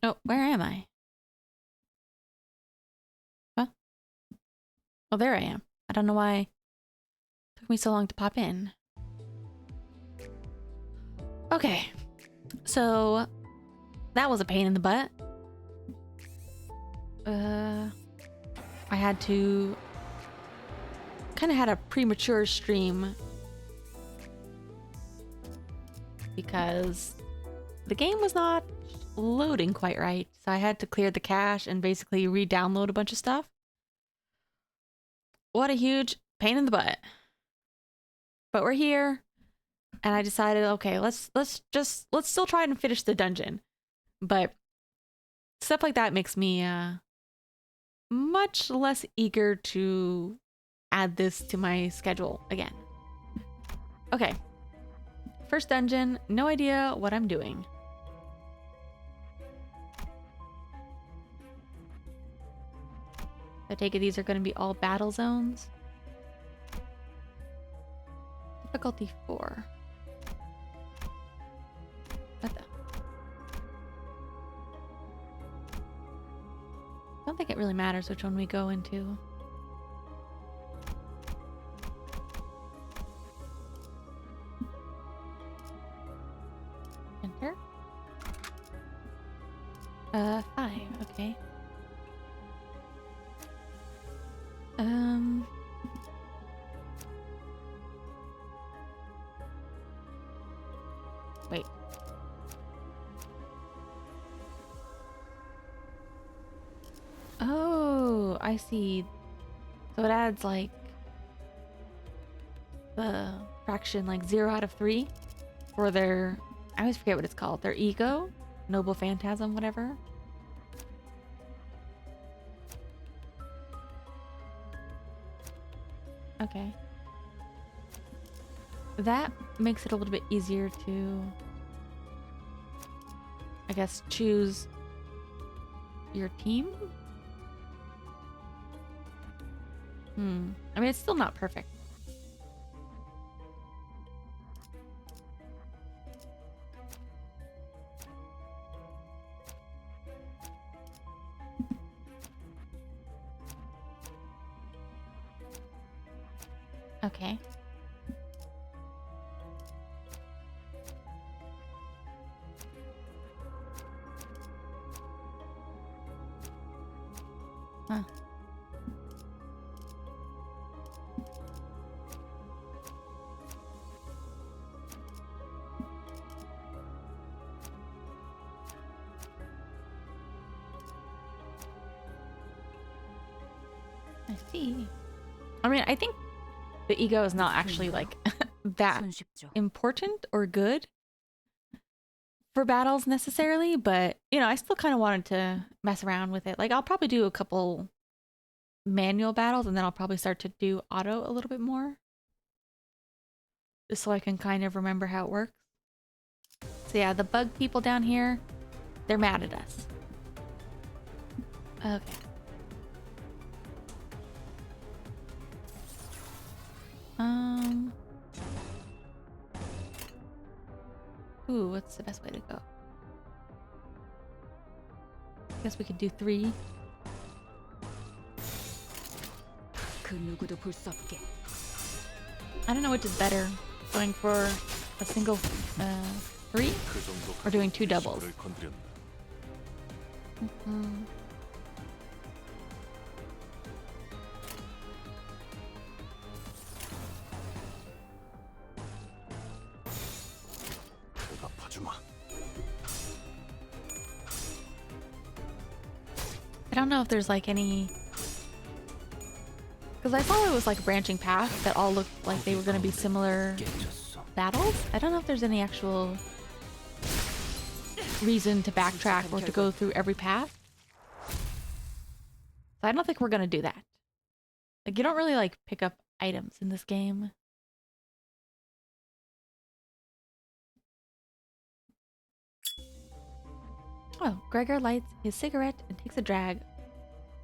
Oh, where am I? Huh? Oh, there I am. I don't know why it took me so long to pop in. Okay, so that was a pain in the butt. I had to kind of had a premature stream because the game was not loading quite right. So I had to clear the cache and basically re-download a bunch of stuff. What a huge pain in the butt. But we're here and I decided, okay, let's still try and finish the dungeon. But stuff like that makes me much less eager to add this to my schedule again. Okay. First dungeon, no idea what I'm doing. I take it these are going to be all battle zones. Difficulty 4. What the? I don't think it really matters which one we go into. Enter. 5, okay. Wait. Oh, I see. So it adds like the fraction like 0 out of 3 for their, I always forget what it's called, their ego, noble phantasm, whatever. Okay. That makes it a little bit easier to, I guess, choose your team. I mean, it's still not perfect. Okay. Huh. I see. I mean, I think the ego is not actually like that important or good for battles necessarily, but you know, I still kind of wanted to mess around with it. Like I'll probably do a couple manual battles and then I'll probably start to do auto a little bit more. Just so I can kind of remember how it works. So yeah, the bug people down here, they're mad at us. Okay. Ooh, what's the best way to go? I guess we could do 3. I don't know which is better, going for a single 3 or doing 2 doubles. I don't know if there's like any, because I thought it was like branching paths that all looked like they were going to be similar battles. I don't know if there's any actual reason to backtrack or to go through every path. So I don't think we're going to do that. Like you don't really like pick up items in this game. Oh, Gregor lights his cigarette and takes a drag,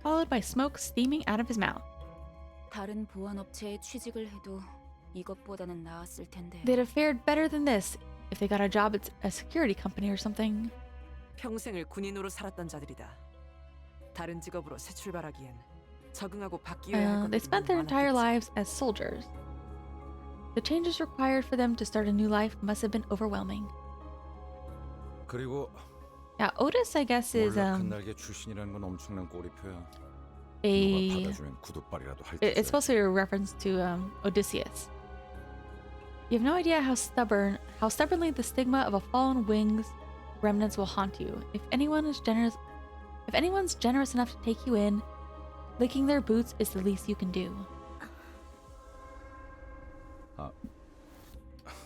followed by smoke steaming out of his mouth. They'd have fared better than this if they got a job at a security company or something. 평생을 군인으로 살았던 자들이다. 다른 직업으로 새 출발하기엔 적응하고 바뀌어야 할 They 것들이 spent their entire 많았겠지. lives as soldiers. The changes required for them to start a new life must have been overwhelming. 그리고 Yeah, Otis, I guess, is 몰라 큰 날개 출신이라는 건 엄청난 꼬리표야. 누가 a. 받아주면 구두발이라도 할 It's supposed to be a reference to Odysseus. You have no idea how stubbornly the stigma of a fallen wing's remnants will haunt you. If anyone's generous enough to take you in, licking their boots is the least you can do.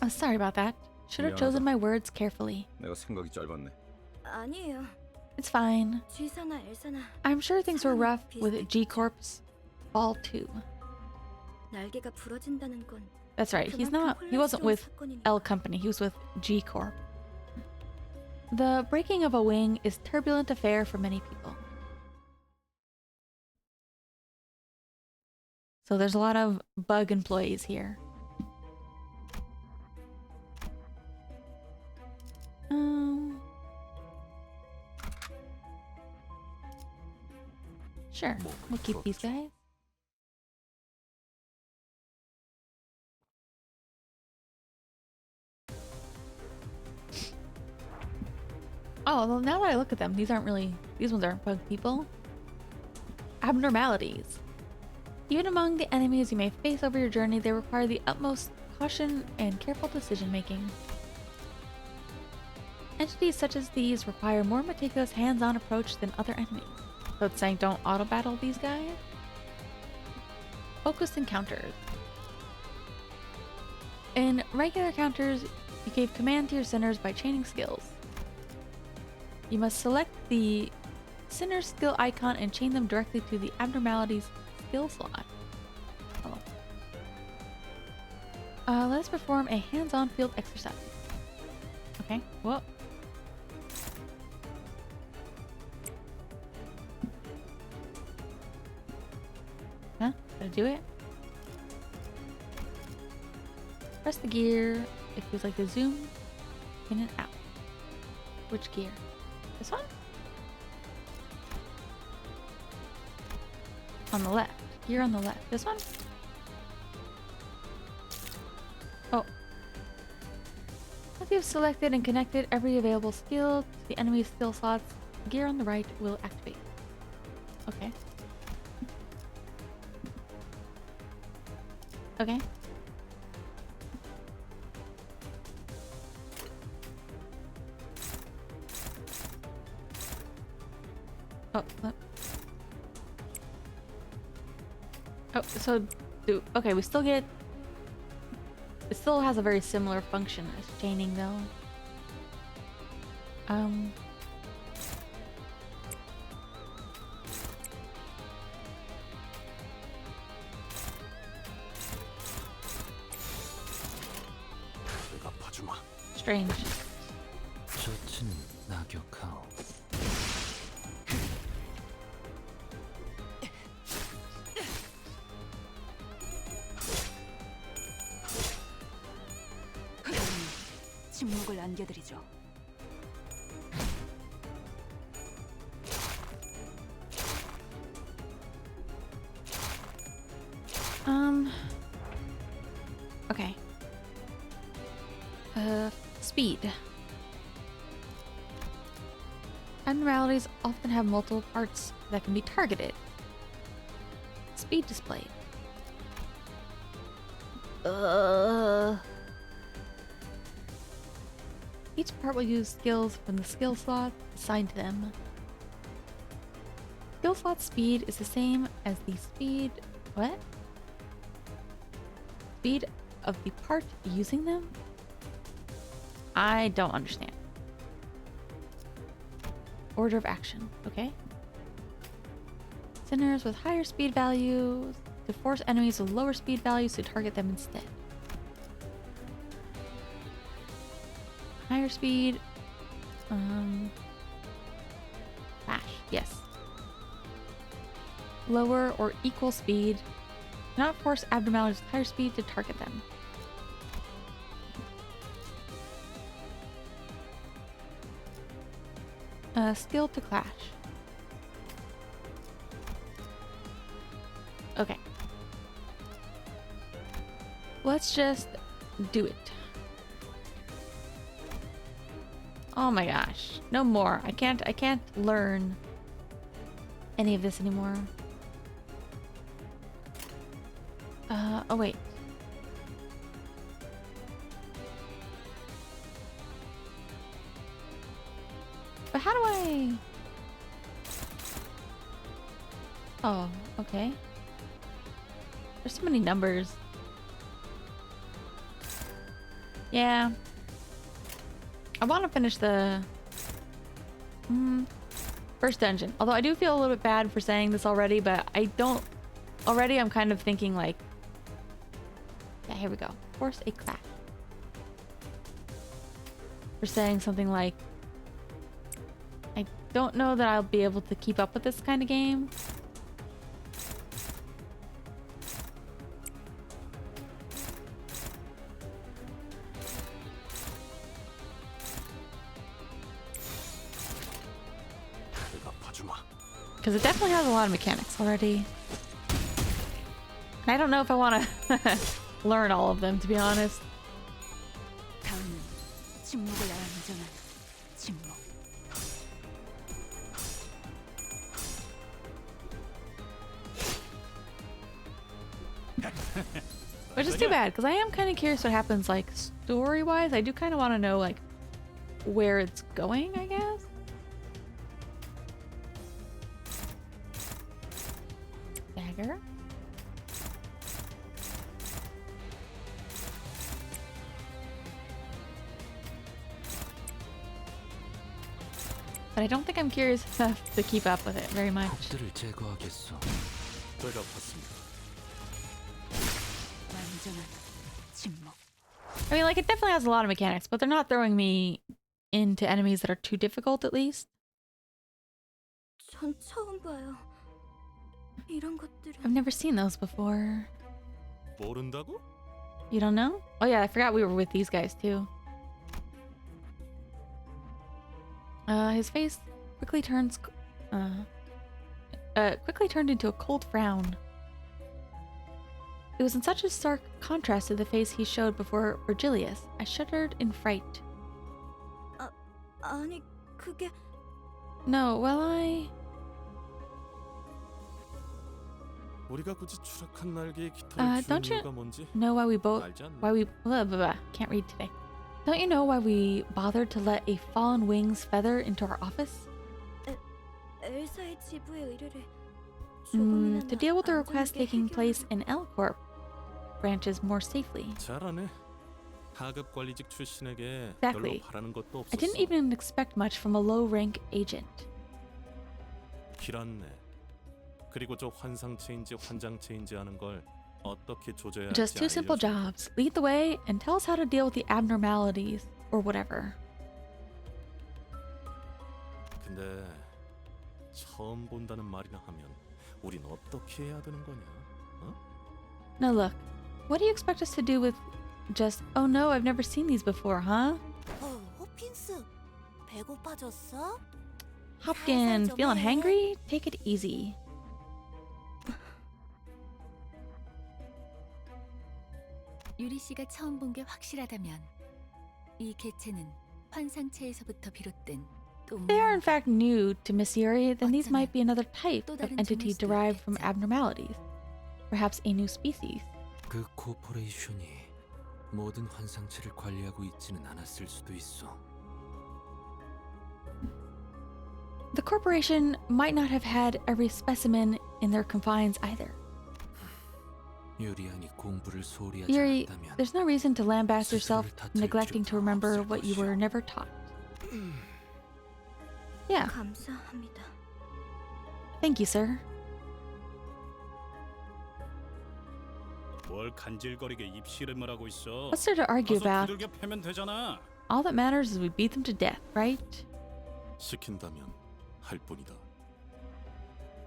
Sorry about that. Should have chosen my words carefully. 내가 생각이 짧았네. 아니에요. It's fine. G사나 L사나 I'm sure things were rough with G Corp's fall too. 날개가 부러진다는 건 That's right. He wasn't with L Company. He was with G Corp. The breaking of a wing is a turbulent affair for many people. So there's a lot of bug employees here. Sure, we'll keep these guys. Oh, well, now that I look at them, these ones aren't bug people. Abnormalities. Even among the enemies you may face over your journey, they require the utmost caution and careful decision making. Entities such as these require more meticulous hands-on approach than other enemies. So it's saying don't auto-battle these guys? Focused encounters. In regular encounters, you gave command to your sinners by chaining skills. You must select the sinner skill icon and chain them directly to the abnormalities skill slot. Oh. Let us perform a hands-on field exercise. Okay, well. Huh? Did I do it? Press the gear if you'd like to zoom in and out. Which gear? This one? On the left. Gear on the left. This one? Oh. Once you've selected and connected every available skill to the enemy's skill slots, the gear on the right will activate. Okay. Okay. Oh, so okay, we still get. It still has a very similar function as chaining, though. Strange. 침묵을 안겨드리죠. Okay. Speed. Abnormalities often have multiple parts that can be targeted. Speed displayed. Each part will use skills from the skill slot assigned to them. Skill slot speed is the same as the speed... What? Speed of the part using them? I don't understand. Order of action. Okay. Sinners with higher speed values to force enemies with lower speed values to target them instead. Higher speed. Bash. Yes. Lower or equal speed. Not force abnormalities with higher speed to target them. Skill to clash. Okay. Let's just do it. Oh my gosh. No more. I can't learn any of this anymore. Oh wait. But how do I... Oh, okay. There's so many numbers. Yeah. I want to finish the first dungeon. Although I do feel a little bit bad for saying this already, but I don't... Already I'm kind of thinking like... Yeah, here we go. Force a clash. For saying something like... I don't know that I'll be able to keep up with this kind of game. Because it definitely has a lot of mechanics already. And I don't know if I want to learn all of them, to be honest. 다음은 침묵을 안전한 침묵. Which is too bad, because I am kind of curious what happens, like, story-wise. I do kind of want to know, like, where it's going, I guess. Dagger. But I don't think I'm curious enough to keep up with it very much. 적들을 제거하겠어. 배가 팠습니다. 완전한 침묵. I mean, like, it definitely has a lot of mechanics, but they're not throwing me into enemies that are too difficult, at least. 전 처음 봐요. 이런 것들은. I've never seen those before. 모른다고? You don't know? Oh yeah, I forgot we were with these guys too. His face quickly turned into a cold frown. It was in such a stark contrast to the face he showed before Virgilius. I shuddered in fright. 아니 그게 No, well, I... 우리가 굳이 추락한 날개에 깃털을 don't 준 you 이유가 뭔지 know why we both... 알지 않나? Why we... Blah, blah, blah. Can't read today. Don't you know why we bothered to let a fallen wing's feather into our office? 엘사의 지부의 의뢰를 To deal with the request taking place in L Corp branches more safely. 잘하네. 하급 관리직 출신에게 Exactly. 별로 바라는 것도 없었어. I didn't even expect much from a low-rank agent. 길었네. 그리고 저 환상 체인지 환장 체인지 하는 걸 어떻게 조져야 할지 Just two simple 알려줘. jobs. Lead the way and tell us how to deal with the abnormalities or whatever. 근데 처음 본다는 말이나 하면 우린 어떻게 해야 되는 거냐? 어? Now look, what do you expect us to do with just, oh no, I've never seen these before, huh? 호핀스 배고파졌어? Hopkins, feeling hangry? Take it easy. 유리 씨가 처음 본 게 확실하다면 이 개체는 환상체에서부터 비롯된 또 If they are in fact new to Miss Yuri, then these 어쩌면 might be another type 또 of 다른 entity 종일 수도 derived from 있겠죠. abnormalities. Perhaps a new species. 그 코퍼레이션이 모든 환상체를 관리하고 있지는 않았을 수도 있어. The corporation might not have had every specimen in their confines either. 유리안이 공부를 소홀히 하지 Yuri, 않았다면 there's no reason to lambast yourself 스스로를 다툴 neglecting to 필요가 remember 없을 what you were 것이오. never taught. Yeah, 감사합니다. thank you, sir. 뭘 간질거리게 입씨름을 하고 있어. What's there to argue 가서 about? 두들겨 패면 되잖아. All that matters is we beat them to death, right? 시킨다면 할 뿐이다.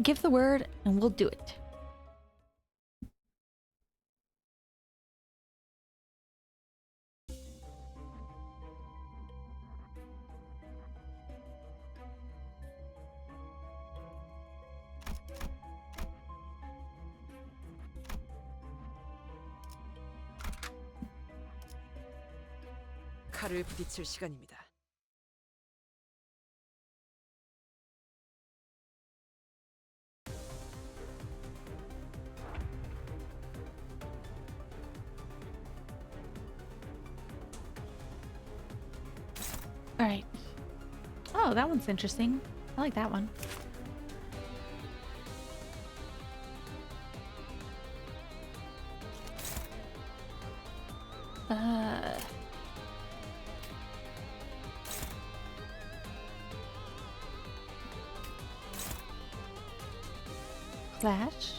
Give the word and we'll do it. 칼을 부딪힐 시간입니다. All right. Oh, that one's interesting. I like that one. Flash.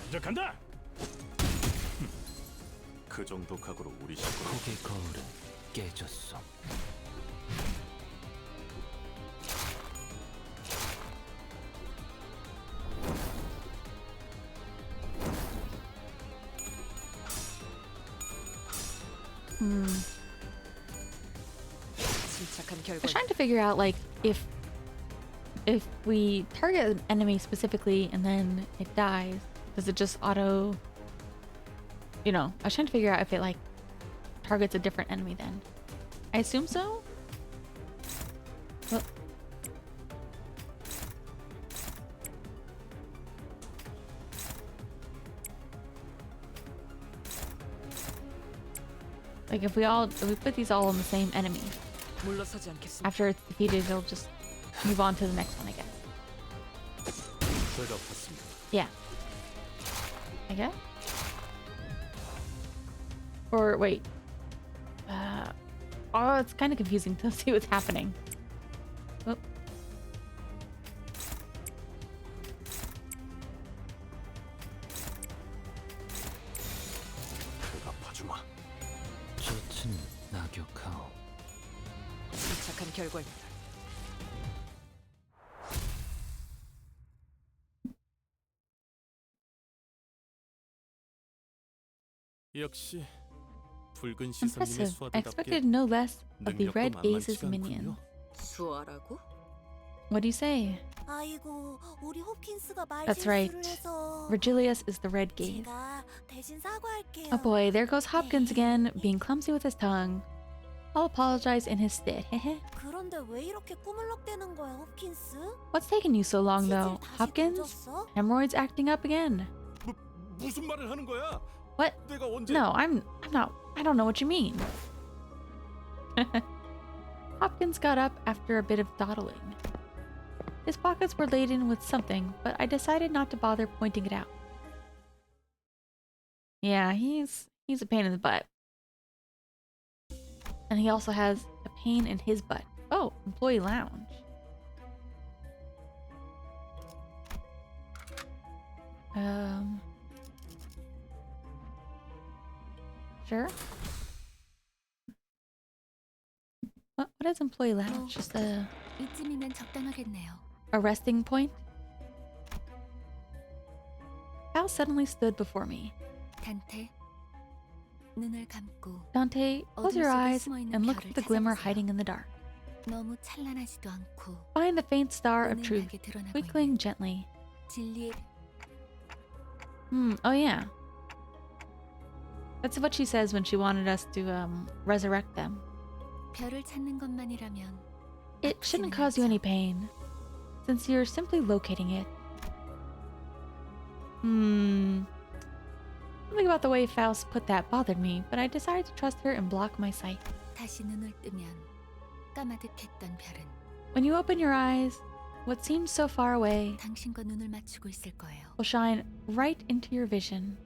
이제 간다. 그 정도 각오로 우리 식구를 폭의 거울은 깨졌어. 침착한 I was 결과. trying to figure out like if we target an enemy specifically and then it dies, does it just auto, you know, I was trying to figure out if it like targets a different enemy then. I assume so? Well, like if we put these all on the same enemy, 물러서지 않겠습니다. after it's defeated, it'll just move on to the next one, I guess. 제가 봤습니다. Yeah. I guess? Or wait. Oh, it's kind of confusing to see what's happening. Oh. 그가 봐주마. 젖은 낙엽하오. 침착한 결과입니다. 역시 붉은 시선님의 Impressive. I 수하들답게 expected no less of the 능력도 Red Gaze's 만만치가 minion. 않군요. 수아라고? What do you say? 아이고, 우리 호킨스가 말 That's 실수를 right. 해서 Virgilius is the Red Gaze. 제가 대신 사과할게요. Oh boy, there goes Hopkins again, being clumsy with his tongue. I'll apologize in his stead. Hehe. 그런데 왜 이렇게 꾸물럭대는 거야, 호킨스? What's taking you so long though? 치질 다시 Hopkins? 던졌어? Hemorrhoids acting up again. 무슨 말을 하는 거야? What? 내가 언제? No, I'm not. I don't know what you mean. Hopkins got up after a bit of dawdling. His pockets were laden with something, but I decided not to bother pointing it out. Yeah, he's a pain in the butt. And he also has a pain in his butt. Oh, employee lounge. Sure. What is employee lounge? Just a 이쯤이면 적당하겠네요. resting point? Val suddenly stood before me. 단테, 눈을 감고 Dante, close your eyes and look for the glimmer hiding in the dark. 너무 찬란하지도 않고 Find the faint star of truth, 은은하게 드러나고 twinkling 있는 gently. 진리의 Oh yeah. That's what she says when she wanted us to resurrect them. 별을 찾는 것만이라면 It shouldn't cause you any pain, since you're simply locating it. Something about the way Faust put that bothered me, but I decided to trust her and block my sight. 다시 눈을 뜨면 까마득했던 별은 When you open your eyes, what seems so far away 당신과 눈을 맞추고 있을 거예요. will shine right into your vision.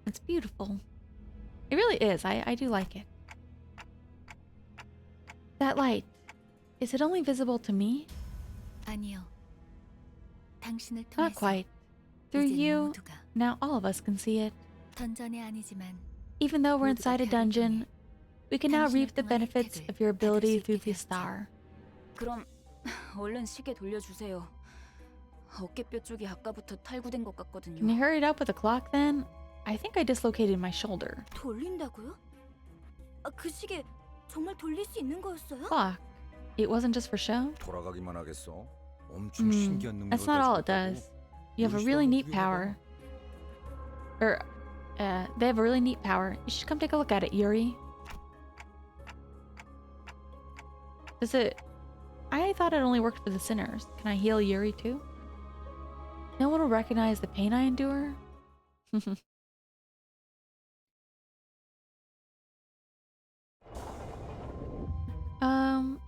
It's beautiful. It really is. I do like it. That light, is it only visible to me? 아니요. 당신을 Not 통해서 quite. Through 이제 you, 모두가 now all of us can see it. 던전이 아니지만 Even though we're 모두가 inside a 별을 dungeon, we can now 당신을 reap the 통한 benefits 혜택을 of your ability 받을 수 through 있게 the 되었죠. star. 그럼 얼른 시계 돌려주세요. 어깨뼈 쪽이 아까부터 탈구된 것 같거든요. Can you hurry it up with the clock then? I think I dislocated my shoulder. 돌린다고요? 그 시계 정말 돌릴 수 있는 거였어요? Clock. It wasn't just for show? 돌아가기만 하겠어. 엄청 신기한 능력을 That's not all it 가지고 does. 있다고. You have a really neat power. They have a really neat power. You should come take a look at it, Yuri. Does it... I thought it only worked for the sinners. Can I heal Yuri too? No one will recognize the pain I endure?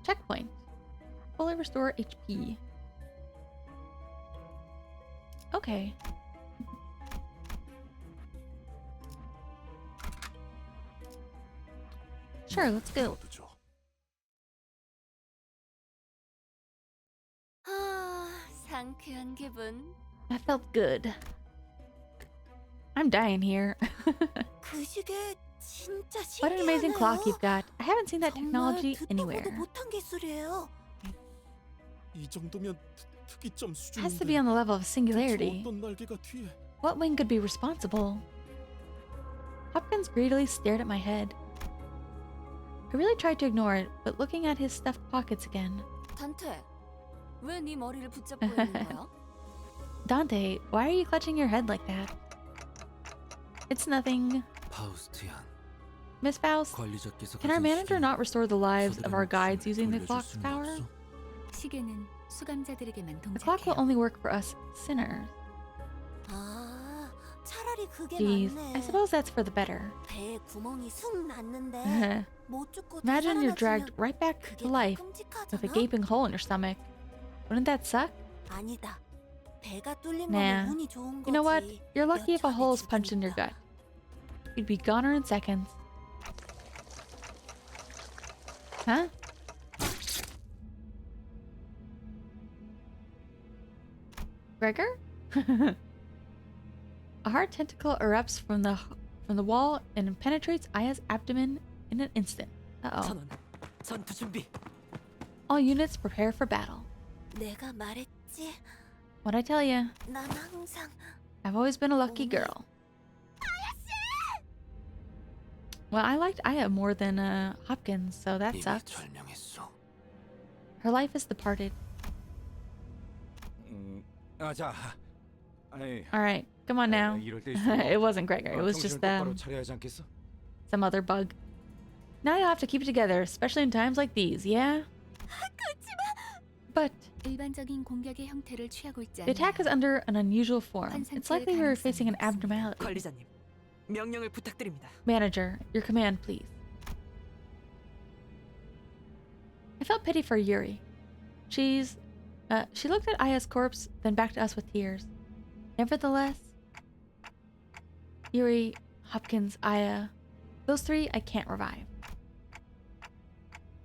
Checkpoint. Fully restore HP. Okay. Sure, let's go. 너도 줘. 상쾌한 기분. That felt good. I'm dying here. 그 시계 진짜 What an amazing clock 신기하네요. you've got. I haven't seen that technology 정말 듣도 anywhere. 보도 못한 기술이에요. 이 정도면 특이점 It has to 수준인데. be on the level of 대체 singularity. 어떤 날개가 뒤에? What wing could be responsible? Hopkins greedily stared at my head. I really tried to ignore it, but looking at his stuffed pockets again. 단테, 왜 네 머리를 붙잡고 있는 거야? Dante, why are you clutching your head like that? It's nothing. 파우스티안, Miss Faust, 관리자께서 can our 가진 manager 시계는 not restore the lives of our 서들의 guides 목숨을 using the 돌려줄 clock's 수는 power? 없어? 시계는 수감자들에게만 The clock will 동작해요. only work for us sinners. 차라리 그게 Jeez, 낫네. I suppose that's for the better. 배에 구멍이 숭 났는데 못 죽고 Imagine you're 되살아나지면 dragged right back 그게 to 더 life with a 끔찍하잖아. gaping hole in your stomach. Wouldn't that suck? 아니다. 배가 뚫린 Nah. 거면 운이 좋은 거지. You know what? You're lucky if a 몇 hole is 천에 punched in your 죽으니까. gut. You'd be goner in seconds. Huh? Gregor? A hard tentacle erupts from the wall and penetrates Aya's abdomen in an instant. Uh-oh. 선원, 전투 준비. All units prepare for battle. 내가 말했지. What'd I tell you? 난 항상 I've always been a lucky girl. Well, I liked Aya more than Hopkins, so that 이미 sucks. 절명했어. Her life is departed. 자, 아이, Alright, come on now. 이럴 때 It wasn't Gregor, it was 정신을 just 똑바로 차려야 하지 않겠어? some other bug. Now you'll have to keep it together, especially in times like these, yeah? But 일반적인 공격의 형태를 취하고 있지 the attack is 않나요? under an unusual form. It's likely we're facing an abnormality. 관리자님, 명령을 부탁드립니다. Manager, your command, please. I felt pity for Yuri. She looked at Aya's corpse, then back to us with tears. Nevertheless, Yuri, Hopkins, Aya, those three I can't revive.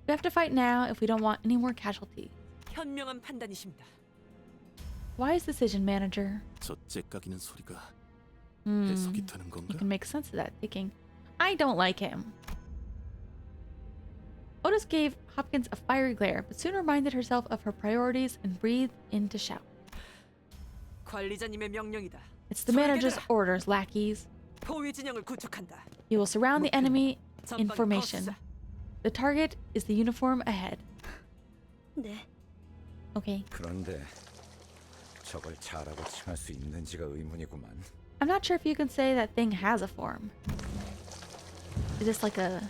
We have to fight now if we don't want any more casualties. 현명한 판단이십니다. Wise decision, manager. 저 째까기는 소리가 해석이 되는 You 건가? can make sense of that thinking. I don't like him. Otis gave Hopkins a fiery glare, but soon reminded herself of her priorities and breathed in to shout. 관리자님의 명령이다. It's the manager's orders, lackeys. 포위 진영을 구축한다. You will surround the enemy in 전방에 formation. 거수자. The target is the uniform ahead. 네. Okay. 그런데 저걸 자라고 칭할 수 있는지가 의문이구만. I'm not sure if you can say that thing has a form. Is this like a...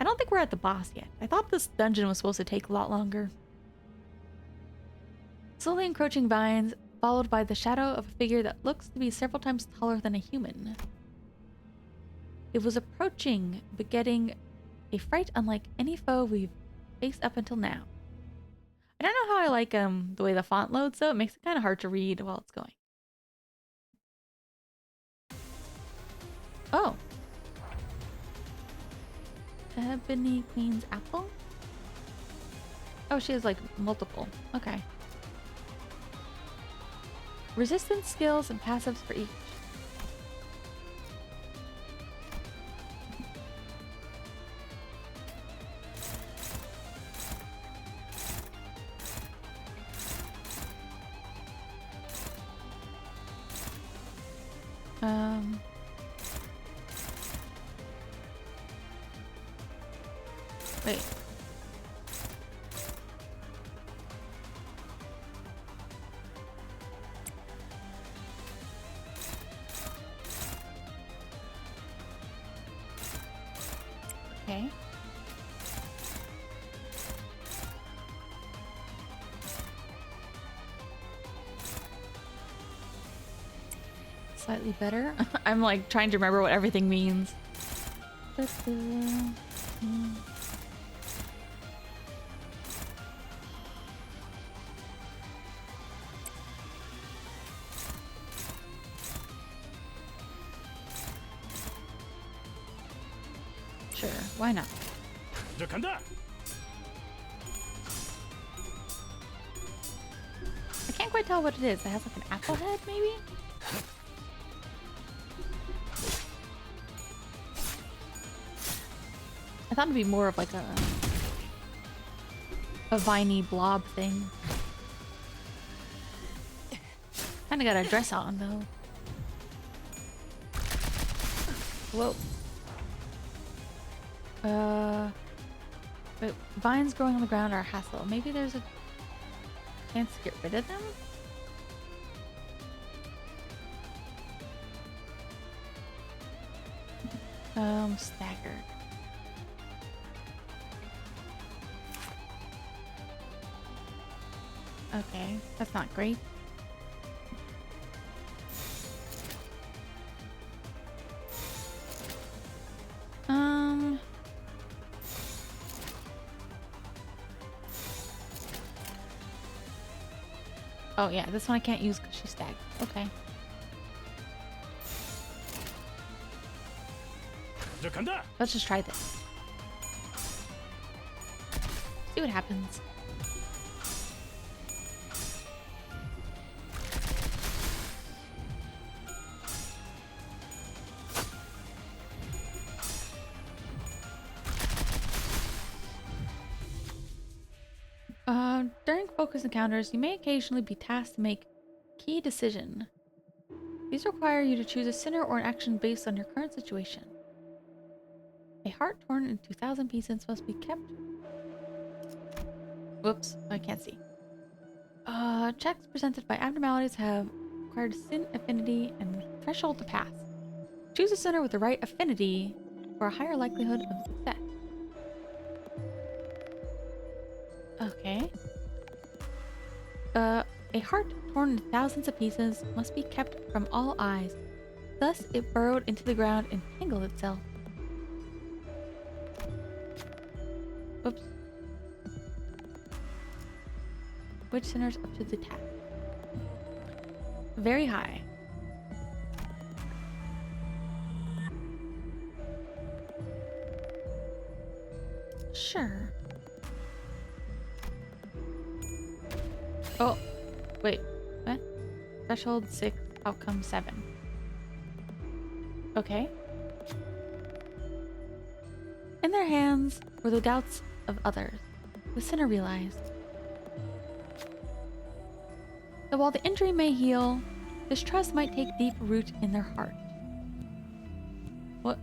I don't think we're at the boss yet. I thought this dungeon was supposed to take a lot longer. Slowly encroaching vines, followed by the shadow of a figure that looks to be several times taller than a human. It was approaching, begetting a fright unlike any foe we've faced up until now. I don't know how I like the way the font loads though. It makes it kind of hard to read while it's going. Oh. Ebony Queen's apple? Oh, she has like multiple. Okay. Resistance skills and passives for each. Um. Wait. Okay. Slightly better. I'm like trying to remember what everything means. Sure, why not? 이제 간다. I can't quite tell what it is. It has like an apple head, maybe? I thought it'd be more of like a viney blob thing. Kinda got a dress on though. Whoa. But vines growing on the ground are a hassle. Maybe there's a chance to get rid of them? Staggered. Okay, that's not great. Oh yeah, this one I can't use because she's staggered. Okay. 이제 간다. Let's just try this. See what happens. During focus encounters, you may occasionally be tasked to make a key decision. These require you to choose a sinner or an action based on your current situation. A heart torn into 2,000 pieces must be kept. Whoops, I can't see. Checks presented by abnormalities have required sin affinity and threshold to pass. Choose a sinner with the right affinity for a higher likelihood of success. Okay. A heart torn into thousands of pieces must be kept from all eyes. Thus, it burrowed into the ground and tangled itself. Whoops. Which sinner's up to the task? Very high. Sure. Oh, wait. What? Threshold 6, outcome 7. Okay. In their hands were the doubts of others. The sinner realized that while the injury may heal, distrust might take deep root in their heart. What?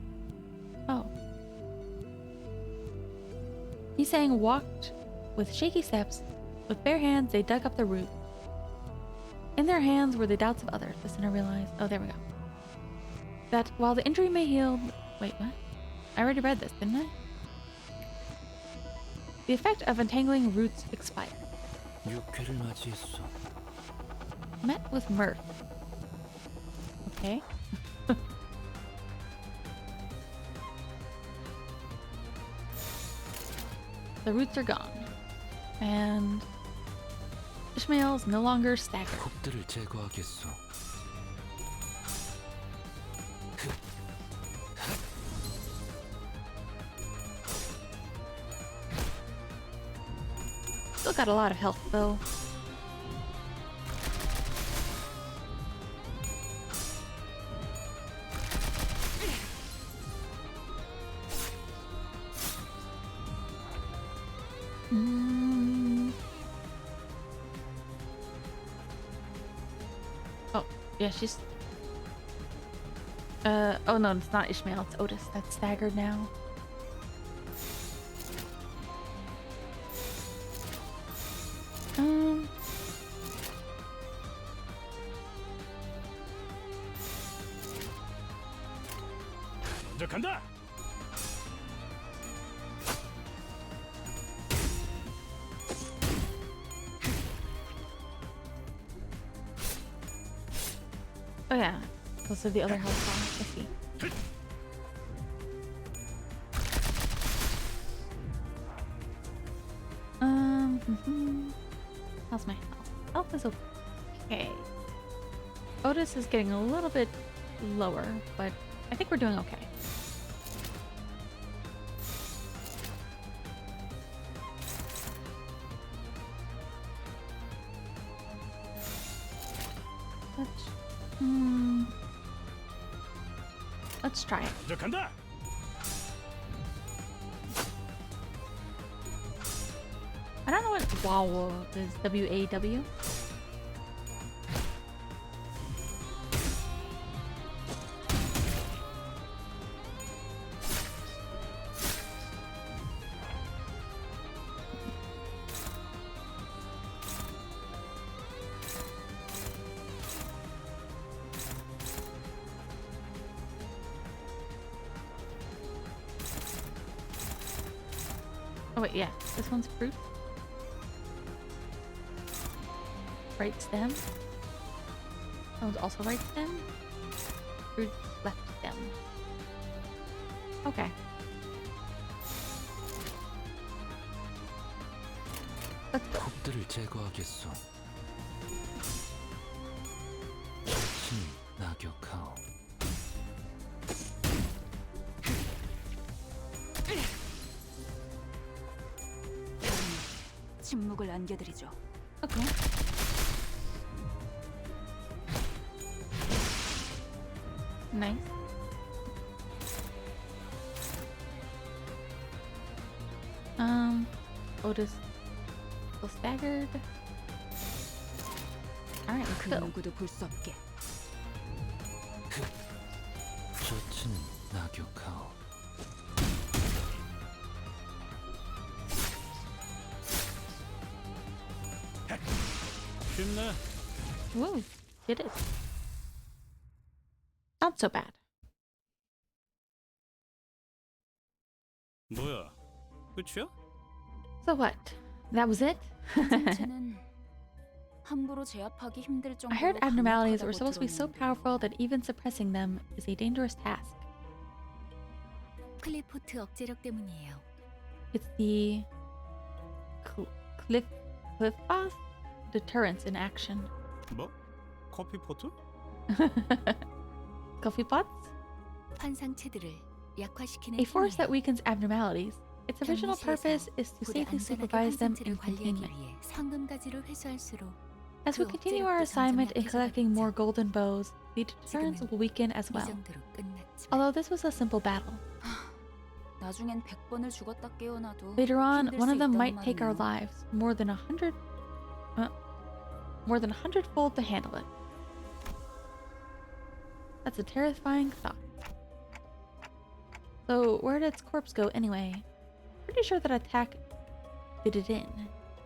Oh. He's saying walked with shaky steps. With bare hands, they dug up the root. In their hands were the doubts of others. The sinner realized. Oh, there we go. That while the injury may heal. Wait, what? I already read this, didn't I? The effect of entangling roots expired. 육회를 맞이했어. Met with mirth. Okay. The roots are gone. And Ishmael's no longer staggered. 흙들을 제거하겠어. Still got a lot of health though. Oh, yeah, she's... Oh no, it's not Ishmael, it's Otis that's staggered now. 먼저 간다. Oh yeah, those are the other health bombs. I see. How's my health? Health is okay. Otis is getting a little bit lower, but I think we're doing okay. Let's try it. 먼저 간다. I don't know what WAW is. W-A-W? Oh wait, yeah. This one's fruit. Right stem. That one's also right stem. Fruit left stem. Okay. Let's go. kop들을 제거하겠소. 신 낙엽하오. 침묵을 안겨드리죠. Okay. Nice. Otis still staggered. Alright, let's 그 go. 누구도 볼 수 없게. 젖은 낙엽하오. 쉽네. Woo, did it. Not so bad. 뭐야? 끝이야? So what? That was it? 전체는 함부로 제압하기 힘들 I 정도로 heard abnormalities were 강력하다고 supposed to be so 들었는데. powerful that even suppressing them is a dangerous task. 클리포트 억제력 때문이에요. It's the cliff boss deterrence in action. 뭐? 커피 포트? Coffee pots? 환상체들을 약화시키는 A force that 힘이에요. weakens abnormalities. Its original purpose is to 부대 safely 안전하게 supervise them 환상체를 in 관리하기 containment. 위해 황금가지로 회수할수록 As we 그 continue our 억제력도 assignment in 점점 collecting more 약해져가겠죠. golden bows, the deterrence 지금은 will weaken as 이 well. 정도로 끝났지만 Although this was a simple battle, 나중엔 100번을 죽었다 깨어나도 later on, 힘들 one 수 of them 있다는 might take our 말이네요. lives more than 100-fold to handle it. That's a terrifying thought. So where did its corpse go anyway? Pretty sure that attack did it in.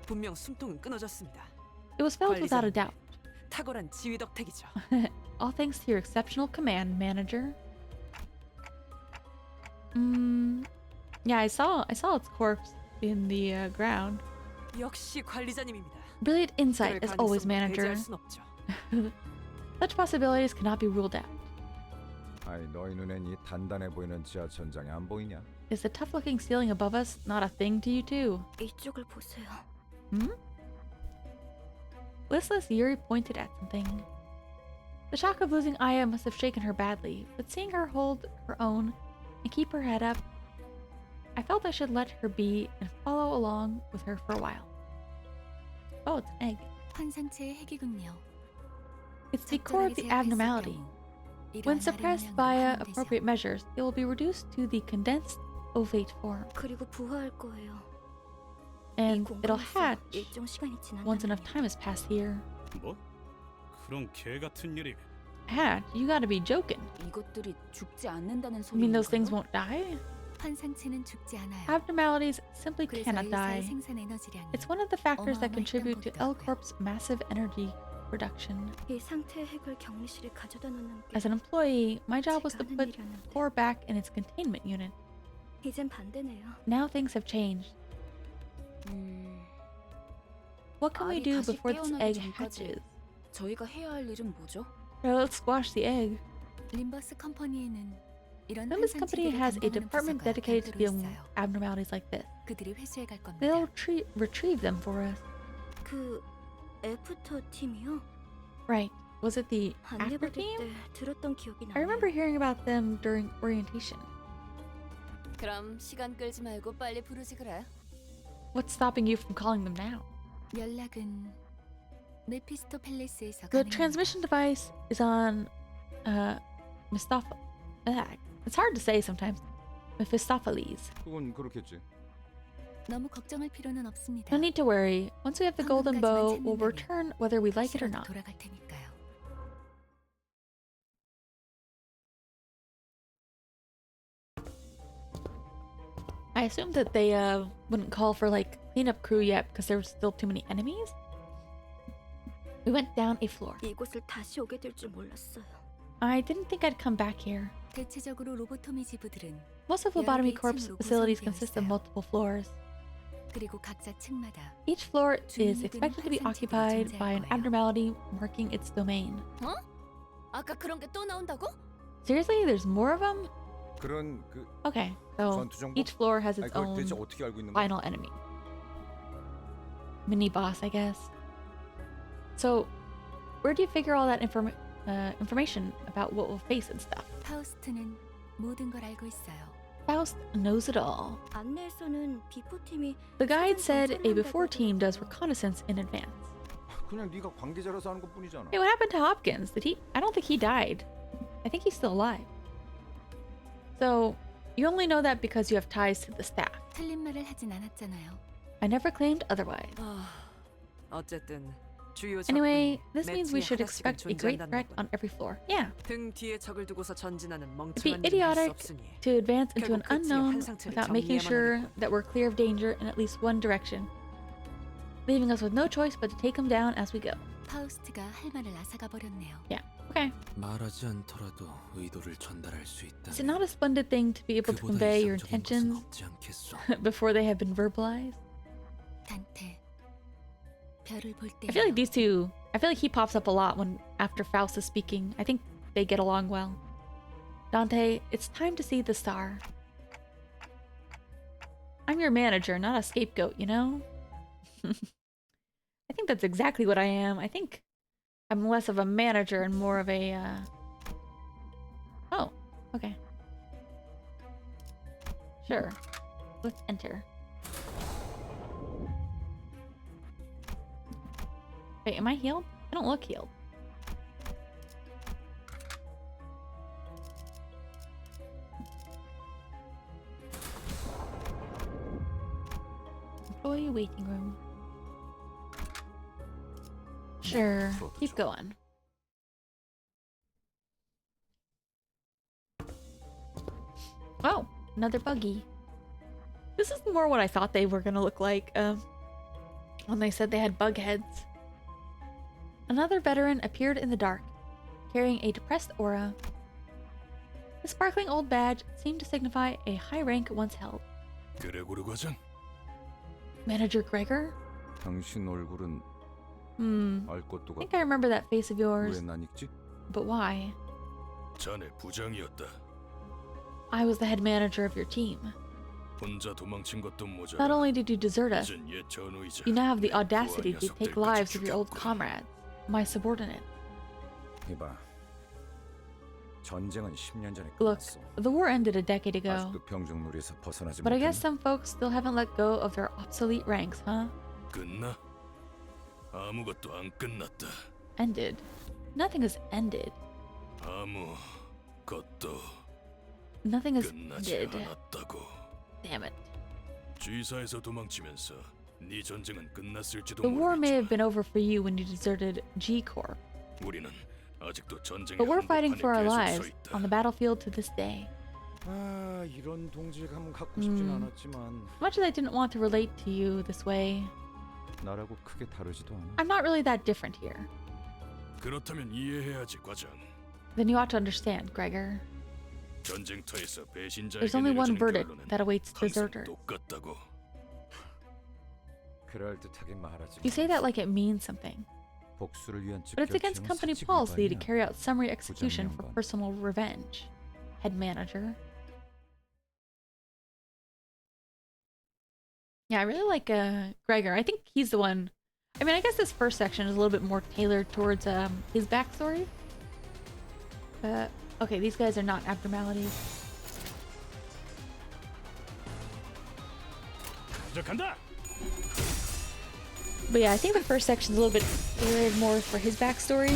분명 숨통은 끊어졌습니다. It was filled without a doubt. 탁월한 지휘 덕택이죠. All thanks to your exceptional command, manager. Yeah, I saw its corpse in the ground. 역시 관리자님입니다. Brilliant insight 그럴 as always, 가능성도 manager. 배제할 순 없죠. Such possibilities cannot be ruled out. 아이 너희 눈엔 이 단단해 보이는 지하 천장이 안 보이냐? Is the tough-looking ceiling above us not a thing to you too? 이쪽을 보세요. Listless Yuri pointed at something. The shock of losing Aya must have shaken her badly, but seeing her hold her own and keep her head up, I felt I should let her be and follow along with her for a while. Oh, it's an egg. 환상체의 핵이군요. It's the core of the abnormality. When suppressed via appropriate measures, it will be reduced to the condensed ovate form, 그리고 부화할 거예요. and it'll hatch 일정 시간이 지난 once enough time has passed here. 뭐? 그런 개 같은 일이. hatch? You gotta be joking. 이것들이 죽지 않는다는 You mean those 소리인가요? things won't die? 환상체는 죽지 않아요. Abnormalities simply 그래서 cannot 의사의 die. 생산 에너지량이 It's one of the factors that 어마어마했던 contribute to 거기도 L 하고요. Corp's massive energy production. 이 상태의 핵을 격리실에 가져다 놓는 게 As an employee, my job was to 제가 하는 put 일이었는데 core back in its containment unit. 이젠 반대네요. Now things have changed. What can we 알이 do 다시 before this 깨어나기 egg 전까지 hatches? 저희가 해야 할 일은 뭐죠? Let's squash the egg. 림버스 컴퍼니에는 이런 Limbus Company 환상체들을 has a 감당하는 department 부서가 dedicated to 별도로 dealing 있어요. with abnormalities like this. 그들이 회수해 갈 겁니다. They'll retrieve them for us. 그 애프터 팀이요? Right. Was it the after 안내받을 team? 때 들었던 기억이 나네요. I remember hearing about them during orientation. 그럼 시간 끌지 말고 빨리 부르지 그래. What's stopping you from calling them now? 연락은 메피스토 팰리스에서 The 가능합니다. transmission device is on Mustafa. It's hard to say sometimes. Mephistopheles. 그건 그렇겠지. 너무 걱정할 필요는 없습니다. No need to worry. Once we have the golden bow, we'll return whether we like it or 혹시라도 not. 돌아갈 테니까요. I assumed that they wouldn't call for like cleanup crew yet because there were still too many enemies. We went down a floor. 이곳을 다시 오게 될 줄 몰랐어요. I didn't think I'd come back here. 대체적으로 로보토미 지부들은 Most of Lobotomy Corp's facilities consist of multiple floors. 그리고 각자 층마다 Each floor is expected to be occupied by an abnormality marking its domain. 아까 그런 게 또 나온다고? Seriously? There's more of them? 그런 그 Okay, so 전투 정보? each floor has 아니, its 그걸 own 대체 어떻게 알고 있는 거야? final enemy. Mini boss, I guess. So, where do you figure all that information about what we'll face and stuff? 파우스트는 모든 걸 알고 있어요. Faust knows it all. 안내에서는 비포 팀이 The guide said a before team does reconnaissance in advance. 그냥 네가 관계자라서 하는 것뿐이잖아. Hey, what happened to Hopkins? Did he? I don't think he died. I think he's still alive. So, you only know that because you have ties to the staff. 틀린 말을 하진 않았잖아요. I never claimed otherwise. 어쨌든 주요 Anyway, 적군이 this means we 매치에 should 하나씩은 expect a great 존재한다는 threat 거군. on every floor. Yeah. 등 뒤에 적을 두고서 전진하는 It'd be 멍청한 일은 할수 idiotic 없으니 to advance into an 결국 그 뒤에 unknown 환상체를 without making 정리해야만 sure 하겠군. that we're clear of danger in at least one direction, leaving us with no choice but to take them down as we go. 파우스트가 할 말을 앗아가 버렸네요. Yeah. Okay. 말하지 않더라도 의도를 전달할 수 있다. Is it not a splendid thing to be able to 그보다 convey your 이상적인 것은 intentions 없지 않겠어. before they have been verbalized? 단테 별을 볼 때. I feel like these two. I feel like he pops up a lot when after Faust is speaking. I think they get along well. Dante, it's time to see the star. I'm your manager, not a scapegoat, you know? I think that's exactly what I am. I think I'm less of a manager and more of a, Oh, okay. Sure. Let's enter. Wait, am I healed? I don't look healed. Employee waiting room. Sure, keep going. Oh, another buggy. This is more what I thought they were gonna look like when they said they had bug heads. Another veteran appeared in the dark, carrying a depressed aura. The sparkling old badge seemed to signify a high rank once held. 그레고르 과장, Manager Gregor? 당신 얼굴은 알 I 것도 think 같고 I remember that face of yours, 왜 난 읽지? but why? 자네 부장이었다. I was the head manager of your team. 혼자 도망친 것도 모자라. Not only did you desert us, 이젠 옛 전우이자 you now have the 내 audacity 부하 to take 녀석들까지 lives of your old 죽였고. comrades, my subordinates. 이봐, 전쟁은 10년 전에 Look, 끝났어. the war ended a decade ago, 아직도 병정놀이에서 벗어나지 but I guess 못했나? some folks still haven't let go of their obsolete ranks, huh? 끝나? 아무것도 안 끝났다. Ended. Nothing has ended. 아무것도 Nothing has 끝나지 ended. 않았다고. Damn it. G사에서 도망치면서 네 전쟁은 끝났을지도 The war may have 모르겠지만 been over for you when you deserted G Corp, 우리는 아직도 전쟁의 But we're fighting 한복판에 for our 계속 서 lives 있다. on the battlefield to this day. 아, 이런 동질감 갖고 싶진 않았지만 Much as I didn't want to relate to you this way, 나라고 크게 다르지도 않아. I'm not really that different here. 그렇다면 이해해야지, 과장. Then you ought to understand, Gregor. 전쟁터에서 배신자에게 There's only one 내려지는 verdict 결론은 that awaits 항상 deserter. 똑같다고. 그럴듯하게 말하지. You say that like it means something, 복수를 위한 but it's against company policy to carry out summary execution for personal revenge. Head manager. Yeah, I really like Gregor. I think he's the one. I mean, I guess this first section is a little bit more tailored towards his backstory. Okay, these guys are not abnormalities. 먼저 간다. But yeah, I think the first section is a little bit tailored more for his backstory.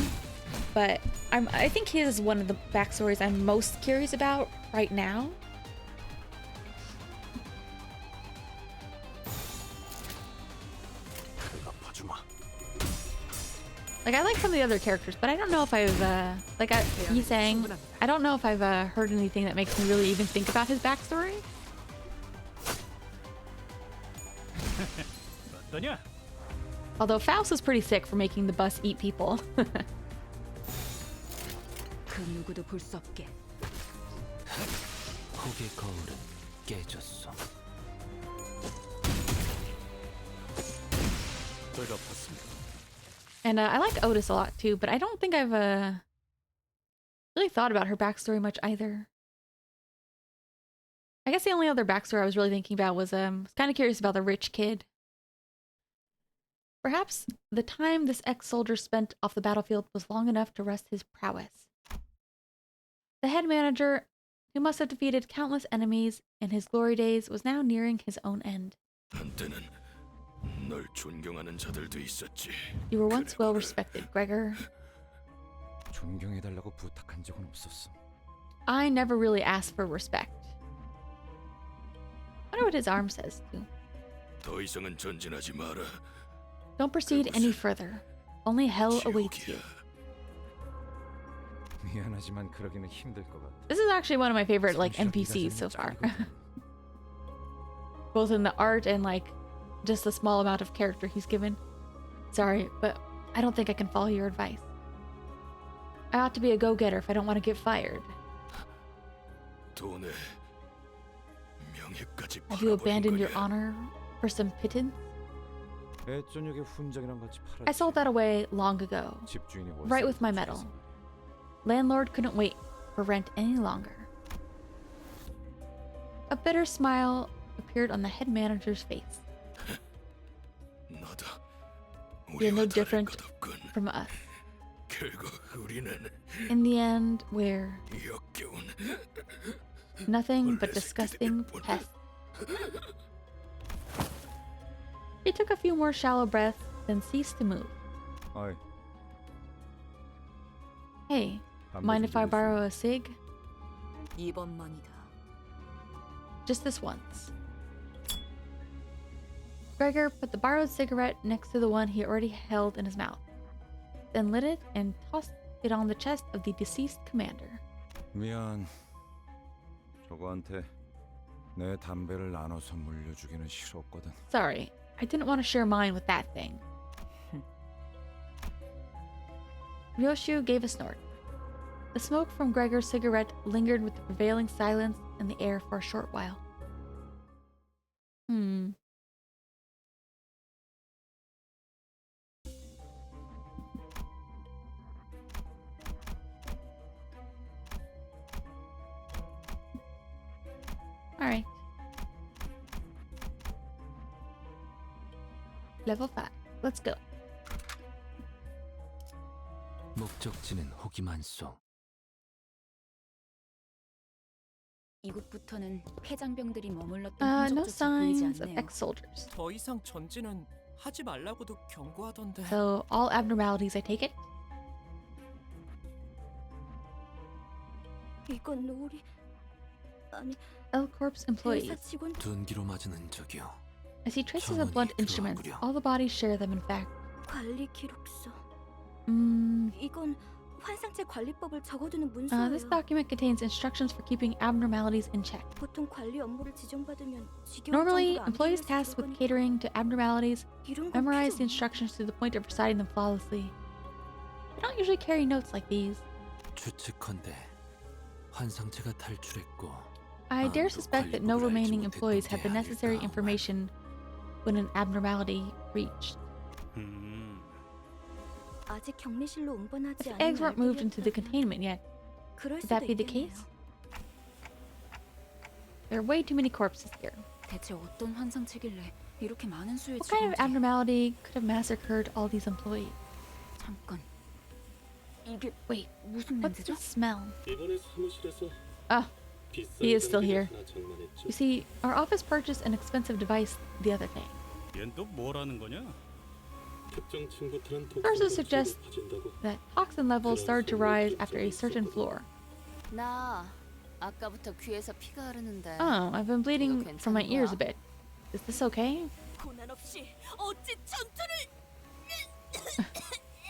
But I think his is one of the backstories I'm most curious about right now. Like, I like some of the other characters, but I don't know if I've, he's saying, I don't know if I've heard anything that makes me really even think about his backstory. 어떠냐? Although Faust is pretty sick for making the bus eat people. 그 누구도 볼 수 없게. 혹의 거울은 깨졌어. 배가 아팠습니다. And I like Otis a lot too, but I don't think I've really thought about her backstory much either. I guess the only other backstory I was really thinking about was kind of curious about the rich kid. Perhaps the time this ex-soldier spent off the battlefield was long enough to rest his prowess. The head manager, who must have defeated countless enemies in his glory days, was now nearing his own end. 한때는 널 존경하는 자들도 있었지. You were once well respected, Gregor. 존경해달라고 부탁한 적은 없었어. I never really asked for respect. I wonder what his arm says too. 더 이상은 전진하지 마라. Don't proceed any further. Only hell awaits you. 미안하지만 그러기는 힘들 것 같아. This is actually one of my favorite like NPCs so far. Both in the art and like just the small amount of character he's given. Sorry, but I don't think I can follow your advice. I ought to be a go-getter if I don't want to get fired. 돈에 명예까지 Have you 팔아버린 abandoned your 거냐? honor for some pittance? 애저녁에 훈장이랑 같이 팔았지. I sold that away long ago. 집주인이 Right with my metal. Landlord couldn't wait for rent any longer. A bitter smile appeared on the head manager's face. 너도 You're no 우리와 다를 different 것 없군. from us. 결국 우리는 In the end, we're 역겨운 nothing but disgusting pests. He took a few more shallow breaths, then ceased to move. 어이, Hey, 담배 mind 좀 if I 드릴 수 borrow a cig? 이번만이다. Just this once. Gregor put the borrowed cigarette next to the one he already held in his mouth, then lit it and tossed it on the chest of the deceased commander. 미안. 저거한테 내 담배를 나눠서 물려주기는 싫었거든. Sorry, I didn't want to share mine with that thing. Ryoshu gave a snort. The smoke from Gregor's cigarette lingered with the prevailing silence in the air for a short while. Alright. Level 5. Let's go. 목적지는 호기만소. 이곳부터는 폐장병들이 머물렀던 No 흔적조차 보이지 signs of 않네요. ex-soldiers. 더 이상 전진은 하지 말라고도 경고하던데. So, all abnormalities, I take it? 이건 우리 아니 L-Corp's employees. 회사 직원 둔기로 맞은 흔적이요. I see traces of blunt instruments. 들어가구려. All the bodies share them, in fact. 관리 기록서. Mm, 이건 환상체 관리법을 적어두는 This 문서예요. document contains instructions for keeping abnormalities in check. 보통 관리 업무를 지정받으면 지겨울 Normally, 정도로 안 employees 들려서 tasked with 그러거니까. catering to abnormalities 이런 건 memorize the 필요 없나? instructions to the point of reciting them flawlessly. They don't usually carry notes like these. 추측컨대 환상체가 탈출했고 I dare 아무도 suspect that no 관리법을 알지 remaining 못했던 employees 게 had the necessary 아닐까. information when an abnormality reached. 아직 격리실로 운반하지 If 않은 eggs weren't moved into the 날들이었다면 containment yet, 그럴 would that 수도 be the 있겠네요. case? There are way too many corpses here. 대체 어떤 환상체길래 이렇게 많은 수의 What kind of 죽음들이... abnormality could have massacred all these employees? 잠깐. 이게 Wait, 무슨 what's 냄새죠? the smell? 이번에 사무실에서 Oh, he is still 장비를 here. 하나 장만했죠. You see, our office purchased an expensive device the other day. 얜 또 뭐라는 거냐? 특정 층부터는 Sources 독성 suggest 퍼진다고. that toxin levels started to rise after a certain floor. 나 아까부터 귀에서 피가 흐르는데. Oh, I've been bleeding from my ears a bit. Is this okay? 고난 없이 어찌 전투를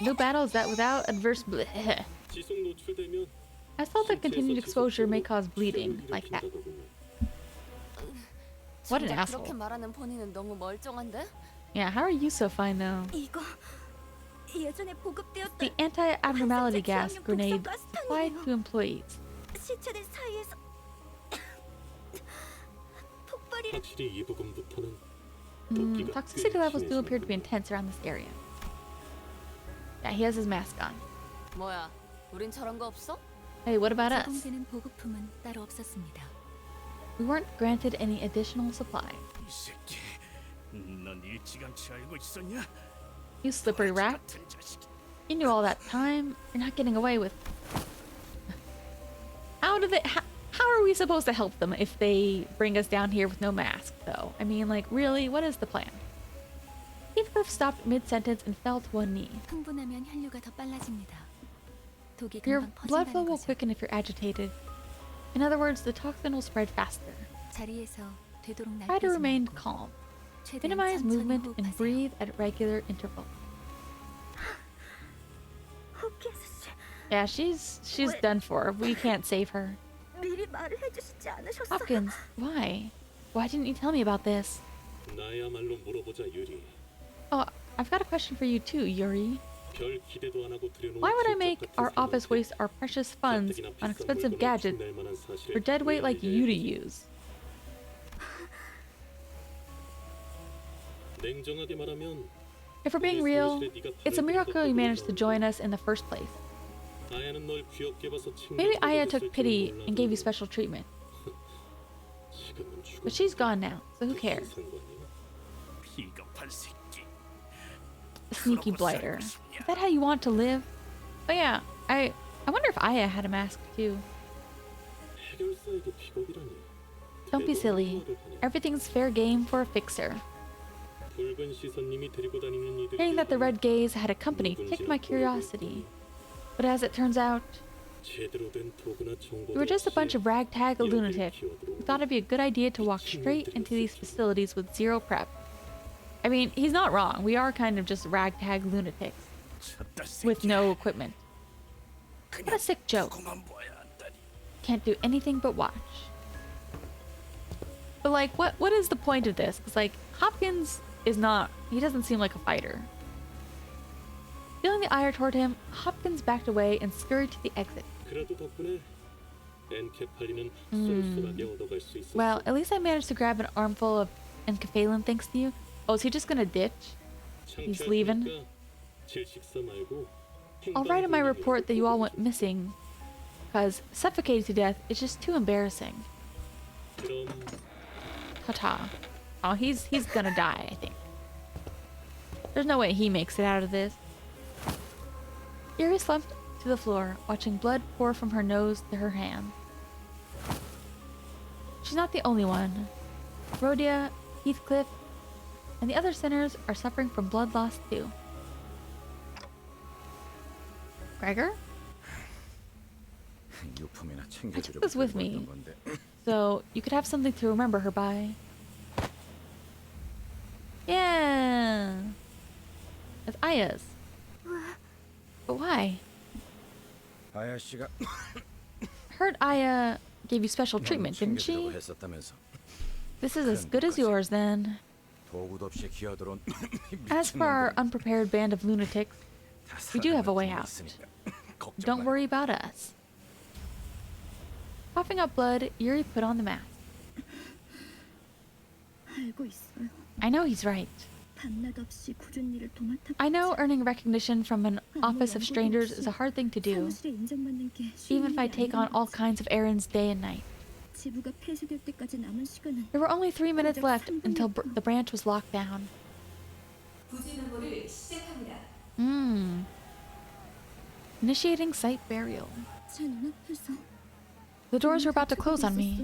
No battle is that without adverse bleh. 지속 노출되면 I thought that continued exposure may cause bleeding, like that. What an 정작 asshole. 그렇게 말하는 본인은 너무 멀쩡한데? Yeah, how are you so fine though? 이거 예전에 보급되었던 The anti-abnormality gas 환상체 grenade 독성 applied 가스탄이에요. to employees. 시체들 사이에서 폭발이 확실히 이 부분부터는 Toxicity levels do appear to be intense around this area. Yeah, he has his mask on. 뭐야? 우린 저런 거 없어? Hey, what about us? 제공되는 보급품은 따로 없었습니다. We weren't granted any additional supply. 이 새끼, 넌 일찌감치 알고 있었냐? You slippery rat. 같은 자식. You knew all that time. You're not getting away with... How are we supposed to help them if they bring us down here with no mask, though? I mean, like, really? What is the plan? Heathcliff stopped mid-sentence and fell to one knee. 흥분하면 혈류가 더 빨라집니다. 독이 Your 금방 blood flow 퍼진다는 will 거죠. quicken if you're agitated. In other words, the toxin will spread faster. 자리에서 되도록 Try to 날뛰지 remain 말고 calm. 최대한 Minimize 천천히 movement and 호흡하세요. breathe at regular intervals. 호키스 씨 Yeah, she's done for. We can't save her. 미리 말을 해주시지 않으셨어요? Hopkins, why? Why didn't you tell me about this? 나야말로 물어보자 유리. Oh, I've got a question for you too, Yuri. 별 기대도 안 하고 들여놓은 Why would I 진짜 make 같은 our office 사람한테 waste our precious funds 가뜩이나 on 비싼 expensive 물건을 gadgets 신낼 만한 사실을 for dead weight like you to use? 냉정하게 말하면 If we're being real, it's a miracle you managed to join us in the first place. 아야는 널 귀엽게 봐서 Maybe Aya 챙겨주고 took 있을지는 pity 몰라도 and gave you special treatment. 지금은 죽은 But she's gone now, so who cares? 무슨 상관이야? 비겁한 새끼. Sneaky blighter. Is that how you want to live? Oh yeah, I wonder if Aya had a mask too. 해결사에게 비겁이라니. Don't be silly. 대단한 말을 하네. Everything's fair game for a fixer. 붉은 시선님이 데리고 다니는 이들 Hearing that the Red Gaze had a company piqued my curiosity. But as it turns out, 제대로 된 도구나 정보도 we were just a bunch of ragtag 없이 lunatics 여길 who 기어들어오고 thought it'd be a good idea to walk straight into these facilities with zero prep. I mean, he's not wrong. We are kind of just ragtag lunatics 쳤다 with 새끼. no equipment. What a sick joke. 그만 봐야 한다니. Can't do anything but watch. But like, what is the point of this? Because like, Hopkins is not, he doesn't seem like a fighter. Feeling the ire toward him, Hopkins backed away and scurried to the exit. 그래도 덕분에 엔케팔리는 쏠쏠하게 얻어갈 수 있었어. Well, at least I managed to grab an armful of enkephalin thanks to you. Oh, is he just gonna ditch? he's 창피할 leaving. 테니까 질식사 말고 I'll write in my 행방 report that you all went 돌리기로 missing. Because suffocated to death is just too embarrassing. 그럼 Ta-ta. Oh, he's gonna die, I think. There's no way he makes it out of this. Yuri slumped to the floor, watching blood pour from her nose to her hand. She's not the only one. Rhodia, Heathcliff, and the other sinners are suffering from blood loss too. Gregor? 유품이나 I 챙겨주려고 took this with 들고 me, 왔던 건데. so you could have something to remember her by. Yeah! It's Aya's. But why? 아야 씨가 Heard Aya gave you special treatment, didn't she? 했었다면서. This is as good as yours then. 도구도 없이 기어들어온 As for our unprepared band of lunatics, we do have a way out. Don't worry about us. Coughing up blood, Yuri put on the mask. 알고 있어요. I know he's right. 밤낮 없이 굳은 일을 도맡아. I know earning recognition from an office of strangers is a hard thing to do, 사무실에 인정받는 게 even if I take on all kinds of errands day and night. 지부가 폐쇄될 때까지 남은 시간은 There were only 3 minutes left until the branch was locked down. Initiating site burial. 제 눈앞에서 The doors were about to close on me.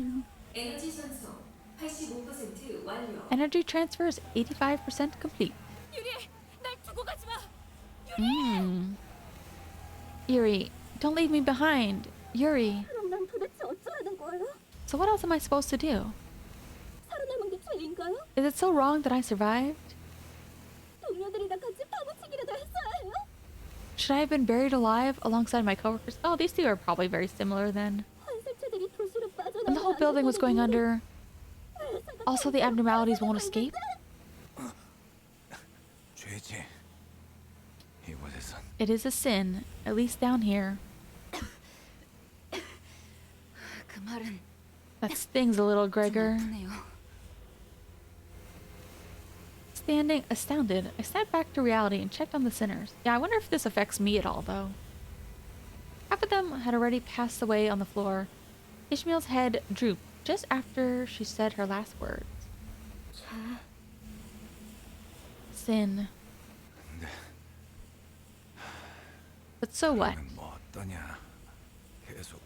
에너지 전송 85% 완료. Energy transfer is 85% complete. 유리, 날 두고 가지 마. Yuri, don't leave me behind. Yuri. 그럼 난 도대체 어쩌라는 거예요? So what else am I supposed to do? 살아남은 게 죄인가요? Is it so wrong that I survived? 동료들이랑 같이 파묻히기라도 했어야 해요? Should I have been buried alive alongside my coworkers? Oh, these two are probably very similar then. 환생체들이 도시로 빠져나오면 When the whole building was going under, also the abnormalities won't escape? 죄지. 이곳에선 It is a sin, at least down here. 그 말은 That stings a little, Gregor. 아프네요. Standing astounded, I stepped back to reality and checked on the sinners. Yeah, I wonder if this affects me at all, though. Half of them had already passed away on the floor. Ishmael's head drooped just after she said her last words. Sin. But so what? 뭐 어떠냐? 계속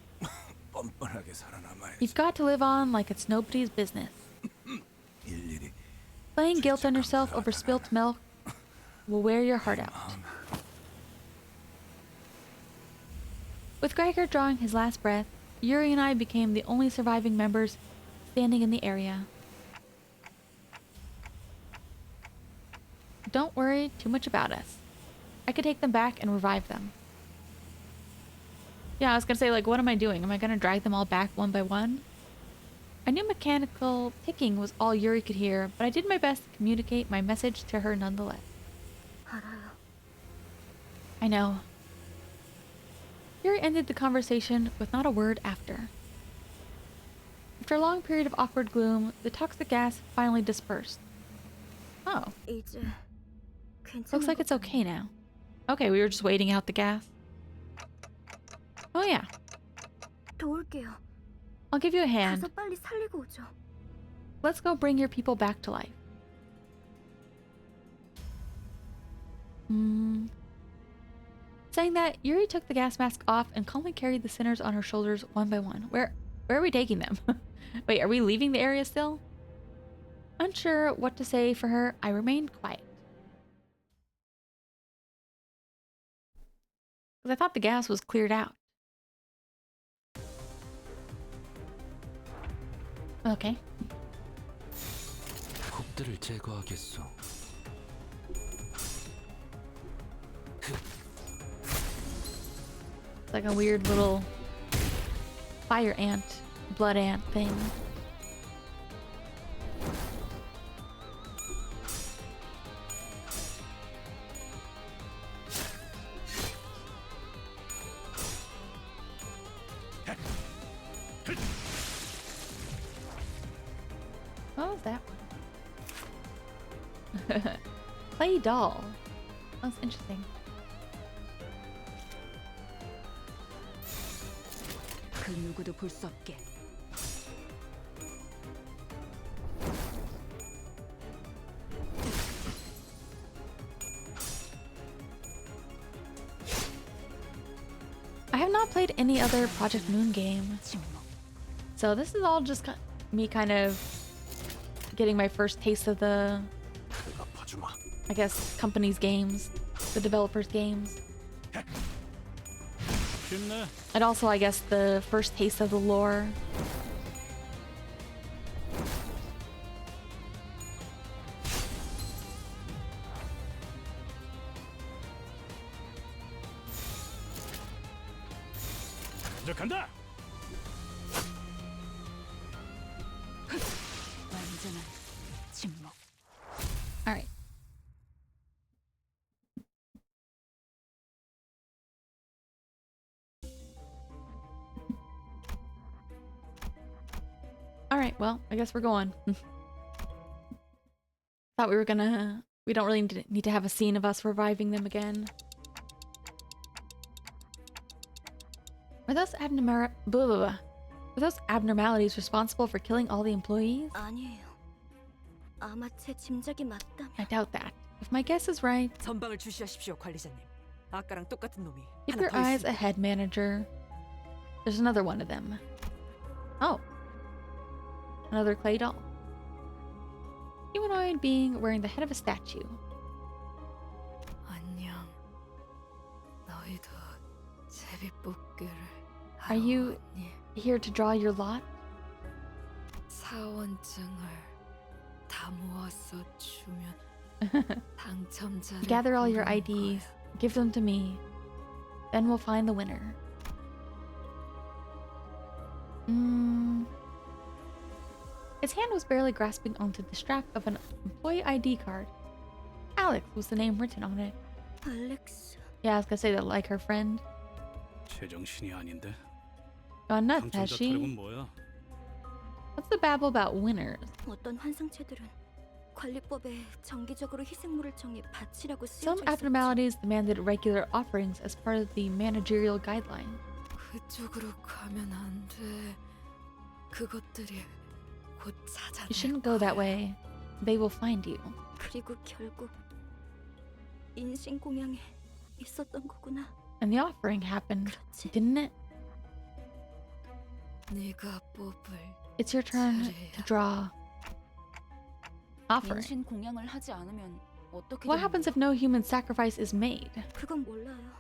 뻔뻔하게 살아남아야지. You've got to live on like it's nobody's business. 일일이 Playing guilt on yourself over spilt milk will wear your heart out. With Gregor drawing his last breath, Yuri and I became the only surviving members standing in the area. Don't worry too much about us. I could take them back and revive them. Yeah, I was gonna say, like, what am I doing? Am I gonna drag them all back one by one? I knew mechanical ticking was all Yuri could hear, but I did my best to communicate my message to her nonetheless. 알아요. I know. Yuri ended the conversation with not a word after. After a long period of awkward gloom, the toxic gas finally dispersed. Oh, 이제 괜찮은 looks like it's okay now. Okay, we were just waiting out the gas. Oh yeah, 도울게요. I'll give you a hand. 가서 빨리 살리고 오죠. Let's go bring your people back to life. Saying that, Yuri took the gas mask off and calmly carried the sinners on her shoulders one by one. Where are we taking them? Wait, are we leaving the area still? Unsure what to say for her, I remained quiet. Because I thought the gas was cleared out. Okay. 곡들을 제거하겠소. It's like a weird little fire ant, blood ant thing. What was that one? Play doll. That's interesting. 그 누구도 볼 수 없게. I have not played any other Project Moon game, so this is all just me kind of getting my first taste of the, I guess, company's games, the developers' games. And also, I guess, the first taste of the lore. 완전한 침묵. All right. All right, well, I guess we're going. Thought we were gonna... We don't really need to have a scene of us reviving them again. Were those abnormalities responsible for killing all the employees? 아니에요. 아마 제 짐작이 맞다면 I doubt that. If my guess is right, 전방을 주시하십시오, 관리자님. 아까랑 똑같은 놈이 keep 하나 your 더 eyes 있습니다. ahead, manager. There's another one of them. Oh. Another clay doll. Humanoid being wearing the head of a statue. 안녕. 너희도 제비뽑기를 Are you here to draw your lot? 사원증을 다 모아서 주면 당첨자를 Gather all your 고르는 IDs, 거야. give them to me. Then we'll find the winner. His hand was barely grasping onto the strap of an employee ID card. Alex was the name written on it. 알렉스. Yeah, I was gonna say that like her friend. 제정신이 아닌데. Gone nuts, has 당첨자 she? 타령은 뭐야? What's the babble about winners? 어떤 환상체들은 관리법에 정기적으로 희생물을 정해 바치라고 Some 쓰여져 있었지. abnormalities demanded regular offerings as part of the managerial guideline. 그쪽으로 가면 안 돼. 그것들이 곧 찾아낼 You shouldn't go that way. They will find you. 그리고 결국 인신 공양에 있었던 거구나. And the offering happened, 그렇지. didn't it? 네가 뽑을 It's your turn to draw. Offering. 인신 공양을 하지 않으면 어떻게 What happens if no human sacrifice is made? 그건 몰라요.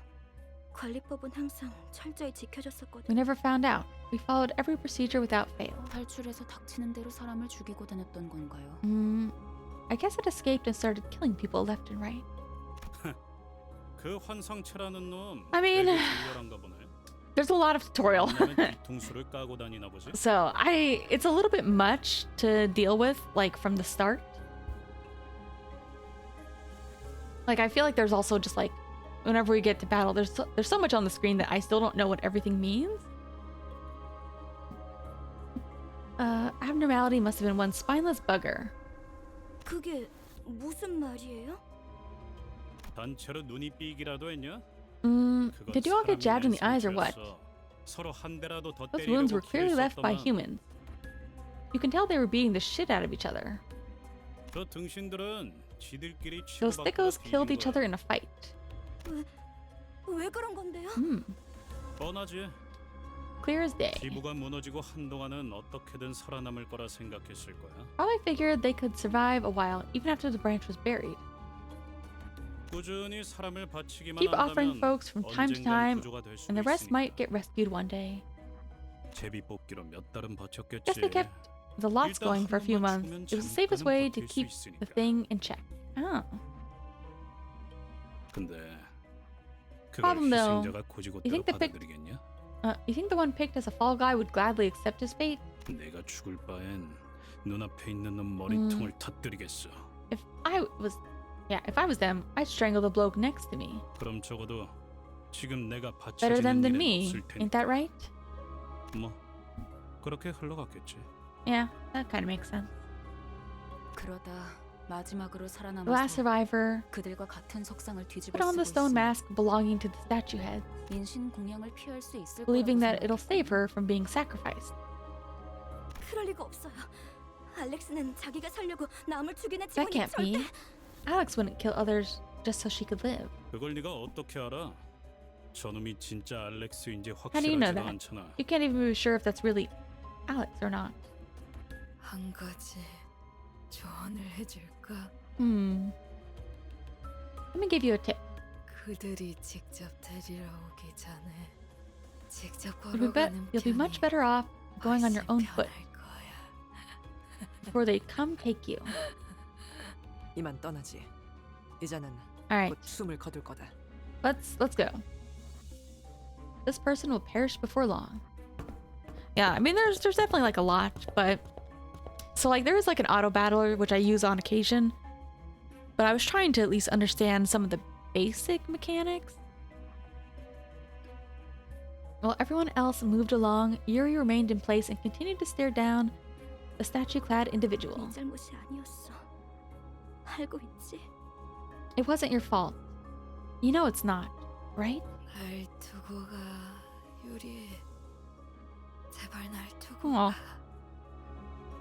관리법은 항상 철저히 지켜졌었거든. We never found out. We followed every procedure without fail. 탈출해서 닥치는 대로 사람을 죽이고 다녔던 건가요? I guess it escaped and started killing people left and right. 그 환상체라는 놈. I mean- 되게 진열한가 보네. There's a lot of tutorial. 만나면 뒤통수를 까고 다니나 보지. So it's a little bit much to deal with, like from the start. Like I feel like there's also just like, whenever we get to battle, there's so much on the screen that I still don't know what everything means. Abnormality must have been one spineless bugger. 그게 무슨 말이에요? 단체로 눈이 삐기라도 했냐? 그건 Did you all get jabbed in the eyes or what? 상처였어. 서로 한 대라도 더 Those wounds 때리려고 were clearly left by 기회있었더만. humans. You can tell they were beating the shit out of each other. 저 등신들은 지들끼리 Those 치고받고 thickos killed 뒤진 each other 거야. in a fight. 왜 그런 건데요? 뻔하지. Clear as day. 기부가 무너지고 한동안은 어떻게든 살아남을 거라 생각했을 거야. Probably figured they could survive a while even after the branch was buried. 꾸준히 사람을 바치기만 Keep offering 한다면 folks from time to 언젠간 time, 구조가 될 수도 and the rest 있으니까. might get rescued one day. 제비 뽑기로 몇 달은 버텼겠지. Guess they kept the lots 일단 going for a few 한 months. 번만 It was the 주면 safest way to 잠깐은 keep 버틸 수 the 있으니까. thing in check. Oh. 근데 그걸 Problem though, 희생자가 you 고지고대로 think the pic- 받아들이겠냐? You think the one picked as a fall guy would gladly accept his fate? 내가 죽을 바엔 눈앞에 있는 놈 머리통을 터뜨리겠어. If I was them, I'd strangle the bloke next to me. 그럼 적어도 지금 내가 Better them 바쳐지는 than 일은 me. 없을 Ain't 테니까. that right? 뭐 그렇게 흘러갔겠지. Yeah, that kind of makes sense. 그러다 마지막으로 The last 살아남아서 survivor 그들과 같은 석상을 뒤집어 put on the 쓰고 stone 있으니 mask belonging to the statue heads, 인신 공양을 피할 수 있을 believing 거라고 that it'll save 생각했거든. her from being sacrificed. 그럴 리가 없어요. 알렉스는 자기가 살려고 남을 죽이는 That 직원이 can't be. 절대. Alex wouldn't kill others just so she could live. 그걸 네가 어떻게 알아? 저놈이 진짜 알렉스인지 How do you know 확실하지도 that? 않잖아. You can't even be sure if that's really Alex or not. 한 가지 조언을 해줄까? Let me give you a tip. 그들이 직접 데리러 오기 전에 직접 You'll be much better off going on your own foot before they come take you. 이만 떠나지. 이제는 Alright, 곧 숨을 거둘 거다. let's go. This person will perish before long. Yeah, I mean there's definitely like a lot, but So like there is like an auto battler which I use on occasion, but I was trying to at least understand some of the basic mechanics. While everyone else moved along, Yuri remained in place and continued to stare down the statue-clad individual. 네 잘못이 아니었어. 알고 있지? It wasn't your fault. You know it's not, right? 날 두고 가, 유리. 제발 날 두고 Aw. 가.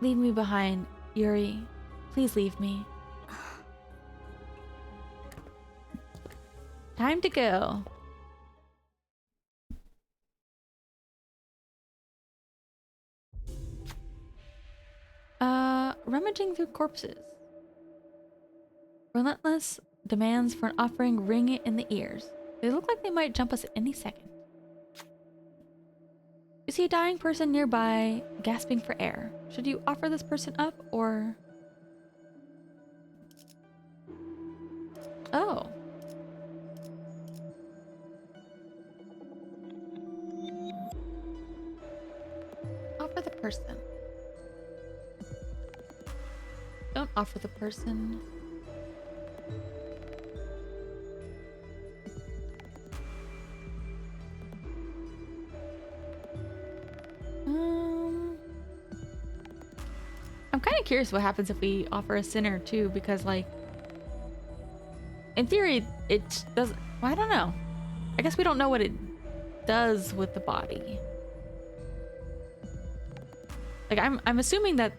Leave me behind, Yuri. Please leave me. Time to go. Rummaging through corpses. Relentless demands for an offering ring in the ears. They look like they might jump us at any second. You see a dying person nearby, gasping for air. Should you offer this person up, or... Oh. Offer the person. Don't offer the person. I'm kind of curious what happens if we offer a sinner too, because like, in theory, it doesn't. Well, I don't know. I guess we don't know what it does with the body. Like, I'm assuming that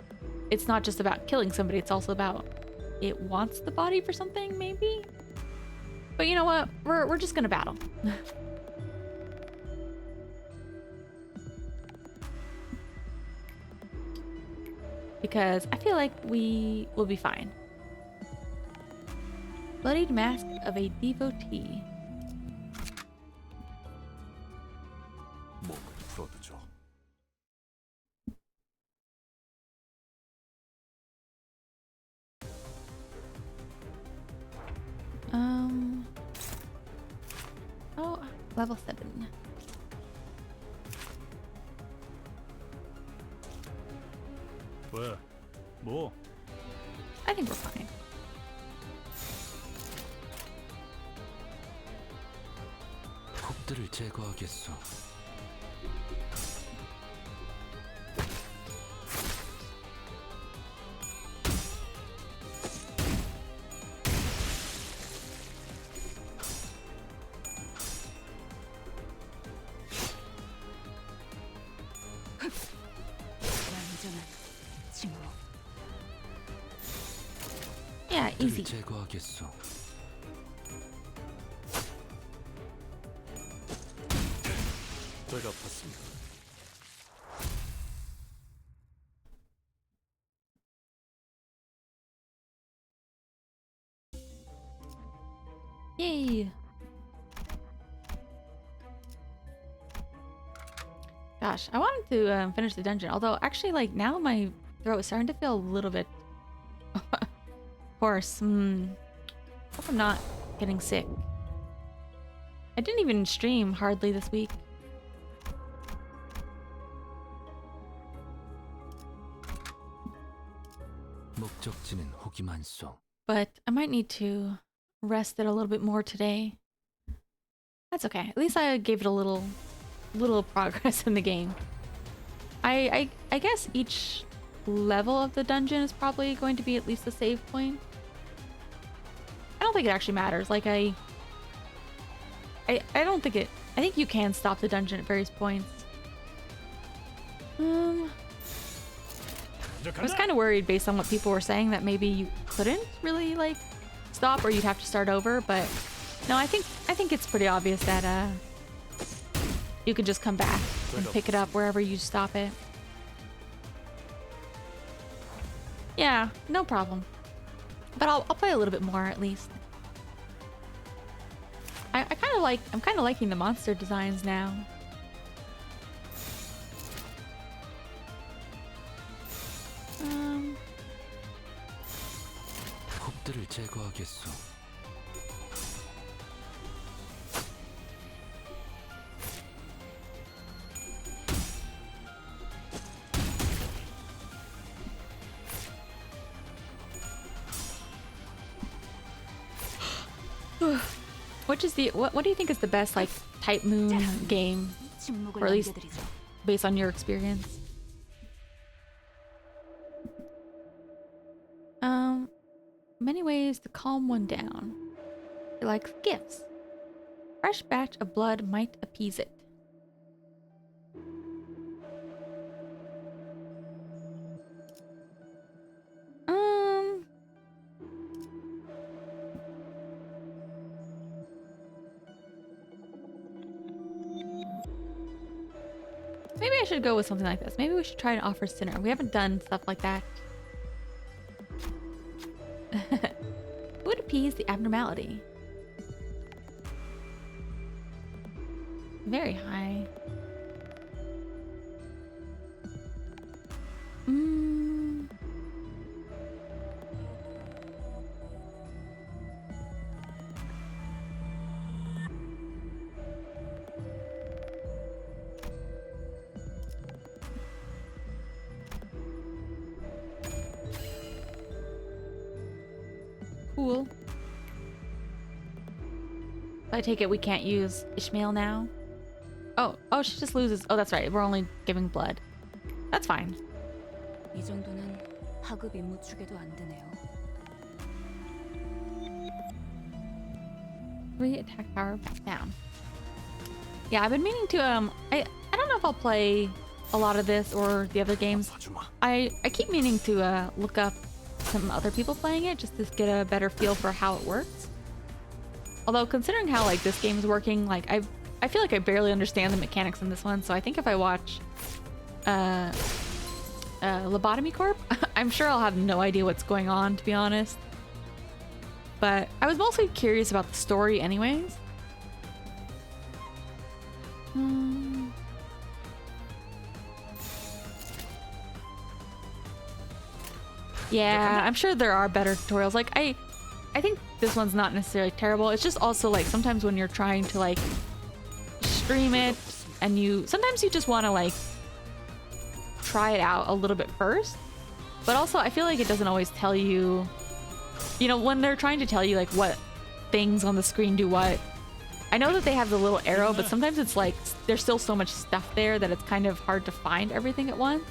it's not just about killing somebody. It's also about it wants the body for something, maybe. But you know what? We're just gonna battle. Because I feel like we will be fine. Bloodied mask of a devotee. 몸을 풀어두죠. Oh, level 7. 왜? 뭐? I think we're fine. 폭들을 제거하겠소. Yeah, easy. 폭들을 제거하겠소. 배가 아팠습니다. Yay! Gosh, I wanted to finish the dungeon. Although, actually, like, now my throat is starting to feel a little bit hoarse. Hope I'm not getting sick. I didn't even stream hardly this week. 목적지는 혹이 많소. But I might need to rest it a little bit more today. That's okay. At least I gave it a little progress in the game. I guess each level of the dungeon is probably going to be at least a save point. I don't think it actually matters. Like I don't think it. I think you can stop the dungeon at various points. I was kind of worried based on what people were saying that maybe you couldn't really like stop or you'd have to start over, but no, I think it's pretty obvious that you could just come back and pick it up wherever you stop it. Yeah, no problem. But I'll play a little bit more at least. I'm kind of liking the monster designs now. 폭들을 제거하겠소. which is the what do you think is the best like type moon game, or at least based on your experience? Many ways to calm one down. He likes gifts. Fresh batch of blood might appease it. Maybe I should go with something like this. Maybe we should try and offer Sinner. We haven't done stuff like that. Who would appease the abnormality? Very high. Cool. I take it we can't use Ishmael now? Oh, she just loses. Oh, that's right. We're only giving blood. That's fine. 이 정도는 하급 임무 축에도 안 되네요. 3 attack power down. Yeah, I've been meaning to I don't know if I'll play a lot of this or the other games. I keep meaning to look up some other people playing it just to get a better feel for how it works. Although considering how like this game is working, like I feel like I barely understand the mechanics in this one, so I think if I watch Lobotomy Corp, I'm sure I'll have no idea what's going on, to be honest. But I was mostly curious about the story anyways. Yeah, I'm sure there are better tutorials. Like I think this one's not necessarily terrible. It's just also like sometimes when you're trying to like stream it and sometimes you just want to like try it out a little bit first. But also I feel like it doesn't always tell you, when they're trying to tell you like what things on the screen do what. I know that they have the little arrow, but sometimes it's like there's still so much stuff there that it's kind of hard to find everything at once.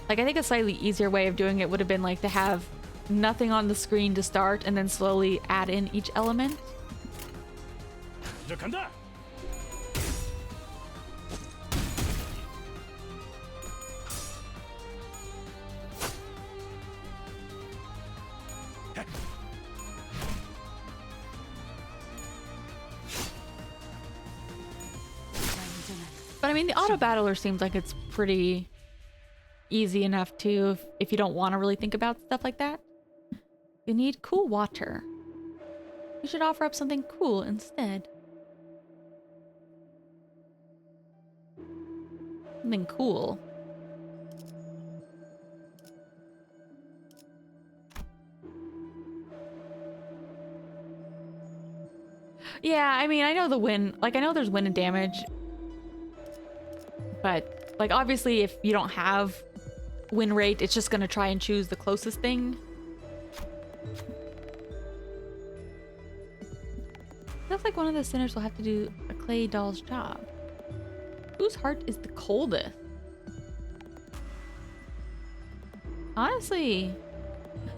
Like I think a slightly easier way of doing it would have been like to have nothing on the screen to start and then slowly add in each element. But I mean, the auto battler seems like it's pretty easy enough too if you don't want to really think about stuff like that. You need cool water. You should offer up something cool instead. Something cool. Yeah, I mean, I know the win. Like, I know there's win and damage. But, like, obviously, if you don't have win rate, it's just gonna try and choose the closest thing. Feels like one of the sinners will have to do a clay doll's job. Whose heart is the coldest? Honestly,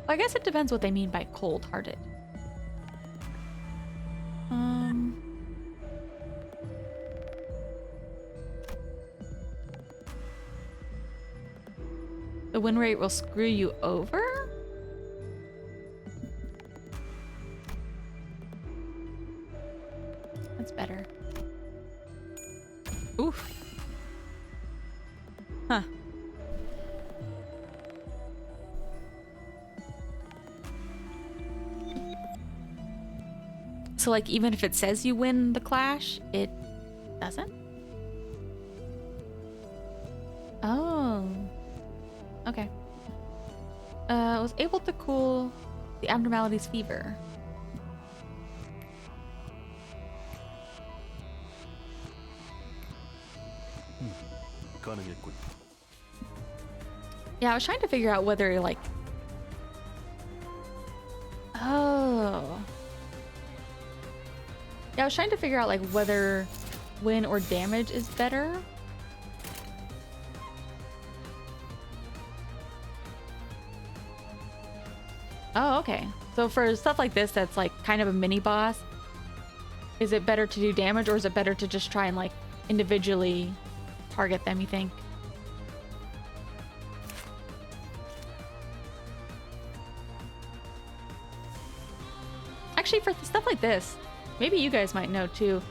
I guess it depends what they mean by cold-hearted. The win rate will screw you over? That's better. Oof. Huh. So like even if it says you win the clash, it doesn't? Oh. Okay. Was able to cool the abnormality's fever. Yeah, I was trying to figure out whether like I was trying to figure out like whether win or damage is better. Oh, okay. So for stuff like this that's like kind of a mini boss, is it better to do damage or is it better to just try and like individually target them, you think? Actually, for stuff like this, maybe you guys might know too.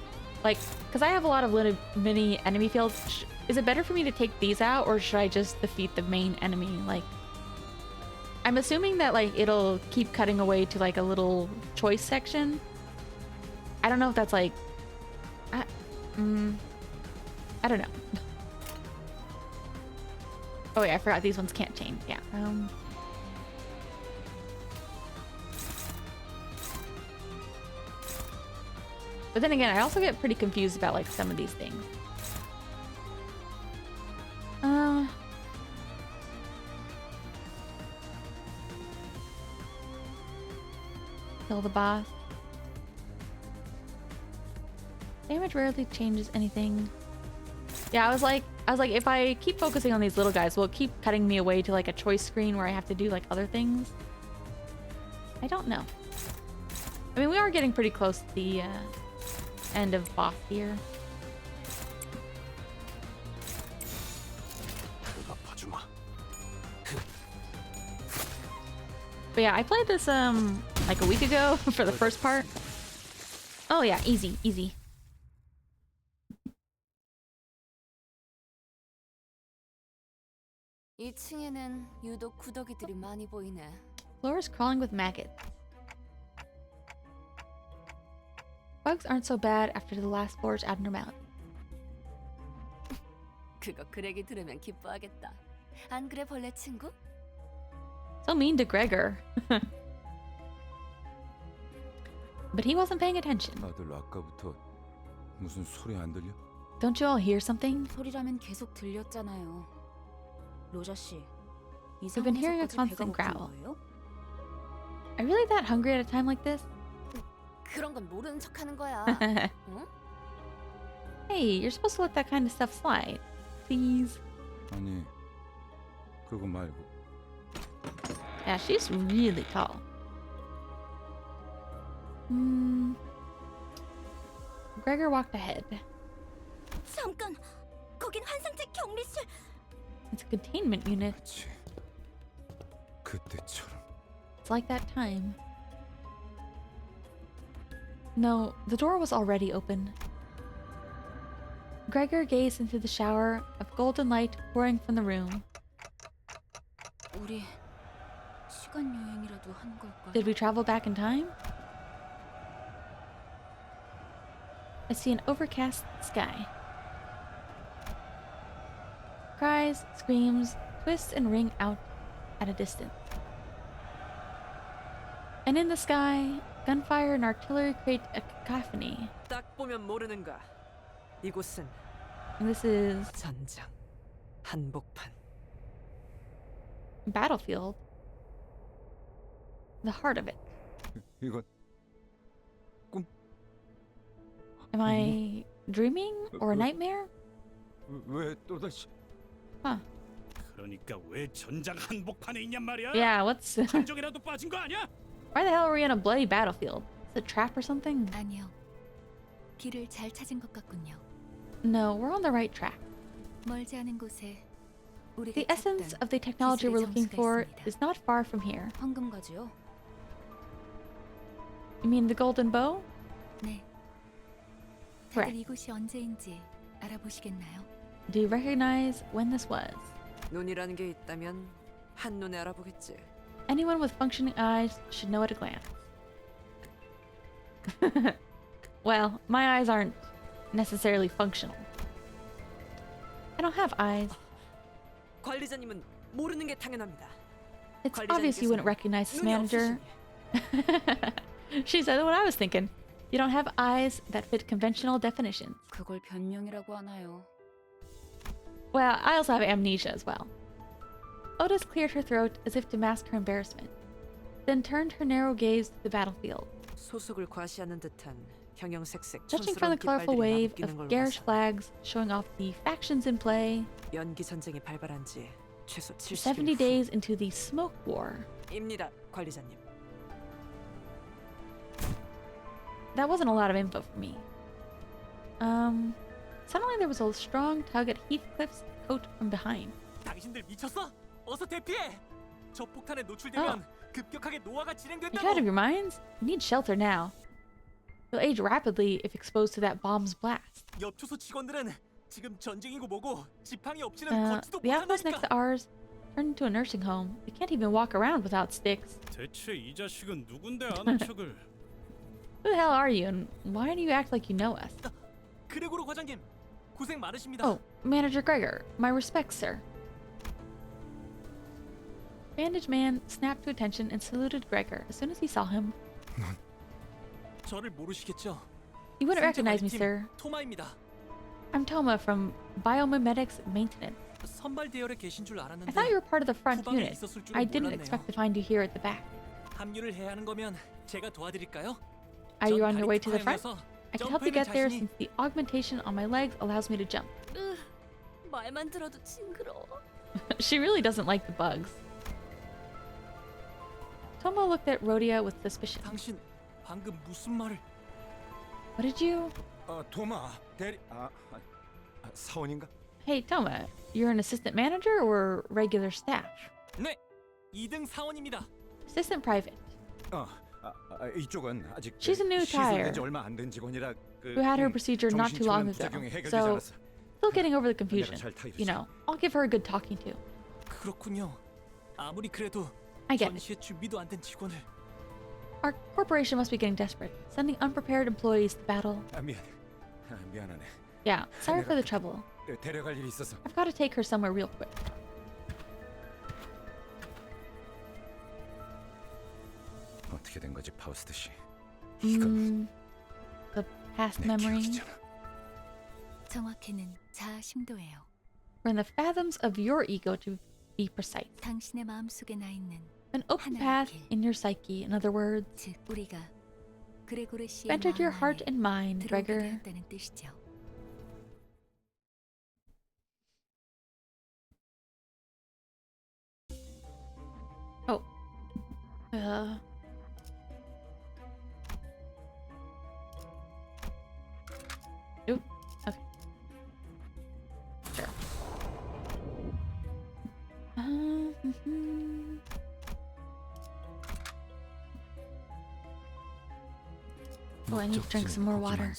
Like, because I have a lot of little mini enemy fields. Is it better for me to take these out or should I just defeat the main enemy? Like, I'm assuming that like it'll keep cutting away to like a little choice section. I don't know if that's like, I don't know. Oh yeah, I forgot these ones can't change. Yeah. But then again, I also get pretty confused about like some of these things. Kill the boss. Damage rarely changes anything. Yeah, I was like, if I keep focusing on these little guys, will it keep cutting me away to like a choice screen where I have to do like other things? I don't know. I mean, we are getting pretty close to the end of boss here. But yeah, I played this like a week ago for the first part. Oh yeah, easy, easy. Floor is crawling with maggots. Bugs aren't so bad after the last floor's abnormality. 그거 그 얘기 들으면 기뻐하겠다. 안 그래 벌레 친구? So mean to Gregor. But he wasn't paying attention. 다들 아까부터 무슨 소리 안 들려? Don't you all hear something? 소리라면 계속 들렸잖아요. 로자 씨, We've been hearing a 이상한 constant 배가 고픈 growl. 거예요? Are you really that hungry at a time like this? 그런 건 모르는 척하는 거야. 응? Hey, you're supposed to let that kind of stuff slide. Please. 아니, 그거 말고. Yeah, she's really tall. Gregor walked ahead. 잠깐, 거긴 환상체 격리실. It's a containment unit. 그치. 그때처럼. It's like that time. No, the door was already open. Gregor gazed into the shower of golden light pouring from the room. 우리 시간 여행이라도 한 걸까요? Did we travel back in time? I see an overcast sky. Cries, screams, twist and ring out at a distance. And in the sky, gunfire and artillery create a cacophony. 딱 보면 모르는가. 이곳은 And this is 전장, 한복판. battlefield. The heart of it. 이건 Am I dreaming or a nightmare? 왜 또다시? Huh. 그러니까 왜 전장 한복판에 있냔 말이야? Yeah, what's... 함정이라도 빠진 거 아니야? Why the hell are we on a bloody battlefield? Is it a trap or something? 아니요. 길을 잘 찾은 것 같군요. No, we're on the right track. 멀지 않은 곳에 우리가 The essence 찾던 of the technology we're looking 기술의 for 정수가 is not far from here. 황금가지요? You mean the golden bow? 네. Correct. 다들 이곳이 언제인지 알아보시겠나요? Do you recognize when this was? 눈이라는 게 있다면 한눈에 알아보겠지. Anyone with functioning eyes should know at a glance. Well, my eyes aren't necessarily functional. I don't have eyes. 관리자님은 모르는 게 당연합니다. It's obvious you wouldn't recognize this manager. She said what I was thinking. You don't have eyes that fit conventional definitions. 그걸 변명이라고 하나요? Well, I also have amnesia as well. Otis cleared her throat as if to mask her embarrassment, then turned her narrow gaze to the battlefield. 소속을 과시하는 듯한 형형색색 Judging from the 촌스러운 colorful 깃발들이 wave 나부끼는 of 걸로 garish 봐서 flags showing off the factions in play, 연기 전쟁이 발발한 지 최소 70 70일 days into the smoke war. 후입니다, 관리자님. That wasn't a lot of info for me. Suddenly there was a strong tug at Heathcliff's coat from behind. 당신들 미쳤어? 어서 대피해! 저 폭탄에 노출되면 급격하게 노화가 You 진행된다고! out of your minds? You need shelter now. You'll age rapidly if exposed to that bomb's blast. 엽초소 직원들은 지금 전쟁이고 뭐고 지팡이 없이는 걷지도 The outpost next 못한다니까! to ours turned into a nursing home. They can't even walk around without sticks. 대체 이 자식은 누군데 아는 척을? Who the hell are you, and why do you act like you know us? 그레고로 과장님, 고생 많으십니다. Oh, Manager Gregor. My respects, sir. Bandage man snapped to attention and saluted Gregor as soon as he saw him. 저를 모르시겠죠? You wouldn't recognize me, sir. 토마입니다. I'm Toma from Biomimetics Maintenance. 선발 대열에 계신 줄 알았는데 I thought you were part of the front 후방에 unit. 있었을 줄은 I didn't 몰랐네요. expect to find you here at the back. 합류를 해야 하는 거면 제가 도와드릴까요? Are you on 전 your way to the 다리 front? 특화형이어서 I can help you 점프에는 get there 자신이- since the augmentation on my legs allows me to jump. 말만 들어도 징그러워. She really doesn't like the bugs. Toma looked at Rhodia with suspicion. 당신 방금 무슨 말을? What did you... 도마 대리 사원인가? Hey, Toma, you're an assistant manager or regular staff? 네, 2등 사원입니다. Assistant private, 이쪽은 아직 She's a new tire. 시술된 지 얼마 안 된 직원이라 who had her procedure not too long ago. So, still getting over the confusion. You know, I'll give her a good talking to. 그렇군요. 아무리 그래도 I get it. 전시에 준비도 안 된 직원을 Our corporation must be getting desperate, sending unprepared employees to battle. 미안하네. Yeah, sorry for the trouble. 데려갈 일이 있어서. I've got to take her somewhere real quick. 어떻게 된 거지, 파우스트 씨? The past memory. 정확히는 자아 심도예요. We're in the fathoms of your ego, to be precise. 당신의 마음속에 나 있는 An open path in your psyche, in other words. 즉 우리가 그레고르 씨의 Entered your 마음 heart 안에 and mind, 들어오게 Gregor. 되었다는 뜻이죠. Oh. Uh. Oop. Okay. Sure. Mhm. Oh, I need to drink some more water.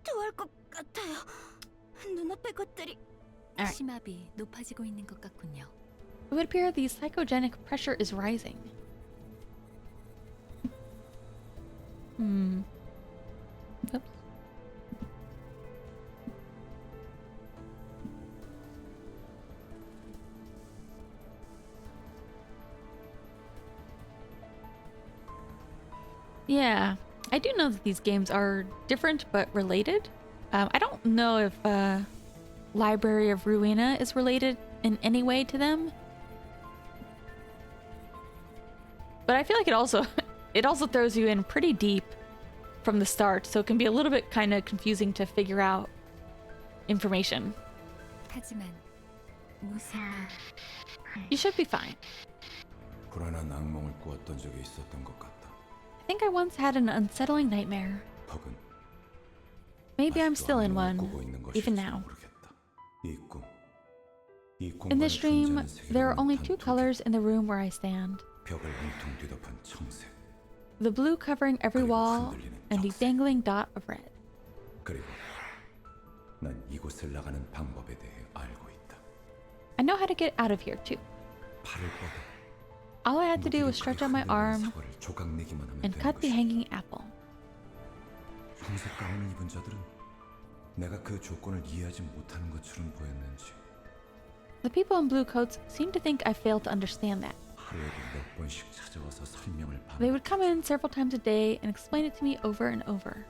토할 것 같아요. 눈앞의 것들이 Alright. 심압이 높아지고 있는 것 같군요. It would appear the psychogenic pressure is rising. Oops. Yeah, I do know that these games are different but related. I don't know if Library of Ruina is related in any way to them. But I feel like it also throws you in pretty deep from the start, so it can be a little bit kind of confusing to figure out information. 하지만 무슨 You should be fine. 불안한 악몽을 꾸었던 적이 있었던 것 같다. I think I once had an unsettling nightmare. 혹은 Maybe I'm 아직도 still in 악몽을 one, 꾸고 있는 even 것일지도 now. 모르겠다. 이 꿈, 이 In this 공간에 dream, 존재하는 there are 세계로는 only two 단톡이 colors in the room where I stand. 벽을 온통 뒤덮은 청색, The blue covering every 그리고 wall, 흔들리는 and the 적색. dangling dot of red. 그리고 난 이곳을 나가는 방법에 대해 알고 있다. I know how to get out of here, too. 팔을 뻗어 All I had to do was stretch out my arm 사과를 조각내기만 하면 and 되는 cut the 것이다. hanging apple. 황색 가운을 입은 자들은 내가 그 조건을 이해하지 못하는 것처럼 보였는지 The people in blue coats seem to think I failed to understand that. 하루에도 몇 번씩 찾아와서 설명을 They would come in several times a day and explain it to me over and over.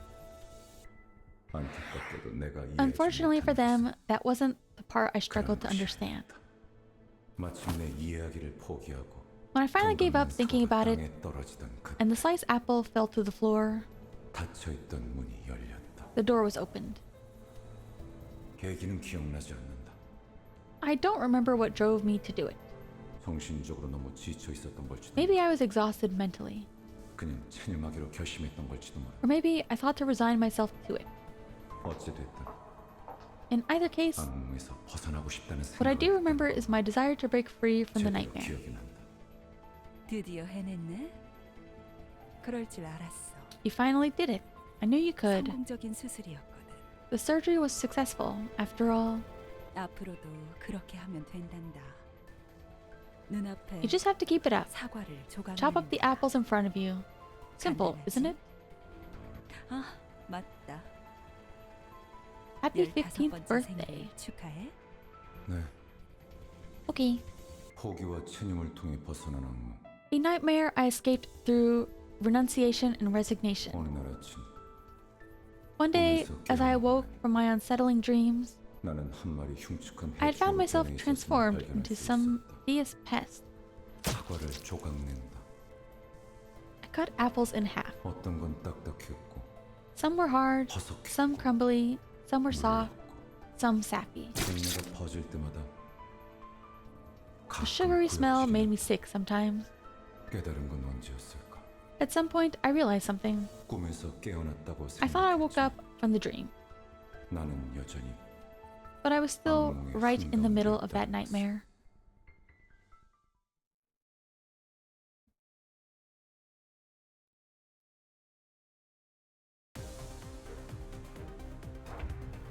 안타깝게도 내가 이해하지 Unfortunately for 못하는 them, that wasn't the part I struggled to 그런 것이 understand. 마침내 이해하기를 포기하고 When I finally gave up thinking about it, 땅에 떨어지던 그 and the sliced apple fell to the floor, 닫혀있던 문이 열렸다. the door was opened. 계기는 기억나지 않는다. I don't remember what drove me to do it. 정신적으로 너무 지쳐 있었던 걸지도. Maybe I was exhausted mentally. 그냥 체념하기로 결심했던 걸지도 모른다. Or maybe I thought to resign myself to it. 어찌됐든 In either case, 악몽에서 벗어나고 싶다는 what I do 생각을 remember is my desire to break free from the 제대로 nightmare. 기억이 난다. 드디어 해냈네. 그럴 줄 알았어. You finally did it. I knew you could. 성공적인 수술이었거든. The surgery was successful, after all. 앞으로도 그렇게 하면 된단다. 눈앞에 You just have to keep it up. 사과를 Chop up the apples in front of you. Simple, isn't it? 아, 맞다. Happy 15번째 15th birthday. 생일 축하해. 네, Okay. 포기와 체념을 통해 벗어난 악몽. A nightmare I escaped through renunciation and resignation. 어느 날 아침 One day, as I awoke from my unsettling dreams, 나는 한 마리 흉측한 I had found 해충으로 myself 변해 있었음을 transformed 발견할 into 수 some 있었다. hideous pest. 사과를 조각낸다. I cut apples in half. 어떤 건 딱딱했고 Some were hard, 버석했고 some crumbly, some were soft, 물렸고 some sappy. 동네가 퍼질 때마다 The sugary smell made me sick sometimes. 깨달은 건 언제였을까? At some point, I realized something. 꿈에서 깨어났다고 I thought I woke 생각했지. up from the dream, 나는 여전히 but I was still right in the middle of that nightmare.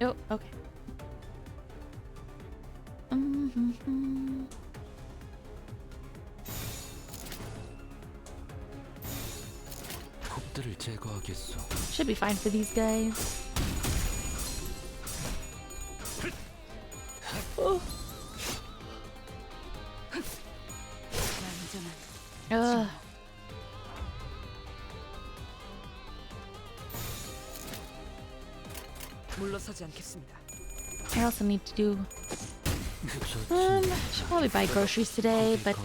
Oh, okay. Mm-hmm. 톱들을 제거하겠소. Should be fine for these guys. Oh. Ugh. 물러서지 않겠습니다. I also need to do. Should probably buy groceries today, but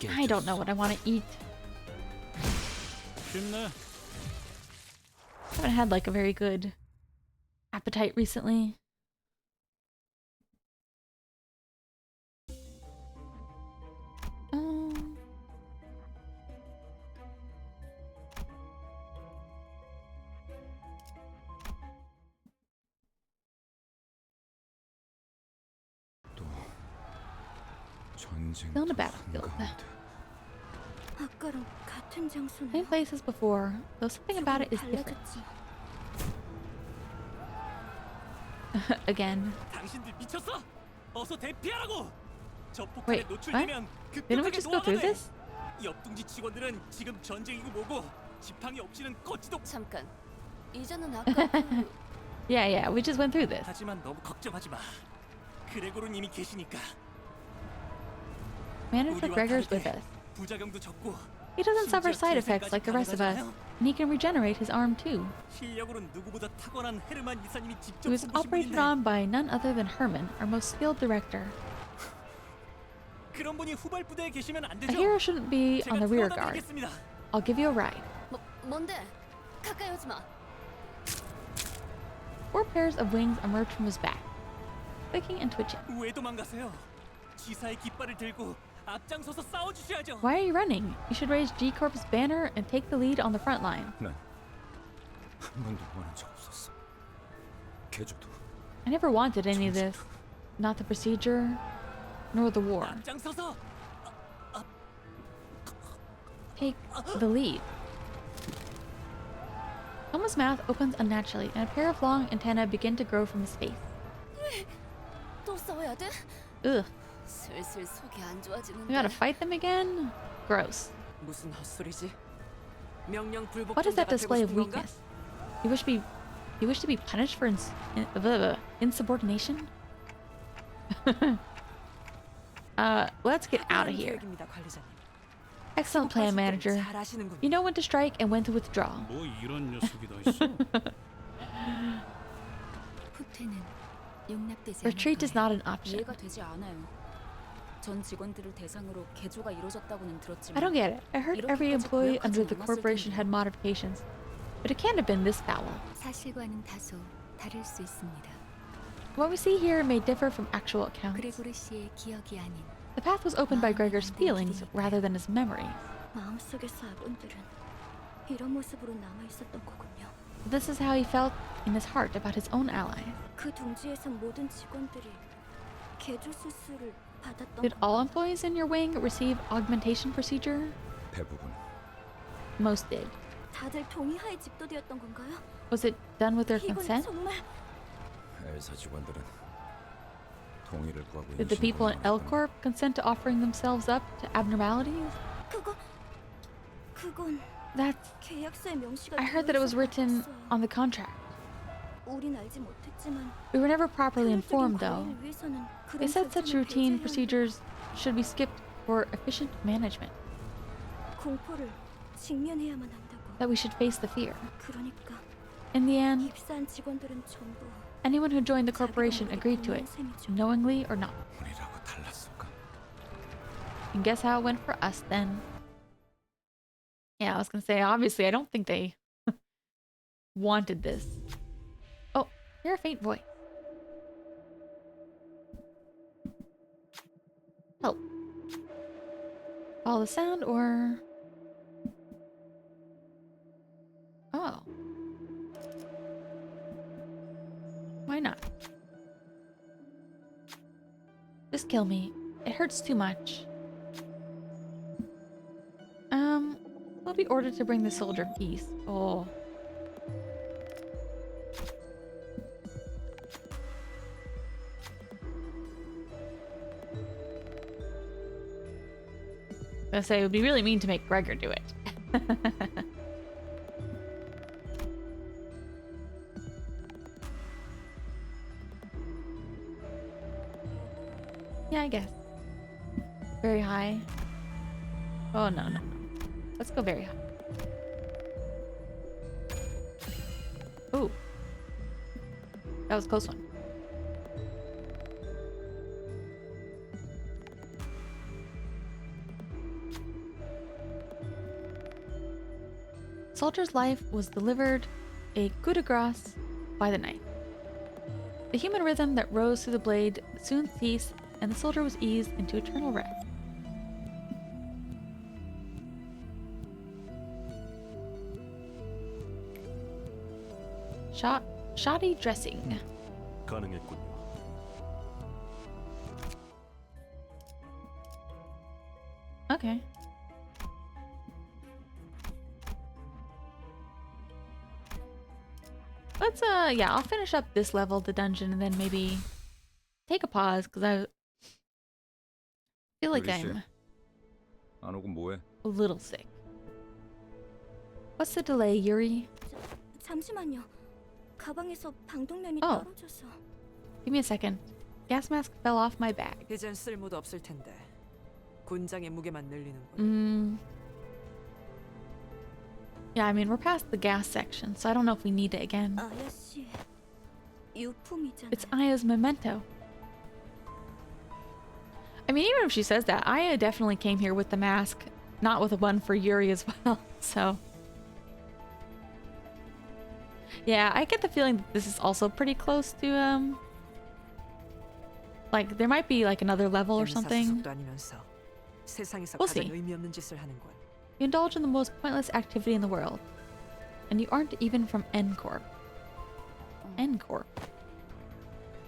I don't know what I want to eat. 쉽네. Haven't had like a very good appetite recently. 전쟁 Still in the battlefield. 아까랑 같은 장소네. Same place as before, though something about it is different. 달라졌지. Again. 당신들 미쳤어? 어서 대피하라고. 저 폭탄에 Wait, 노출되면 Didn't we 급격하게 just go through 노화가 돼. this? 옆둥지 직원들은 지금 전쟁이고 뭐고 지팡이 없이는 걷지도. 잠깐. 이전은 아까 그 Yeah, we just went through this. 하지만 너무 걱정하지 마. 그레고르님이 계시니까. Manager Gregor's with us. 부작용도 적고. He doesn't suffer side effects like the rest of us, and he can regenerate his arm too. 실력으로는 누구보다 탁월한 헤르만 이사님이 직접 He was 뽑으신 operated 분인데 on by none other than Herman, our most skilled director. 그런 분이 후발부대에 계시면 안 A 되죠? hero shouldn't be on the rear guard. 드리겠습니다. I'll give you a ride. 뭔데? 가까이 오지 마. 4 pairs of wings emerged from his back, clicking and twitching. 왜 도망가세요? 지사의 깃발을 들고 앞장서서 싸워주셔야죠. Why are you running? You should raise G-Corp's banner and take the lead on the front line. 난 한 번도 원한 적 없었어. 개조도 I never wanted any of this. Not the procedure, nor the war. 앞장서서 Take the lead. Thomas' mouth opens unnaturally, and a pair of long antennae begin to grow from his face. 또 싸워야 돼? Ugh. 슬슬 속이 안 좋아지는데. We gotta fight them again? Gross. 무슨 헛소리지? 명령 What is that 불복종자가 되고 display of 싶은 건가? weakness? You wish to be punished for insubordination? Let's get out of here. 계획입니다, 관리자님. Excellent plan, manager. 잘 아시는군요. You know when to strike and when to withdraw. 뭐 이런 녀석이 다 있어? 후퇴는 용납되지 않을 Retreat is 거예요. not an option. 이해가 되지 않아요. 전 직원들을 대상으로 개조가 이루어졌다고는 들었지만 I don't get it. I heard every employee under the corporation had modifications, but it can't have been this foul. 사실과는 다소 다를 수 있습니다. What we see here may differ from actual accounts. 그레고르 씨의 기억이 아닌 The path was opened by Gregor's feelings rather than his memory. 마음속에서 아군들은 이런 모습으로 남아 있었던 거군요. This is how he felt in his heart about his own allies. 그 둥지에서 모든 직원들이 개조 수술을 받았던 Did all employees in your wing receive augmentation procedure? 대부분. Most did. 다들 동의하에 집도되었던 건가요? Was it done with their 이건 consent? 정말 엘사 직원들은 동의를 구하고 Did the people in L Corp consent to offering themselves up to abnormalities? 그건 That's... 계약서에 명시가 I heard that it was 되어 written 있었어요. on the contract. 우린 알지 못했지만 We were never properly informed, though. 효율적인 관리를 위해서는 그런 They said such 절차는 routine 배제해야 procedures should be skipped for efficient management. 공포를 직면해야만 한다고. That we should face the fear. 그러니까 In the end, 입사한 직원들은 전부 anyone who joined the corporation agreed to it, knowingly or not. 우리라고 달랐을까? And guess how it went for us then? Yeah, I was gonna say, obviously, I don't think they wanted this. Oh, hear a faint voice. Help. Follow the sound or... Oh. Why not? Just kill me. It hurts too much. We'll be ordered to bring the soldier peace. Oh. I was gonna say, it would be really mean to make Gregor do it. Yeah, I guess. Very high. Oh, no, no, no. Let's go very high. Ooh. That was a close one. Soldier's life was delivered a coup de grace by the knife. The human rhythm that rose through the blade soon ceased, and the soldier was eased into eternal rest. Shoddy dressing. 가능했군요. Okay. Let's yeah, I'll finish up this level, the dungeon, and then maybe take a pause because I feel like I'm 안 오고 뭐해? a little sick. What's the delay, Yuri? 잠시만요. 가방에서 방독면이 Oh. 떨어져서. Give me a second. Gas mask fell off my bag. 이젠 쓸모도 없을 텐데 군장의 무게만 늘리는군. Yeah, I mean, we're past the gas section, so I don't know if we need it again. 아야씨, 유품이잖아. It's Aya's memento. I mean, even if she says that, Aya definitely came here with the mask, not with one for Yuri as well, so... Yeah, I get the feeling that this is also pretty close to, like, there might be, like, another level or something. 수속도 아니면서 세상에서 We'll 가장 see. 의미 없는 짓을 하는군. You indulge in the most pointless activity in the world. And you aren't even from N Corp. N Corp.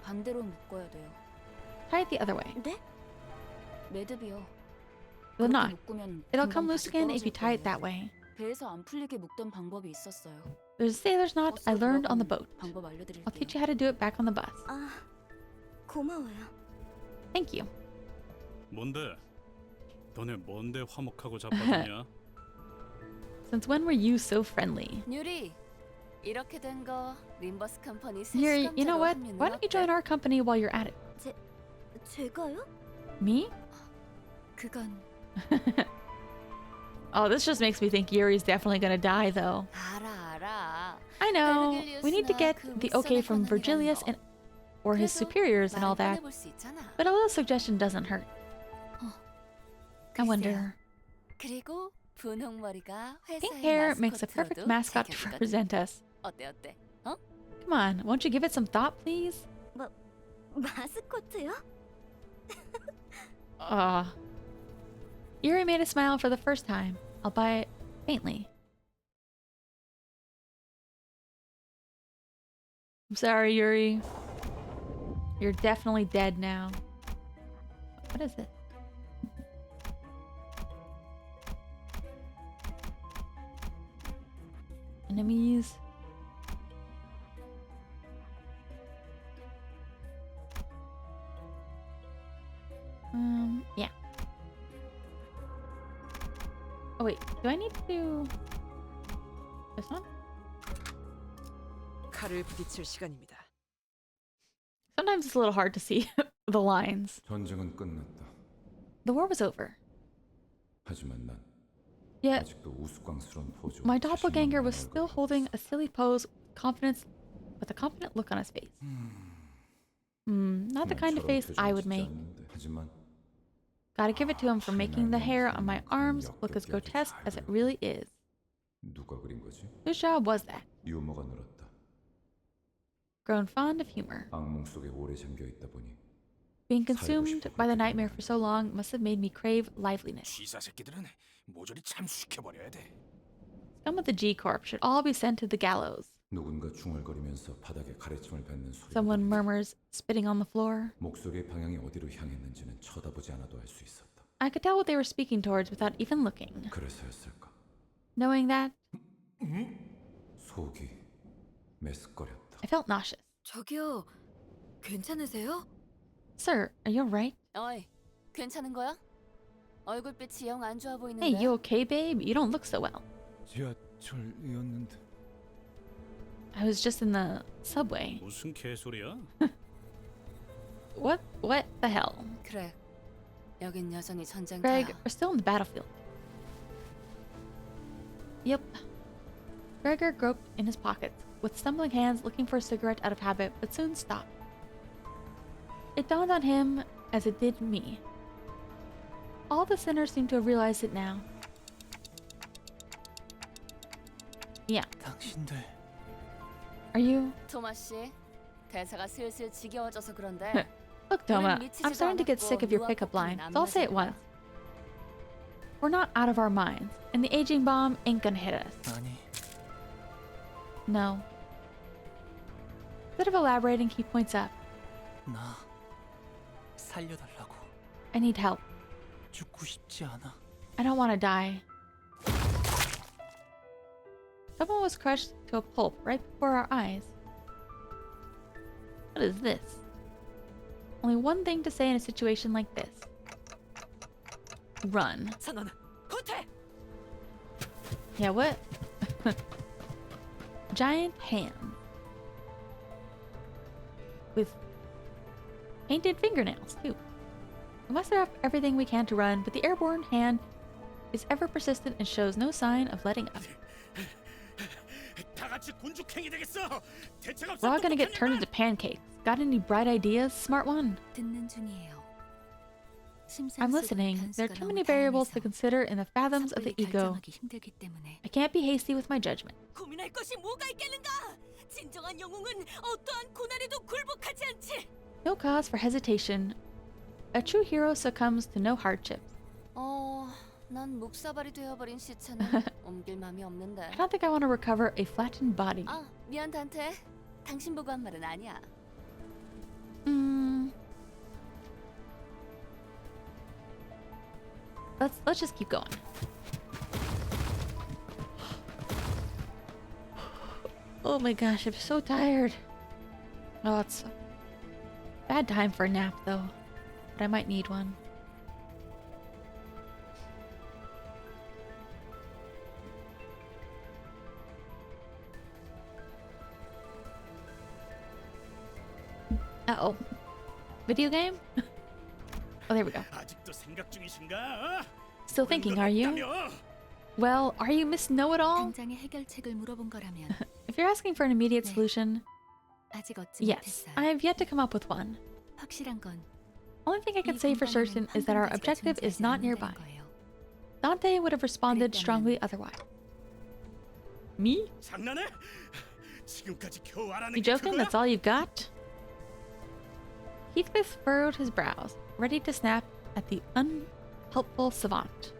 반대로 묶어야 돼요. Try it the other way. 네? 매듭이요. Will 그렇게 not. 묶으면 It'll 금방 come loose 다시 again if you 떨어질 tie it 거예요. that way. 배에서 안 풀리게 묶던 방법이 있었어요. There's a sailor's knot I 버스로 learned on the 들어가면 boat. 방법 I'll 알려드릴게요. teach you how to do it back on the bus. 아, 고마워요. Thank you. 뭔데? 너네 뭔데 화목하고 자빠졌냐? Since when were you so friendly? 유리, 이렇게 된 거 림버스 컴퍼니 새 Yuri, you know 시감자로 what? 하면은 Why don't you join 어때? our company while you're at it? 제가요? Me? 그건 Oh, this just makes me think Yuri's definitely gonna die, though. 알아. I know. We need to get the okay from Virgilius and or his superiors and all that, 해볼 수 있잖아. but a little suggestion doesn't hurt. I wonder. 그리고 분홍 머리가 Pink 회사의 hair makes a perfect 마스코트로도 mascot to 자격이거든. represent us. 어때? 어? Come on, won't you give it some thought, please? 마스코트요? Yuri made a smile for the first time, albeit faintly. I'm sorry, Yuri. You're definitely dead now. What is it? Enemies. Yeah. Oh wait, do I need to do this one? 칼을 부딪힐 시간입니다. Sometimes it's a little hard to see the lines. 전쟁은 끝났다. The war was over. 하지만 난 Yet, 아직도 우스꽝스러운 포즈. my doppelganger was still holding a silly pose with a confident look on his face. Not the kind of face I would make. 하지만 Gotta give it to him for making the hair on my arms look as grotesque as it really is. 누가 그린 거지? Whose job was that? 유머가 늘었다. Grown fond of humor. 악몽 속에 오래 잠겨 있다 보니 Being consumed by the nightmare for so long must have made me crave liveliness. 쥐사 새끼들은 모조리 참수시켜버려야 돼. Scum of the G-Corp should all be sent to the gallows. 누군가 중얼거리면서 바닥에 가래침을 뱉는 소리. Someone murmurs, spitting on the floor. 목소리의 방향이 어디로 향했는지는 쳐다보지 않아도 알 수 있었다. I could tell what they were speaking towards without even looking. 그래서였을까? Knowing that, 속이 메스꺼렸다. I felt nauseous. 저기요, 괜찮으세요? Sir, are you alright? 어이, 괜찮은 거야? 얼굴빛이 영 안 좋아 보이는데. Hey, you okay, babe? You don't look so well. 지하철이었는데. I was just in the subway. 무슨 개소리야? What the hell? 그래, 여긴 여전히 전쟁터야. Greg, we're still in the battlefield. Yep. Gregor groped in his pockets, with stumbling hands looking for a cigarette out of habit, but soon stopped. It dawned on him, as it did me. All the sinners seem to have realized it now. Yeah. 당신들 Are you... 토마 씨, 대사가 슬슬 지겨워져서 그런데. Look, Toma, I'm starting to get sick of your pickup line, so I'll say it once. We're not out of our minds, and the aging bomb ain't gonna hit us. 아니 No. Instead of elaborating, he points up. 나 살려달라고. I need help. 죽고 싶지 않아. I don't want to die. Someone was crushed to a pulp right before our eyes. What is this? Only one thing to say in a situation like this. Run. 선언, 후퇴! Yeah, what? Giant hand. With painted fingernails, too. We must have everything we can to run, but the airborne hand is ever persistent and shows no sign of letting up. We're all gonna get turned into pancakes. Got any bright ideas, smart one? 듣는 중이에요. I'm listening. There are too many variables to consider in the fathoms of the ego. 힘들기 때문에. I can't be hasty with my judgment. 고민할 것이 뭐가 있겠는가? 진정한 영웅은 어떠한 고난에도 굴복하지 않지. No cause for hesitation. A true hero succumbs to no hardships. 난 묵사발이 되어버린 시체는 옮길 마음이 없는데. I don't think I want to recover a flattened body. 아, 미안 단테. 당신 보고 한 말은 아니야. Let's just keep going. Oh my gosh, I'm so tired. Oh, it's a bad time for a nap though, but I might need one. Uh-oh. Video game? Oh, there we go. 아직도 생각 중이신가? Still thinking, are you? Well, are you Miss Know-It-All? 당장의 해결책을 물어본 거라면. If you're asking for an immediate 네. solution, 아직 얻지 yes, 못했어요. I have yet to come up with one. 확실한 건 Only thing I can say for certain is that our objective is not nearby. 거예요. Dante would have responded strongly otherwise. Me? 장난해? 지금까지 겨우 알아낸 You 게 joking? 그거야? That's all you've got? Heathcliff furrowed his brows, ready to snap at the unhelpful savant.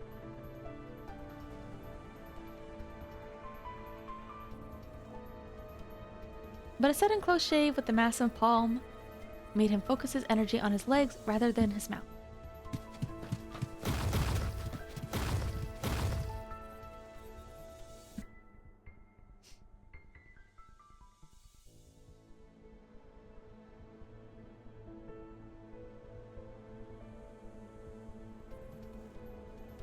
But a sudden close shave with the massive palm made him focus his energy on his legs rather than his mouth.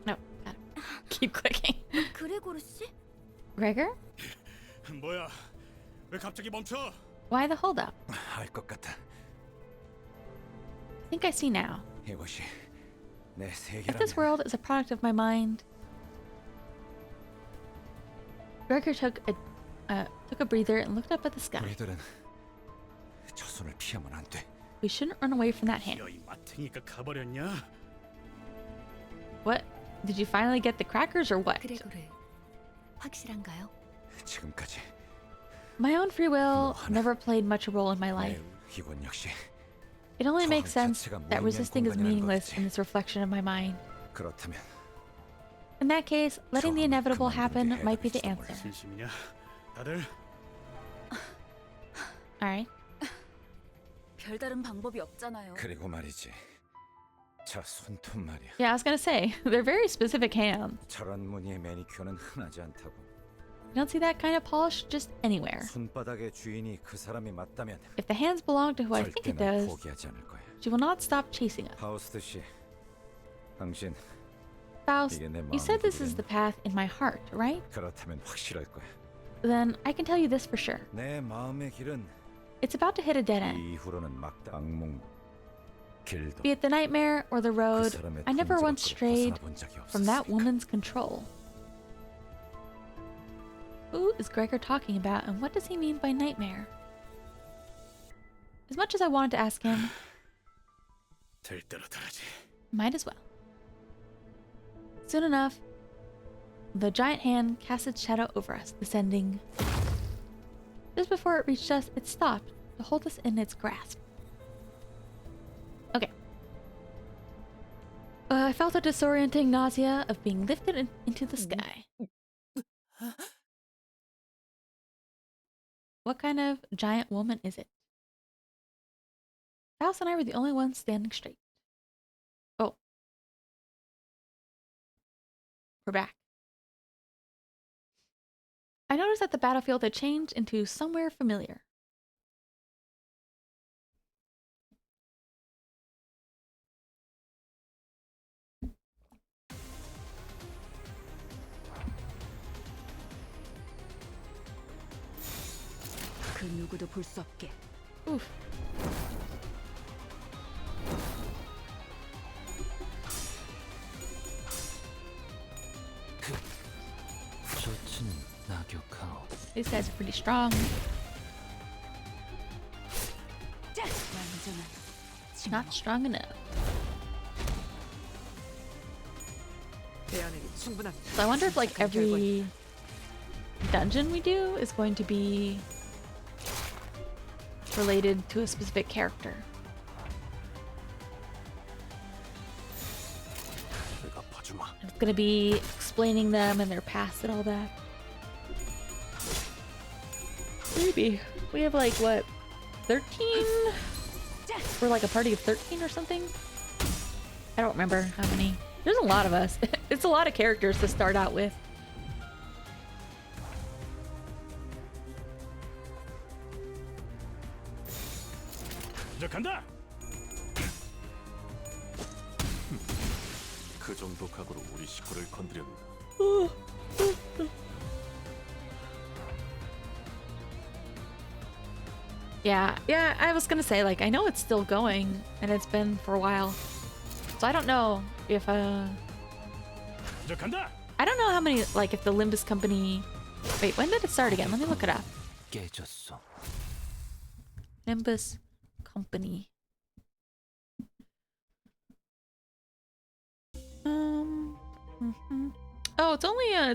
No, got it. Keep clicking. 그레고르 씨? Gregor? 뭐야? 왜 갑자기 멈춰? Why the holdup? 알 것 같아. I think I see now. 이것이 내 If 세계라면 this world is a product of my mind... Gregor took a breather and looked up at the sky. 우리들은 저 손을 피하면 안 돼. We shouldn't run away from that hand. 여이 마탱이가 가버렸냐? What? Did you finally get the crackers or what? 그레고르 확실한가요? 지금까지 My own free will never played much a role in my 내 life. 이건 역시 It only makes 저항 sense 자체가 that 무의미한 resisting is 공간이라는 meaningless 거지. in this reflection of my mind. 그렇다면 In that case, letting the inevitable happen might be the 그만두는 게 answer. 진심이냐? 다들 Alright. 별다른 방법이 없잖아요. 그리고 말이지. 저 손톱 말이야. Yeah, I was gonna say, they're very specific hands. 저런 무늬의 매니큐어는 흔하지 않다고. You don't see that kind of polish just anywhere. 손바닥의 주인이 그 사람이 맞다면 If the hands belong to who I think 절대 it 날 does, 포기하지 않을 거야. she will not stop chasing us. 하우스트 씨, 당신 Faust, 이게 내 you said 마음의 this is the 길이라니. path in my heart, right? 그렇다면 확실할 거야. Then I can tell you this for sure. 내 마음의 길은 It's about to hit a dead end. 이 이후로는 막다 악몽 길도 Be it the nightmare or the 그 road, 사람의 I never 통제 once 밖으로 strayed 벗어나 본 적이 from that 없었으니까. woman's control. Who is Gregor talking about, and what does he mean by nightmare? As much as I wanted to ask him, 될 대로 되라지. might as well. Soon enough, the giant hand cast its shadow over us, descending. Just before it reached us, it stopped to hold us in its grasp. Okay. I felt a disorienting nausea of being lifted into the sky. What kind of giant woman is it? Faust and I were the only ones standing straight. Oh. We're back. I noticed that the battlefield had changed into somewhere familiar. 그 누구도 볼 수 없게. Oof. 셔츠는 낙엽하오. These guys are pretty strong. 완전한 Not strong enough. 대안에는 충분합니다. So I wonder if like 심각한 결과입니다. every dungeon we do is going to be related to a specific character. 내가 봐주마. It's gonna be explaining them and their past and all that. Maybe. We have like what, 13? We're like a party of 13 or something? I don't remember how many. There's a lot of us. It's a lot of characters to start out with. 이제 간다. 그 정도 각오로 우리 식구를 건드렸나? Yeah, I was gonna say, like, I know it's still going, and it's been for a while. So I don't know if, 이제 간다. I don't know how many, like, if the Limbus Company... Wait, when did it start again? Let me look it up. 깨졌어. Limbus Company. Oh, it's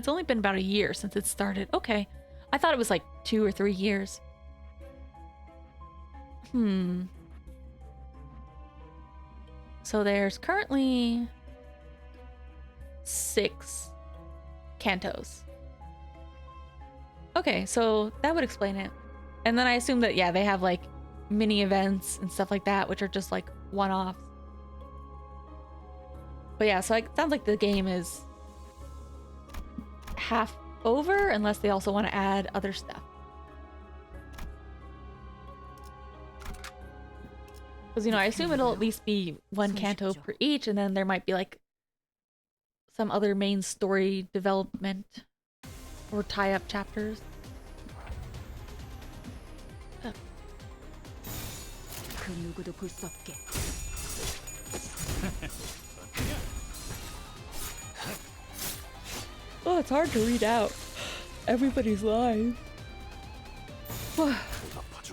only been about a year since it started. Okay. I thought it was like 2 or 3 years. So there's currently 6 cantos. Okay, so that would explain it. And then I assume that, yeah, they have like mini events and stuff like that, which are just like one-offs. But yeah, so it sounds like the game is half over unless they also want to add other stuff. Because, you know, I assume it'll at least be 1 canto per each, and then there might be like some other main story development or tie-up chapters. 그 누구도 볼 수 없게. Oh, it's hard to read out everybody's lives.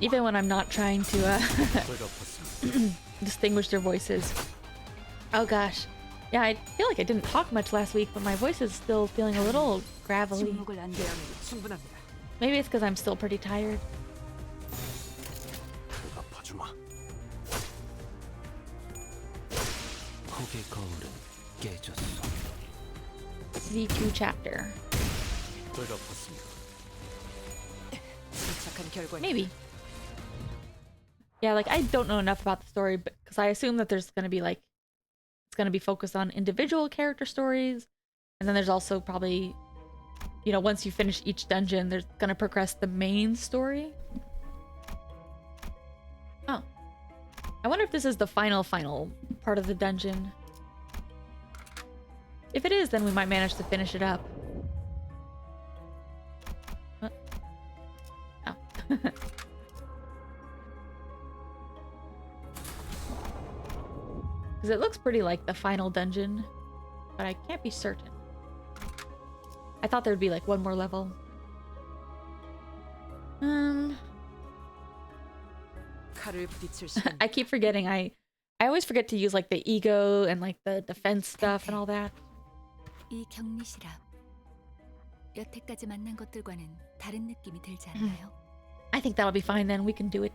Even when I'm not trying to distinguish their voices. Oh gosh. Yeah, I feel like I didn't talk much last week, but my voice is still feeling a little gravelly. 침묵을 안개하면 충분합니다. Maybe it's because I'm still pretty tired. 폭의 거울은 깨졌어. Z2 chapter. 침착한 결과입니다. Maybe. Yeah, like I don't know enough about the story, but because I assume that there's gonna be like it's gonna be focused on individual character stories, and then there's also probably, you know, once you finish each dungeon, there's gonna progress the main story. Oh, I wonder if this is the final part of the dungeon. If it is, then we might manage to finish it up. Oh. Because it looks pretty like the final dungeon, but I can't be certain. I thought there would be like one more level. 칼을 부딪힐 시간. I keep forgetting. I always forget to use like the ego and like the defense stuff and all that. 이 격리실압. 여태까지 만난 것들과는 다른 느낌이 들지 않나요? I think that'll be fine then. We can do it.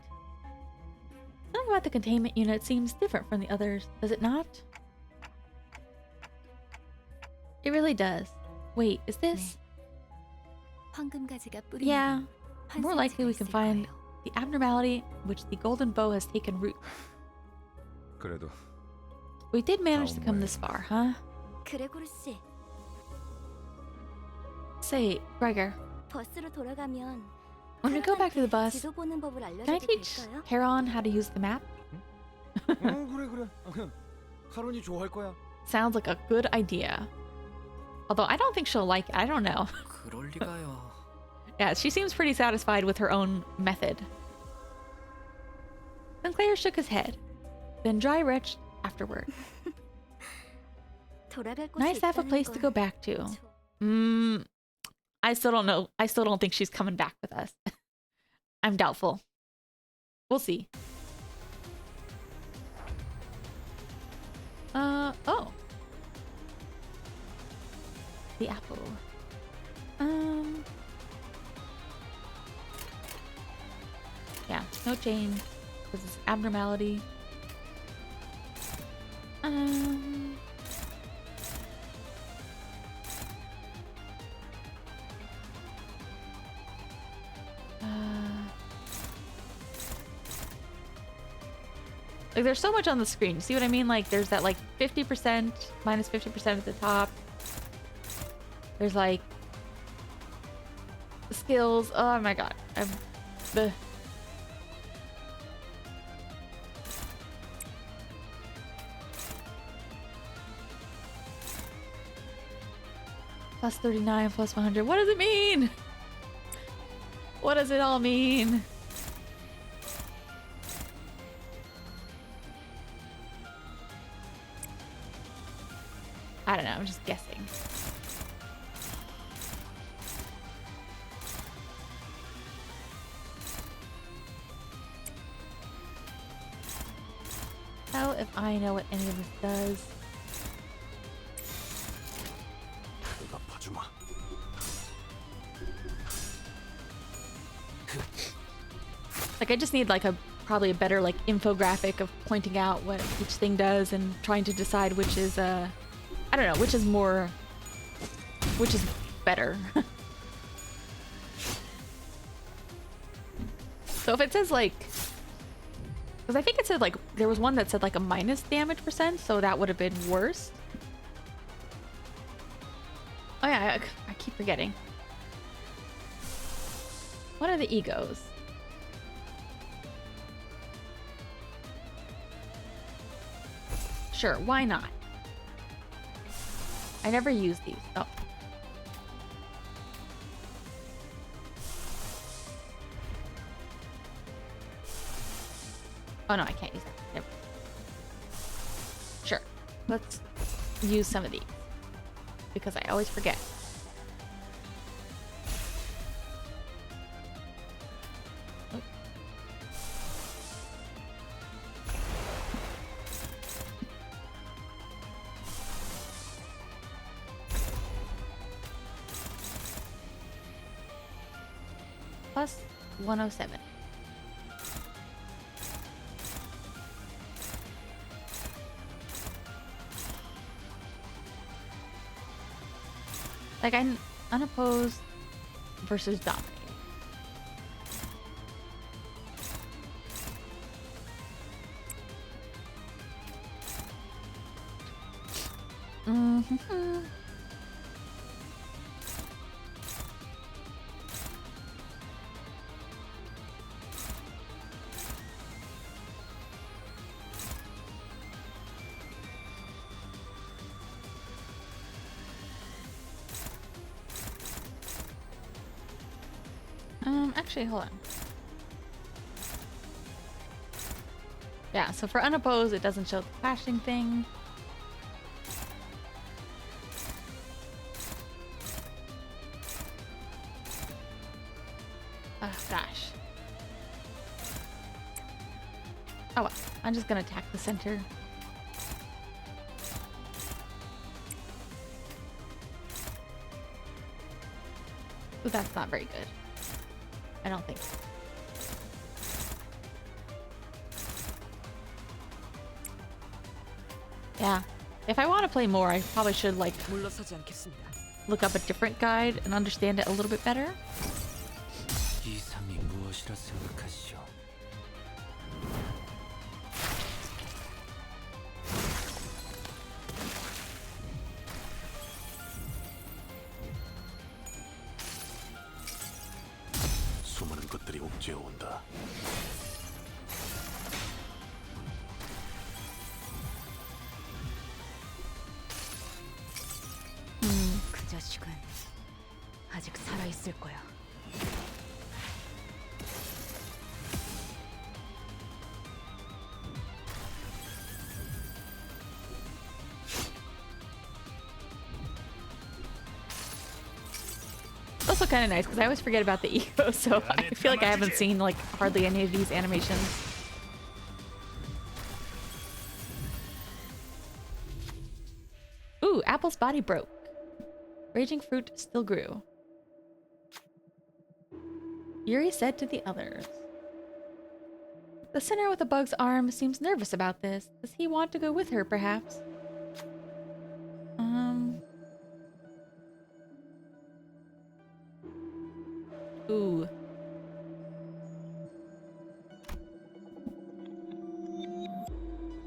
Something about the containment unit seems different from the others, does it not? It really does. Wait, is this? 황금가지가 뿌리는 Yeah. More likely we can 있을 find 거예요. the abnormality which the golden bow has taken root. 그래도 We did manage to come this far, huh? 그레고르 씨, Say, Gregor, 버스로 돌아가면 when we go back to the bus, 지도 보는 법을 can I 알려줘도 teach 될까요? Heron how to use the map? 그래. 카론이 좋아할 거야. Sounds like a good idea. Although I don't think she'll like it. I don't know. 그럴 리가요. Yeah, she seems pretty satisfied with her own method. Sinclair shook his head, then dry retched afterward. 돌아갈 곳이 Nice to have a 있다는 place to go 걸 back to. 저- I still don't know. I still don't think she's coming back with us. I'm doubtful. We'll see. Oh. The apple. Yeah, no change. This is abnormality. Like there's so much on the screen. See what I mean? Like there's that like 50%, minus 50% at the top. There's like skills. Oh my god. The plus 39, plus 100. What does it mean? What does it all mean? I don't know, I'm just guessing. So if I know what any of this does. Like, I just need like probably a better like infographic of pointing out what each thing does and trying to decide which is I don't know, which is better. So if it says like, because I think it said like, there was one that said like a minus damage %, so that would have been worse. Oh yeah, I keep forgetting. What are the egos? Sure, why not? I never use these. Oh. Oh no, I can't use that. Never. Sure. Let's use some of these. Because I always forget. Oh. Plus 107. Like, I'm unopposed versus Domini. Mm-hmm. Actually, hold on. Yeah, so for unopposed, it doesn't show the flashing thing. Oh, gosh. Oh well, I'm just gonna attack the center. Ooh, that's not very good. I don't think so. Yeah. If I want to play more, I probably should like 물러서지 않겠습니다. look up a different guide and understand it a little bit better. 이 삶이 무엇이라 생각하시오? 수많은 것들이 옥죄어 온다. 그 자식은 아직 살아 있을 거야. It's also kind of nice because I always forget about the ego, so I feel like I haven't seen like hardly any of these animations. Ooh, Apple's body broke. Raging fruit still grew. Yuri said to the others. The sinner with the bug's arm seems nervous about this. Does he want to go with her, perhaps? Ooh.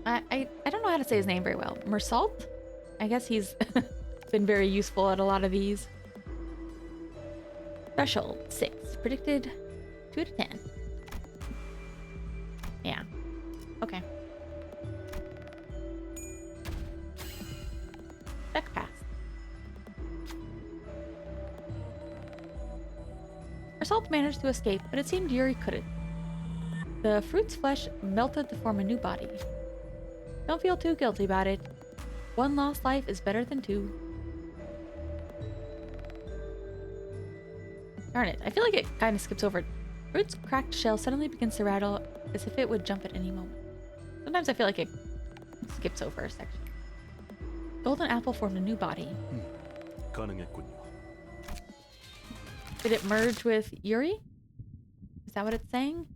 I don't know how to say his name very well. Mersalt? I guess he's been very useful at a lot of these. Threshold 6. Predicted 2 to 10. Yeah. Okay. Check pass. Mersalt managed to escape, but it seemed Yuri couldn't. The fruit's flesh melted to form a new body. Don't feel too guilty about it. One lost life is better than 2. Darn it, I feel like it kind of skips over. Fruit's cracked shell suddenly begins to rattle as if it would jump at any moment. Sometimes I feel like it skips over a section. Golden apple formed a new body. 가능했군요. Did it merge with Yuri? that what it's saying?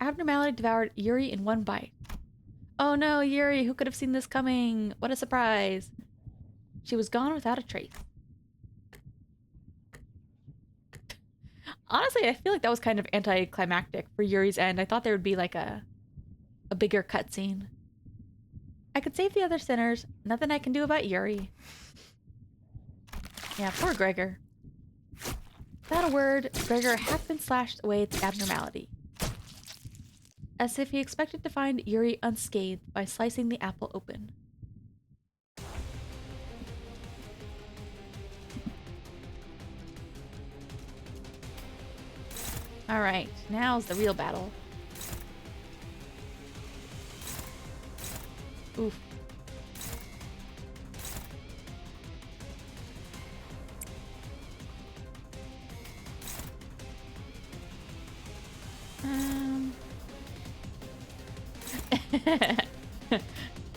Abnormality devoured Yuri in one bite. Oh no, Yuri, who could have seen this coming? What a surprise. She was gone without a trace. Honestly, I feel like that was kind of anticlimactic for Yuri's end. I thought there would be like a bigger cutscene. I could save the other sinners. Nothing I can do about Yuri. Yeah, poor Gregor. Without a word, Gregor half been slashed away its abnormality. As if he expected to find Yuri unscathed by slicing the apple open. Alright, now's the real battle. Oof.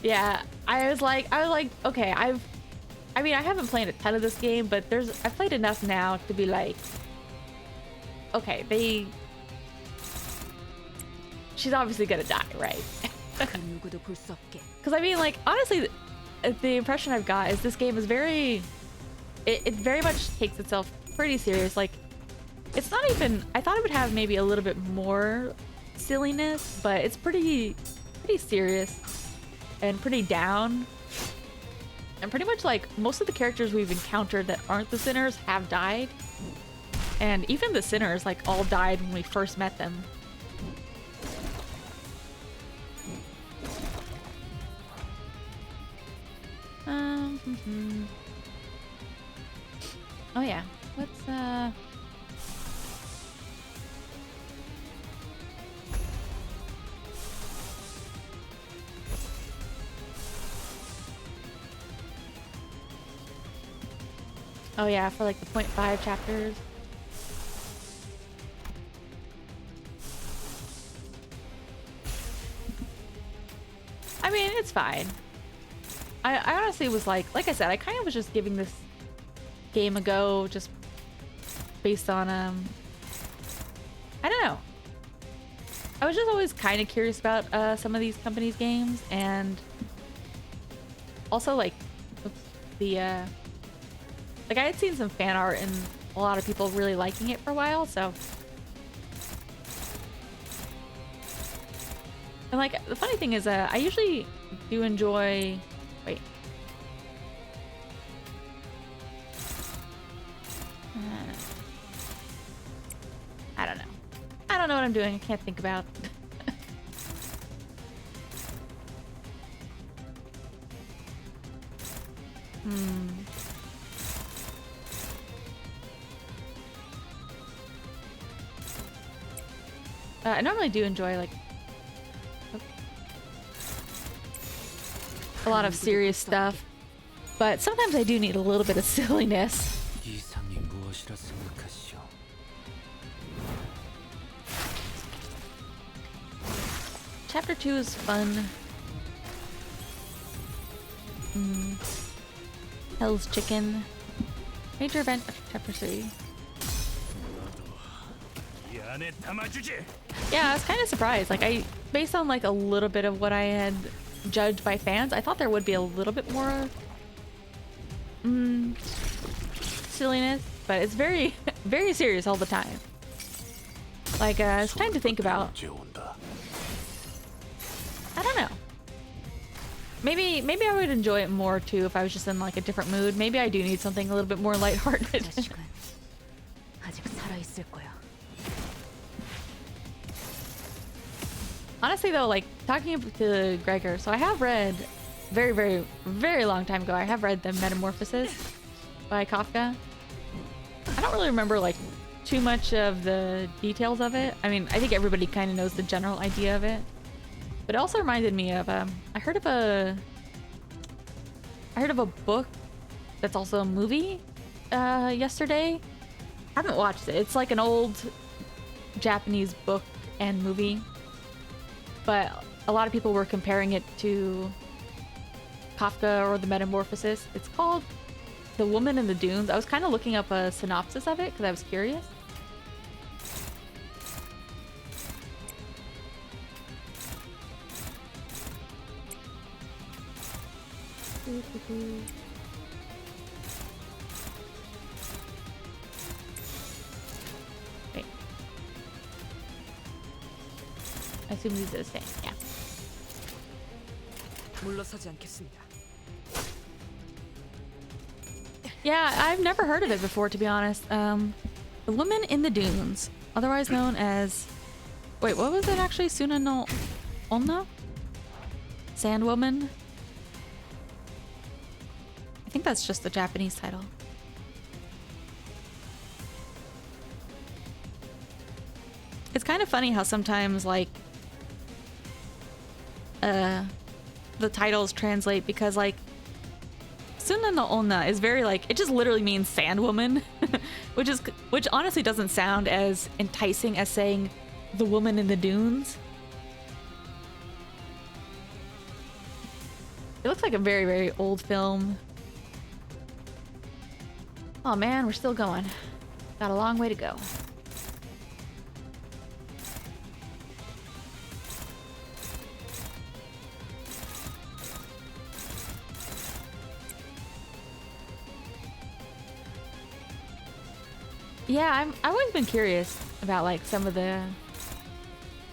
Yeah, I was like, okay, I mean, I haven't played a ton of this game, but I've played enough now to be like, okay, she's obviously gonna die, right? Because I mean, like, honestly, the impression I've got is this game is it very much takes itself pretty serious. Like, it's not even, I thought it would have maybe a little bit more silliness, but it's pretty serious and pretty down. And pretty much like most of the characters we've encountered that aren't the sinners have died. And even the sinners like all died when we first met them. Oh yeah, let's oh yeah, for like the 0.5 chapters. I mean, it's fine. I honestly was like I said, I kind of was just giving this game a go just based on I don't know. I was just always kind of curious about some of these companies' games, and also like the like I had seen some fan art and a lot of people really liking it for a while, so. And like the funny thing is I usually do enjoy, wait. I don't know. I don't know what I'm doing. I can't think about. I normally do enjoy like a lot of serious stuff, but sometimes I do need a little bit of silliness. Chapter 2 is fun. Hell's Chicken. Major event chapter 3. Yeah, I was kind of surprised. Like based on like a little bit of what I had judged by fans, I thought there would be a little bit more silliness, but it's very, very serious all the time. Like, it's time to think about. I don't know. Maybe I would enjoy it more too if I was just in like a different mood. Maybe I do need something a little bit more lighthearted. Honestly though, like talking to Gregor, so I have read very, very, very long time ago, I have read The Metamorphosis by Kafka. I don't really remember like too much of the details of it. I mean, I think everybody kind of knows the general idea of it. But it also reminded me of I heard of a book that's also a movie yesterday. I haven't watched it. It's like an old Japanese book and movie, but a lot of people were comparing it to Kafka or The Metamorphosis. It's called The Woman in the Dunes. I was kind of looking up a synopsis of it because I was curious. Wait. I assume these are the same. Yeah. 물러서지 않겠습니다. Yeah, I've never heard of it before, to be honest. The Woman in the Dunes, otherwise known as... Wait, what was it actually? Suna no Onna? Sand Woman? I think that's just the Japanese title. It's kind of funny how sometimes, like, the titles translate because, like, Suna no Onna is very, like, it just literally means sand woman, which honestly doesn't sound as enticing as saying the woman in the dunes. It looks like a very, very old film. Oh man, we're still going. Got a long way to go. Yeah, I've always been curious about like some of the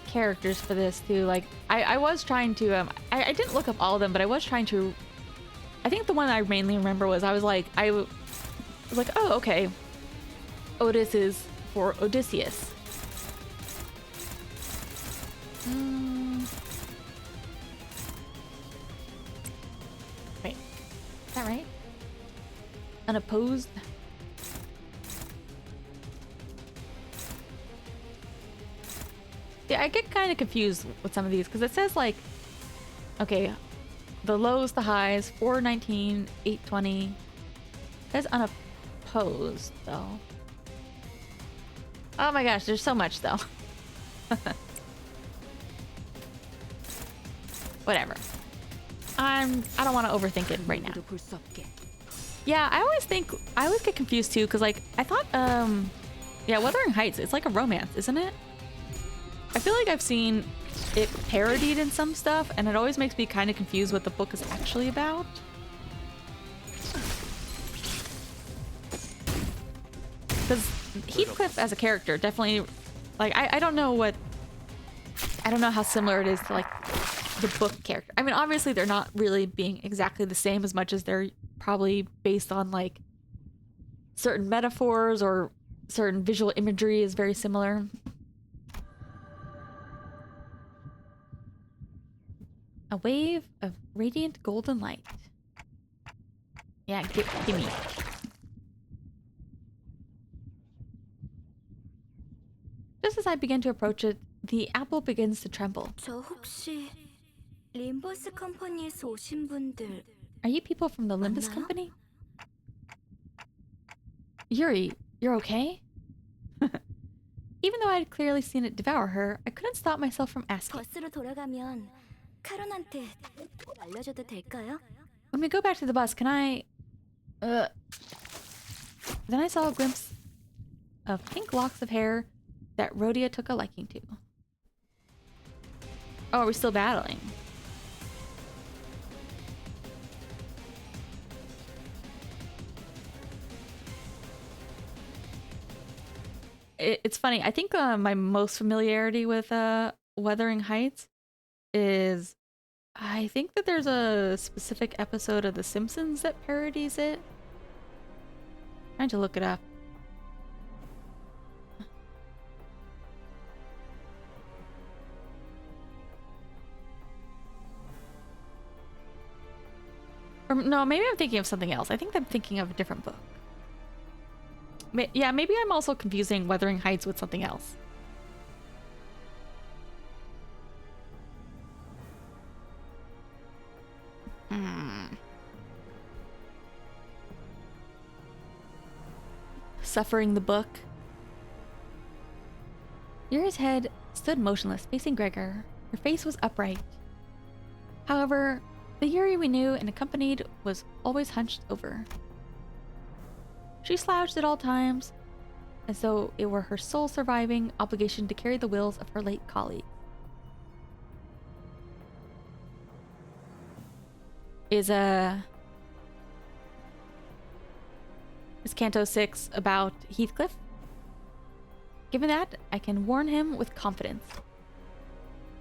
characters for this too. Like I was trying to I didn't look up all of them, but I was trying to. I think the one I mainly remember was I was like, oh okay, Otis is for Odysseus. Wait, is that right? Unopposed. Yeah, I get kind of confused with some of these because it says like, okay, the lows, the highs, 419, 820. It says unopposed though. Oh my gosh, there's so much though. Whatever. I don't want to overthink it right now. Yeah, I always get confused too because like I thought yeah, Wuthering Heights, it's like a romance, isn't it? I feel like I've seen it parodied in some stuff, and it always makes me kind of confused what the book is actually about. Because Heathcliff as a character definitely, like, I don't know how similar it is to, like, the book character. I mean, obviously they're not really being exactly the same as much as they're probably based on, like, certain metaphors or certain visual imagery is very similar. A wave of radiant golden light. Yeah, give me. Just as I begin to approach it, the apple begins to tremble. 저 혹시 림버스 컴퍼니에서 오신 분들 Are you people from the Limbus 맞나요? Company? Yuri, you're okay? Even though I had clearly seen it devour her, I couldn't stop myself from asking. 버스로 돌아가면 카론한테 알려줘도 될까요? When we go back to the bus, can I... Then I saw a glimpse of pink locks of hair that Rhodia took a liking to. Oh, are we still battling? It's funny. I think my most familiarity with Wuthering Heights is I think that there's a specific episode of The Simpsons that parodies it. Trying to look it up. Or no, maybe I'm thinking of something else. I think I'm thinking of a different book. Yeah, maybe I'm also confusing Wuthering Heights with something else. Suffering the book. Yuri's head stood motionless, facing Gregor. Her face was upright. However, the Yuri we knew and accompanied was always hunched over. She slouched at all times, as though it were her sole surviving obligation to carry the wills of her late colleague. Is Is Canto 6 about Heathcliff? Given that, I can warn him with confidence.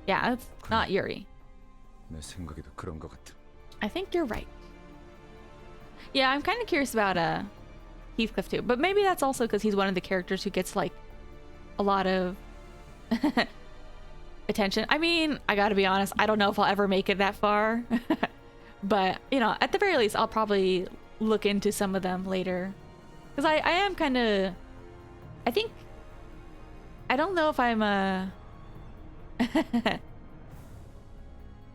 Yeah, it's not Yuri. 내 생각에도 그런 것 같아. I think you're right. Yeah, I'm kind of curious about Heathcliff too, but maybe that's also because he's one of the characters who gets like a lot of attention. I mean, I gotta be honest, I don't know if I'll ever make it that far, but you know, at the very least, I'll probably look into some of them later, because I am kind of, I don't know if I'm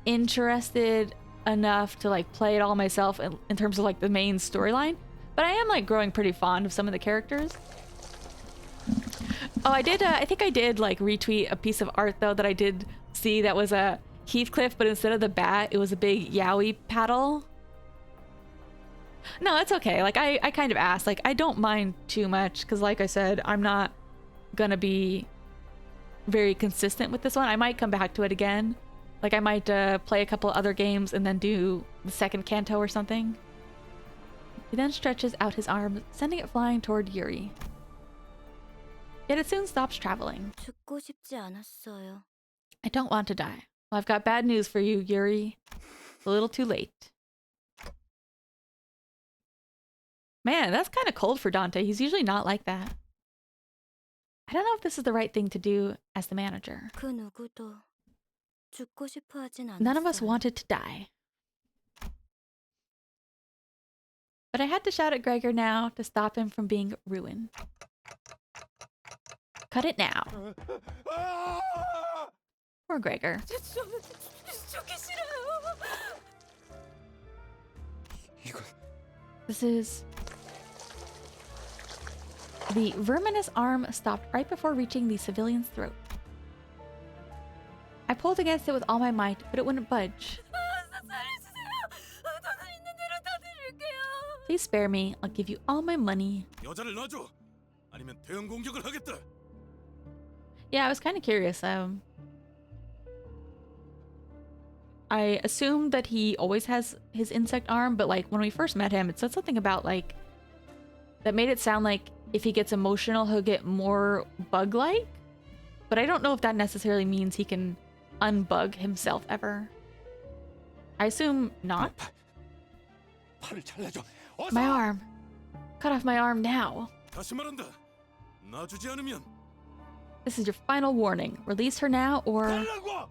interested enough to like play it all myself in terms of like the main storyline, but I am like growing pretty fond of some of the characters. Oh, I did I think I did like retweet a piece of art though that I did see that was a Heathcliff, but instead of the bat it was a big yaoi paddle. No, it's okay. Like I kind of asked, like I don't mind too much because like I said, I'm not gonna be very consistent with this one. I might come back to it again. Like I might play a couple other games and then do the second Canto or something. He then stretches out his arms, sending it flying toward Yuri. Yet it soon stops traveling. 죽고 싶지 않았어요. I don't want to die. Well, I've got bad news for you, Yuri. A little too late. Man, that's kind of cold for Dante. He's usually not like that. I don't know if this is the right thing to do as the manager. 그 누구도 죽고 싶어 하진 않았어요. None of us wanted to die. But I had to shout at Gregor now to stop him from being ruined. Cut it now. Poor Gregor. 죽기 싫어요. 이건 This is... The verminous arm stopped right before reaching the civilian's throat. I pulled against it with all my might, but it wouldn't budge. 돈 있는 대로 다 드릴게요. Please spare me. I'll give you all my money. 여자를 놔줘. 아니면 대응 공격을 하겠다. Yeah, I was kind of curious. I assumed that he always has his insect arm, but like when we first met him, it said something about like that made it sound like if he gets emotional, he'll get more bug-like. But I don't know if that necessarily means he can unbug himself ever. I assume not. 팔을 잘라줘. My arm. Cut off my arm now. 다시 말한다. 놔주지 않으면 This is your final warning. Release her now or 달라고.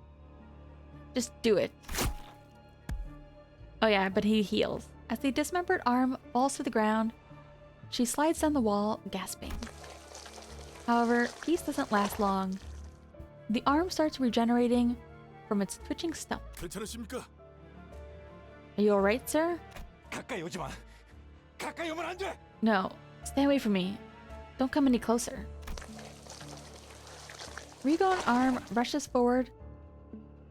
just do it. Oh yeah, but he heals. As the dismembered arm falls to the ground, she slides down the wall, gasping. However, peace doesn't last long. The arm starts regenerating from its twitching stump. 괜찮으십니까? Are you alright, sir? 가까이 오지 마. 가까이 오면 안 돼. No. Stay away from me. Don't come any closer. Reborn arm rushes forward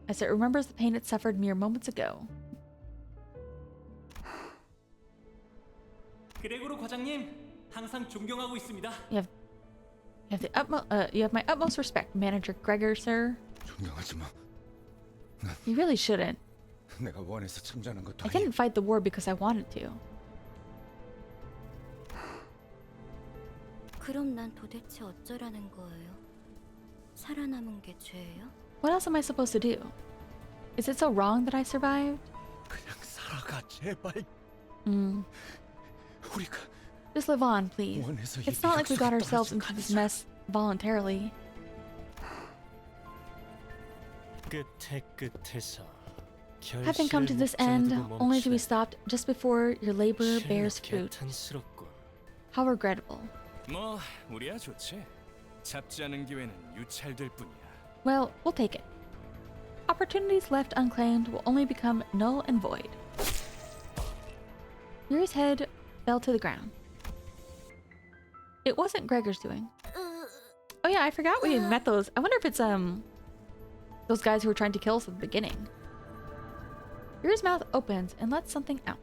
as it remembers the pain it suffered mere moments ago. 그레고로 과장님, 항상 존경하고 있습니다. You have my utmost respect, Manager Gregor, sir. 존경하지 마. You really shouldn't. 내가 원해서 참전한 것도 I 아니야. didn't fight the war because I wanted to. 그럼 난 도대체 어쩌라는 거예요? 살아남은 게 죄예요? What else am I supposed to do? Is it so wrong that I survived? 그냥 살아가 제발. 우리가 Just live on, please. 원해서 이 It's not like we got 비극 ourselves 속에 into this 떨어진 거 mess voluntarily. 끝에 끝에서 Having come to this end, only to be stopped just before your labor bears fruit. 개탄스럽군. How regrettable. 뭐 우리야 좋지. 잡지 않은 기회는 유찰될 뿐이야. Well, we'll take it. Opportunities left unclaimed will only become null and void. Yuri's head fell to the ground. It wasn't Gregor's doing. Oh yeah, I forgot we met those. I wonder if it's those guys who were trying to kill us at the beginning. Yuri's mouth opens and lets something out.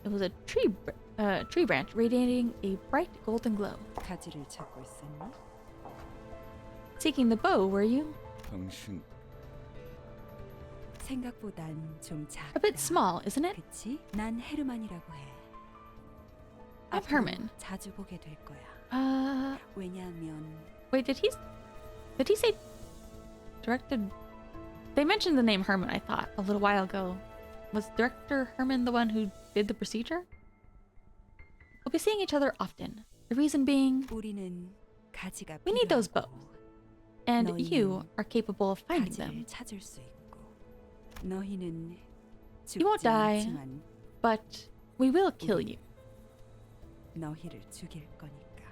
It was a tree branch radiating a bright golden glow. 가지를 찾고 있었니? Seeking the bow, were you? 당신 생각보단 좀 작다. A bit small, isn't it? 그치? 난 헤르만이라고 해. I'm Herman. 자주 보게 될 거야. 왜냐하면 Wait, did he say directed? They mentioned the name Herman, I thought, a little while ago. Was Director Herman the one who did the procedure? We'll be seeing each other often. The reason being, 우리는 가지가 we need those bows. 필요하고 And 너희는 you are capable of finding them. 가지를 찾을 수 있고 너희는 You won't 죽지 die, 않지만 but we will kill you. 너희를 죽일 거니까.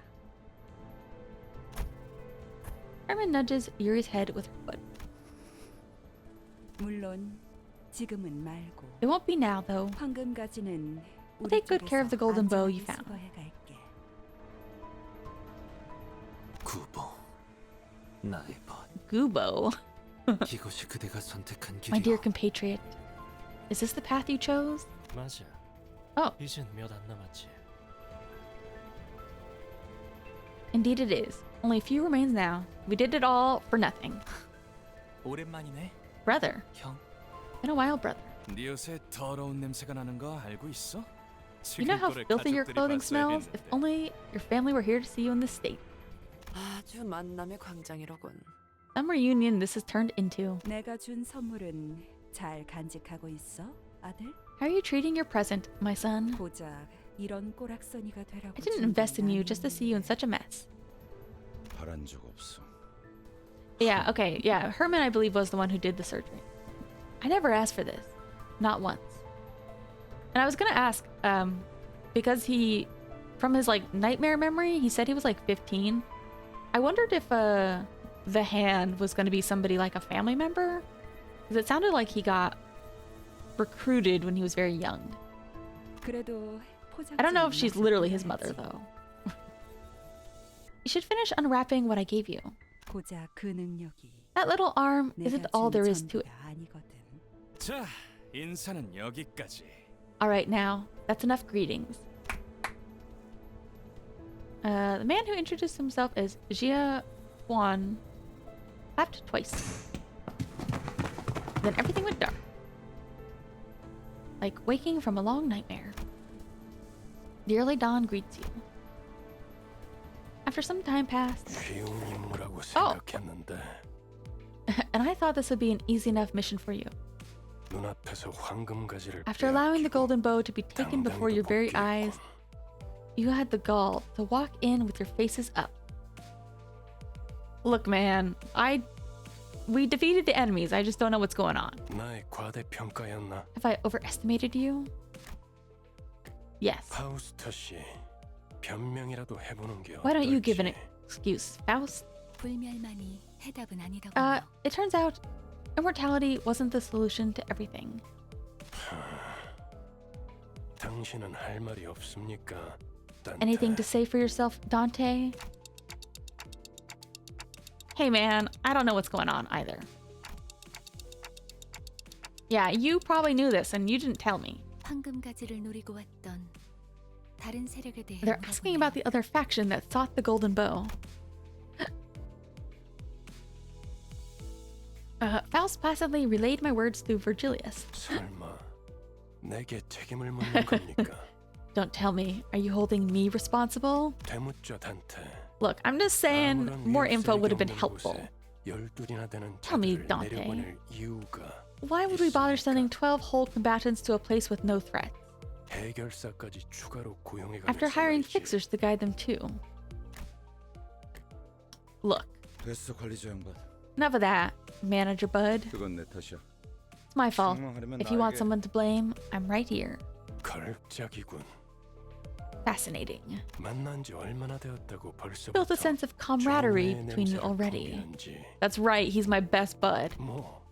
Herman nudges Yuri's head with her foot. 물론 지금은 말고 It won't be now, though. 황금 가지는 We'll take good care of the golden bow you found. 수거해 갈게. 구보, 나의 벗. Gubo. 이것이 그대가 선택한 My dear 길이오. compatriot. Is this the path you chose? 맞아. Oh. 이젠 몇 안 남았지. Indeed it is. Only a few remains now. We did it all for nothing. 오랜만이네. Brother. 형, Been a while, brother. 네 옷에 더러운 냄새가 나는 거 알고 있어? You know how filthy your clothing smells? If only your family were here to see you in this state. 아주 만남의 광장이로군. Some reunion this has turned into. 내가 준 선물은 잘 간직하고 있어, 아들? How are you treating your present, my son? 고작 이런 꼬락서니가 되라고. I didn't invest in you just to see you in such a mess. 바란 적 없어. Yeah, okay, yeah. Herman, I believe, was the one who did the surgery. I never asked for this. Not once. And I was gonna ask, because he, from his, like, nightmare memory, he said he was, like, 15. I wondered if, the hand was gonna be somebody like a family member? Because it sounded like he got recruited when he was very young. 그래도 I don't know if she's literally his mother, though. You should finish unwrapping what I gave you. 고작 그 능력이 That little arm 내가 isn't all 준 there is to it. 전부가 아니거든. 자, 인사는 여기까지. Alright, now, that's enough greetings. The man who introduced himself as Jia Huan clapped twice. Then everything went dark. Like waking from a long nightmare. The early dawn greets you. After some time passed, 쉬운 임무라고 Oh. 생각했는데 and I thought this would be an easy enough mission for you. 눈앞에서 황금 가지를 After allowing the 빼앗기고 golden bow to be taken before your very 당당도 eyes, 복귀했군. you had the gall to walk in with your faces up. Look, man, we defeated the enemies. I just don't know what's going on. 나의 과대평가였나? Have I overestimated you? Yes. 파우스터 씨, 변명이라도 해보는 게 Why don't you give an 어떨지. excuse, Faust? 불멸만이 해답은 아니더군요. It turns out immortality wasn't the solution to everything. 당신은 할 말이 없습니까? Anything to say for yourself, Dante? Hey man, I don't know what's going on either. Yeah, you probably knew this and you didn't tell me. 황금 가지를 노리고 왔던 다른 세력에 대해 They're asking about the other faction that sought the golden bow. Faust placidly relayed my words through Virgilius. 설마 내게 책임을 묻는 겁니까? Don't tell me, are you holding me responsible? 되묻죠, 단테. Look, I'm just saying 아무런 more info 위협세력이 would have been 없는 helpful. 곳에 12이나 되는 Tell me, 자들을 Dante. 내려보낼 이유가 Why would we bother sending 12 whole combatants to a place with no threat? 해결사까지 추가로 고용해가는 After hiring 말이지. fixers to guide them too. Look, 됐어, 관리자 양반. enough of that, manager bud. 그건 내 탓이야. It's my fault. 책망하려면 If you want 나에게. someone to blame, I'm right here. 걸작이군. Fascinating. 만난 지 얼마나 되었다고 벌써 Built a sense of camaraderie between you already. That's right, he's my best bud. 뭐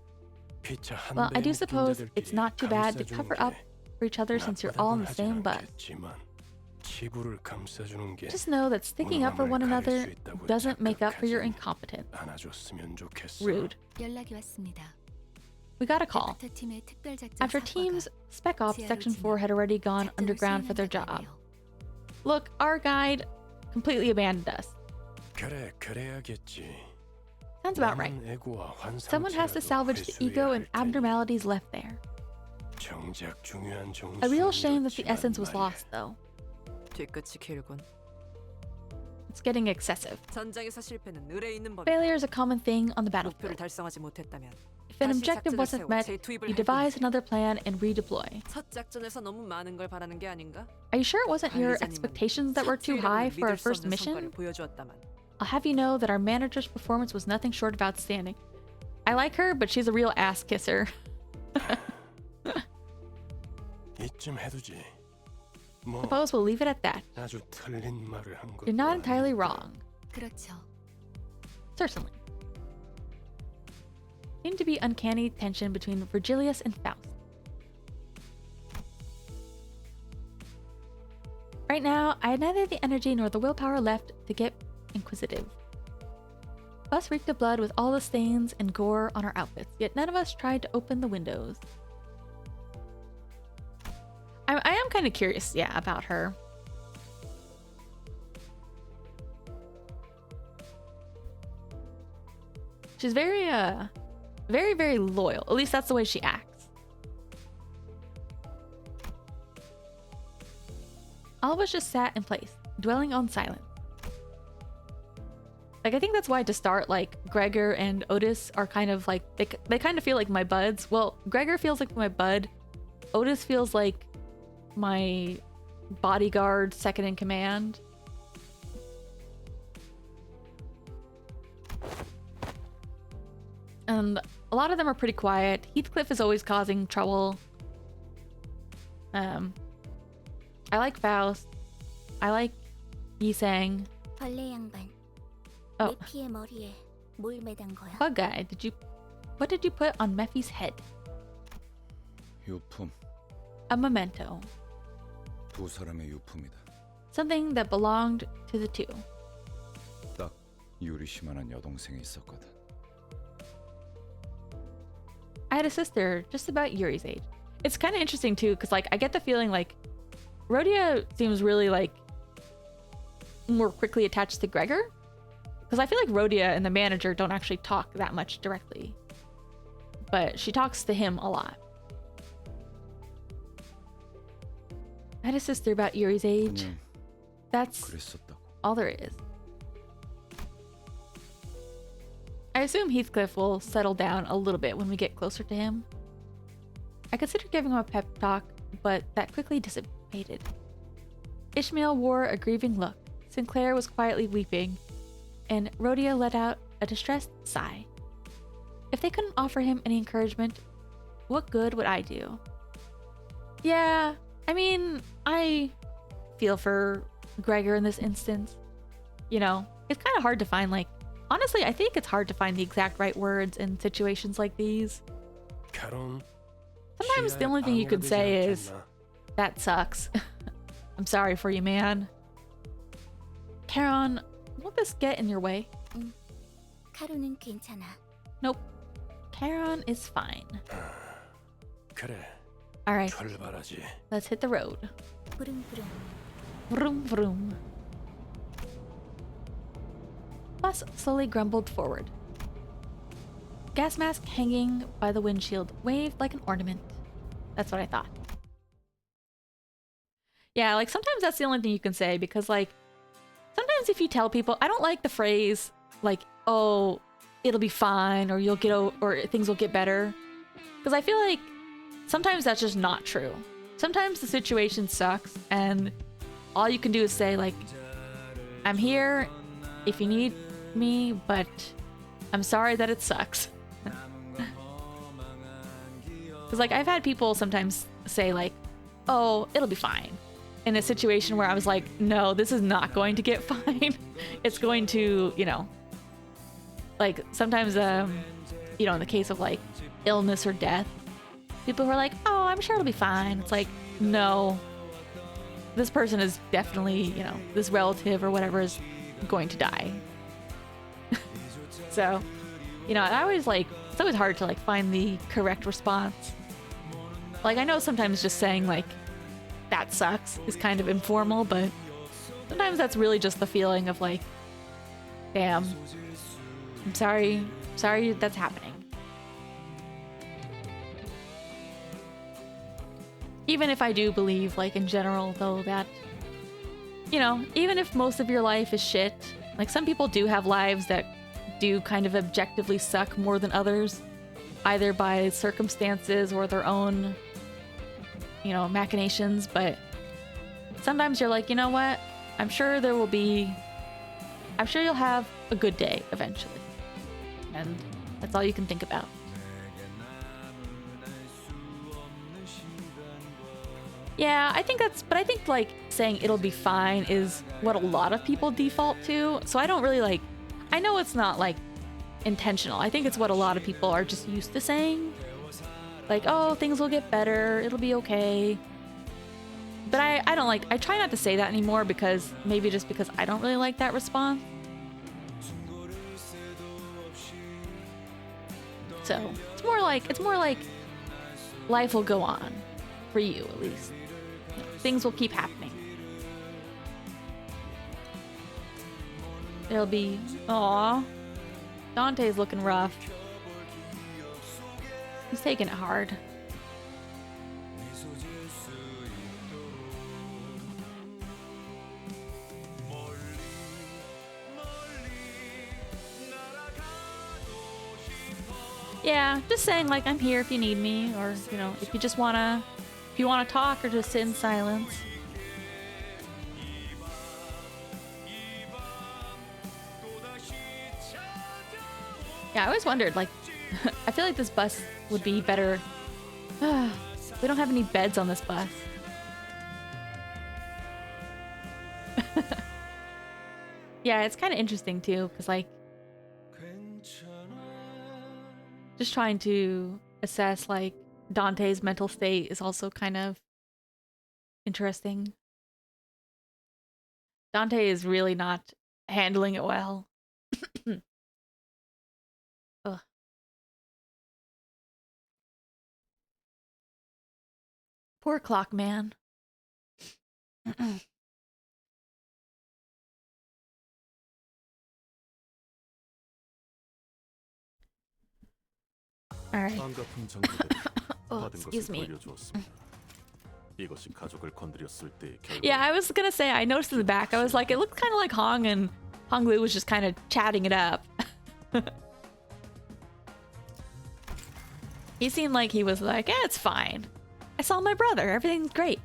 피차 한 Well, I do 배의 suppose 느낀 it's 자들끼리 not too bad to 감싸주는 cover 게 up for each other since you're all in the 나쁘다고는 same 하진 bus. 않겠지만 지구를 감싸주는 게 Just know that sticking up for one 무능함을 가릴 another 수 있다고 doesn't make up for your 착각하지 incompetence. 않아줬으면 좋겠어. Rude. 연락이 왔습니다. We got a call. 데프터 팀의 특별 작전 After 사과가 Team's Spec Ops 지하로 Section 지나 4 had already gone 작전을 underground for their 수행한다고 job. 하네요. Look, our guide completely abandoned us. 그래 그래야겠지. Sounds about right. 남은 애고와 Someone has to 환상체라도 salvage the ego 회수해야 and 할 테니. abnormalities left there. 정작 중요한 A real 정수는 shame that the 이렇지만 essence was 말이야. lost, though. 뒤끝이 길군. It's getting excessive. 전장에서 실패는 의뢰 있는 법. Failure is a common thing on the 목표를 battlefield. 달성하지 못했다면 If an 다시 objective 작전을 wasn't 세워 met, 재투입을 you 할 devise 뿐이지. another plan and redeploy. 첫 작전에서 너무 많은 걸 바라는 게 아닌가? Are you sure it wasn't your 관리자님은 expectations that were 첫 too high 트레이닝을 for our 믿을 수 first 없는 성과를 mission? 보여주었다만. I'll have you know that our manager's performance was nothing short of outstanding. I like her, but she's a real ass kisser. 이쯤 해두지. 뭐 Suppose we'll leave it at that. 아주 틀린 말을 한 것. You're not entirely wrong. 그렇죠. Certainly. Seemed to be uncanny tension between Virgilius and Faust. Right now, I had neither the energy nor the willpower left to get inquisitive. Us reeked of blood with all the stains and gore on our outfits, yet none of us tried to open the windows. I am kind of curious, yeah, about her. She's very, very loyal. At least that's the way she acts. All of us just sat in place, dwelling on silence. Like, I think that's why to start, like, Gregor and Otis are kind of like, they kind of feel like my buds. Well, Gregor feels like my bud. Otis feels like my bodyguard, second in command. And a lot of them are pretty quiet. Heathcliff is always causing trouble. I like Faust. I like Yisang. 벌레 양반. Oh, 내 피의 머리에 뭘 매단 거야? Bug Guy, what did you put on Mephi's head? 유품. A memento. 두 사람의 유품이다. Something that belonged to the two. 딱 유리시만한 여동생이 있었거든. I had a sister just about Yuri's age. It's kind of interesting too, because like I get the feeling like Rhodia seems really like more quickly attached to Gregor, because I feel like Rhodia and the manager don't actually talk that much directly, but she talks to him a lot. I had a sister about Yuri's age. That's 그랬었다고. all there is. I assume Heathcliff will settle down a little bit when we get closer to him. I considered giving him a pep talk, but that quickly dissipated. Ishmael wore a grieving look. Sinclair was quietly weeping, and Rhodia let out a distressed sigh. If they couldn't offer him any encouragement, what good would I do? Yeah, I mean, I feel for Gregor in this instance. You know, it's kind of hard to find, like, honestly, I think it's hard to find the exact right words in situations like these. Sometimes the only thing you could say is, that sucks. I'm sorry for you, man. Charon, won't this get in your way? 카루는 괜찮아. Nope. Charon is fine. 그래. Alright, 출발하지. let's hit the road. 부릉부릉. Vroom vroom. Bus slowly grumbled forward. Gas mask hanging by the windshield waved like an ornament. That's what I thought. Yeah, like sometimes that's the only thing you can say, because like sometimes if you tell people, I don't like the phrase like, oh, it'll be fine, or you'll get or things will get better, because I feel like sometimes that's just not true. Sometimes the situation sucks and all you can do is say like, I'm here if you need me, but I'm sorry that it sucks. Because like I've had people sometimes say like, oh, it'll be fine, in a situation where I was like, no, this is not going to get fine. It's going to, you know, like sometimes, you know, in the case of like illness or death, people who are like, oh, I'm sure it'll be fine. It's like, no, this person is definitely, you know, this relative or whatever is going to die. So, you know, I always like, it's always hard to like find the correct response. Like, I know sometimes just saying like, that sucks is kind of informal, but sometimes that's really just the feeling of like, damn, I'm sorry that's happening. Even if I do believe, like in general though, that you know, even if most of your life is shit, like some people do have lives that do kind of objectively suck more than others, either by circumstances or their own, you know, machinations. But sometimes you're like, you know what? I'm sure you'll have a good day eventually. And that's all you can think about. Yeah, I think like saying it'll be fine is what a lot of people default to. So I don't really like, I know it's not like intentional. I think it's what a lot of people are just used to saying. Like, oh, things will get better, it'll be okay. But I don't like, I try not to say that anymore because maybe just because I don't really like that response. So it's more like life will go on, for you at least. Things will keep happening. There'll be, aw, Dante's looking rough. He's taking it hard. Yeah, just saying like I'm here if you need me, or you know, if you wanna talk or just sit in silence. Yeah, I always wondered, like, I feel like this bus would be better. We don't have any beds on this bus. Yeah, it's kind of interesting too, because like, just trying to assess like Dante's mental state is also kind of interesting. Dante is really not handling it well. Ugh. Poor clock man. All right. Oh, excuse me. Yeah, I was gonna say, I noticed in the back, I was like, it looked kind of like Hong, and Hong Lu was just kind of chatting it up. He seemed like he was like, yeah, it's fine. I saw my brother, everything's great.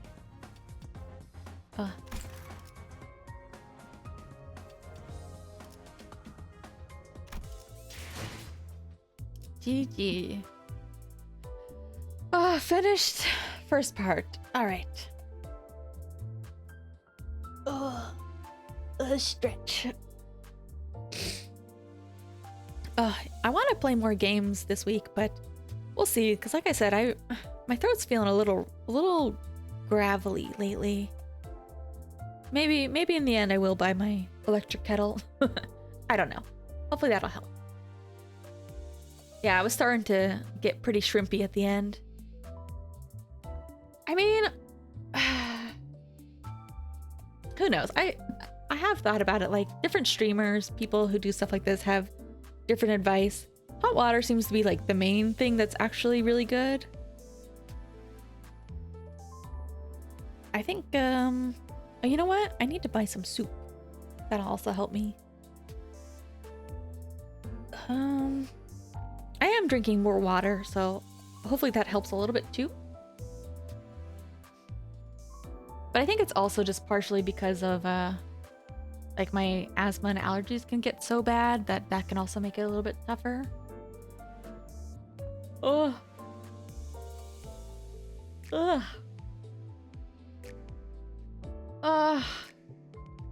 GG. Finished first part. All right. Stretch. I want to play more games this week, but we'll see. Cause like I said, my throat's feeling a little gravelly lately. Maybe in the end I will buy my electric kettle. I don't know. Hopefully that'll help. Yeah, I was starting to get pretty shrimpy at the end. I mean, who knows? I have thought about it. Like, different streamers, people who do stuff like this have different advice. Hot water seems to be like the main thing that's actually really good. I think, you know what? I need to buy some soup. That'll also help me. I am drinking more water, so hopefully that helps a little bit too. But I think it's also just partially because of like my asthma and allergies can get so bad that can also make it a little bit tougher. Ugh.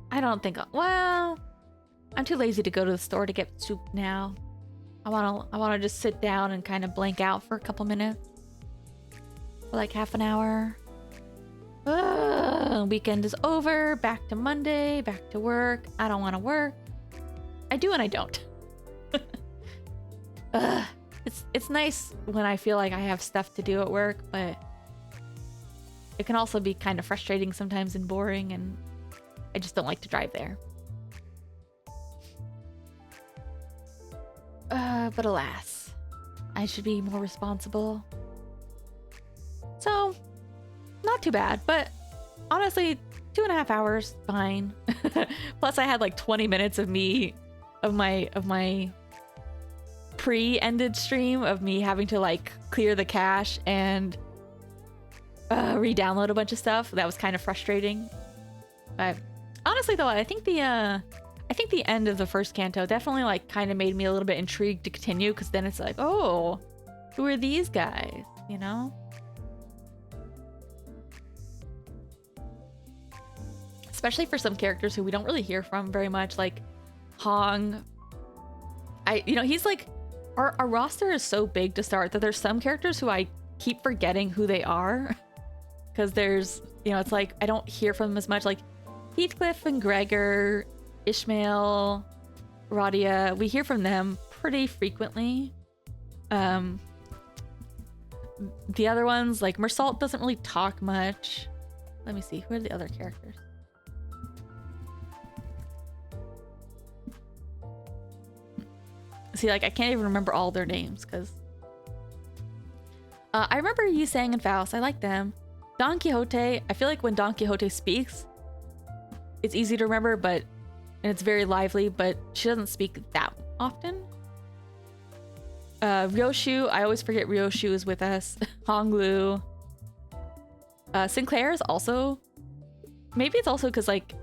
I don't think well, I'm too lazy to go to the store to get soup now. I wanna just sit down and kind of blank out for a couple minutes. For like half an hour. Weekend is over, back to Monday, back to work. I don't want to work. I do and I don't. It's nice when I feel like I have stuff to do at work, but it can also be kind of frustrating sometimes and boring, and I just don't like to drive there. But alas, I should be more responsible. So, not too bad, but honestly, 2.5 hours, fine. Plus I had like 20 minutes of my pre-ended stream of me having to like clear the cache and re-download a bunch of stuff. That was kind of frustrating. But honestly though, I think the end of the first canto definitely like kind of made me a little bit intrigued to continue, because then it's like, oh, who are these guys, you know? Especially for some characters who we don't really hear from very much, like Hong. He's like, our roster is so big to start that there's some characters who I keep forgetting who they are. Because there's, it's like, I don't hear from them as much. Like Heathcliff and Gregor, Ishmael, Radia, we hear from them pretty frequently. The other ones, like Mersault doesn't really talk much. Let me see, who are the other characters? See, like, I can't even remember all their names, because... I remember Yi Sang and Faust. I like them. Don Quixote, I feel like when Don Quixote speaks, it's easy to remember, and it's very lively, but she doesn't speak that often. Ryoshu, I always forget Ryoshu is with us. Honglu. Sinclair is also... Maybe it's also because, like...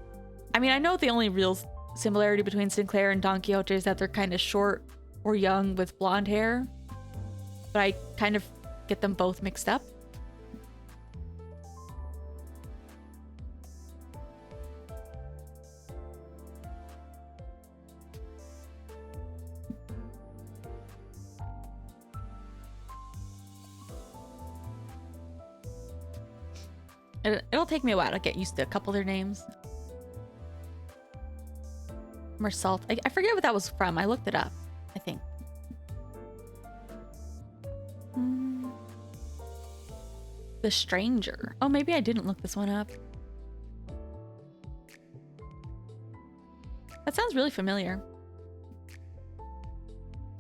I mean, I know the only real similarity between Sinclair and Don Quixote is that they're kind of short or young with blonde hair. But I kind of get them both mixed up. It'll take me a while to get used to a couple of their names. Mersault. I forget what that was from. I looked it up, I think. The Stranger. Oh, maybe I didn't look this one up. That sounds really familiar.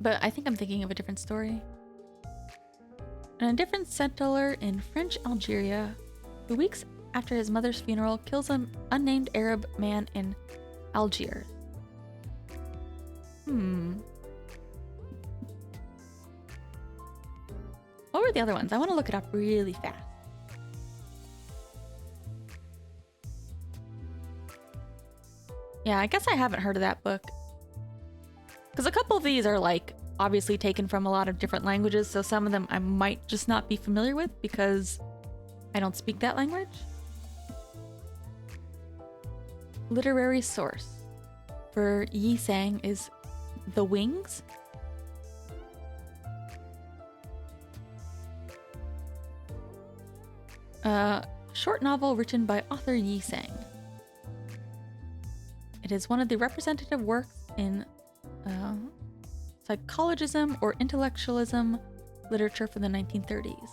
But I think I'm thinking of a different story. And a different settler in French Algeria, who weeks after his mother's funeral kills an unnamed Arab man in Algiers. What were the other ones? I want to look it up really fast. Yeah, I guess I haven't heard of that book. Because a couple of these are like obviously taken from a lot of different languages, so some of them I might just not be familiar with because I don't speak that language. Literary source for Yi Sang is The Wings. Short novel written by author Yi Sang. It is one of the representative works in psychologism or intellectualism literature from the 1930s.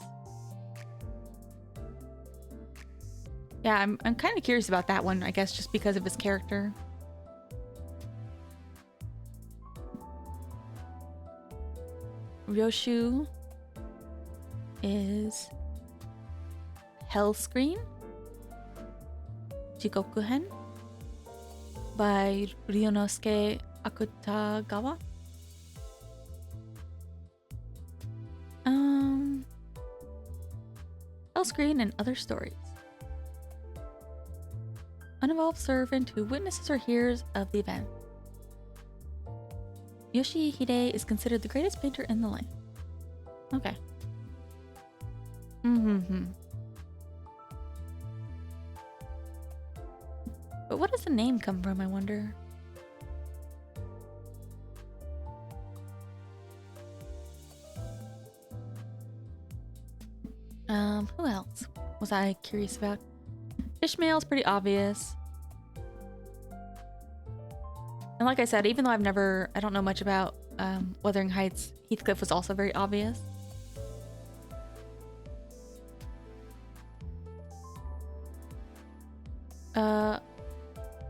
Yeah, I'm kind of curious about that one, I guess, just because of his character. Ryoshu is Hellscreen, Jikokuhen by Ryunosuke Akutagawa. Hellscreen and Other Stories. Uninvolved servant who witnesses or hears of the event. Yoshihide is considered the greatest painter in the land. Okay. But what does the name come from, I wonder? Who else was I curious about? Ishmael's pretty obvious. And like I said, even though I don't know much about Wuthering Heights, Heathcliff was also very obvious.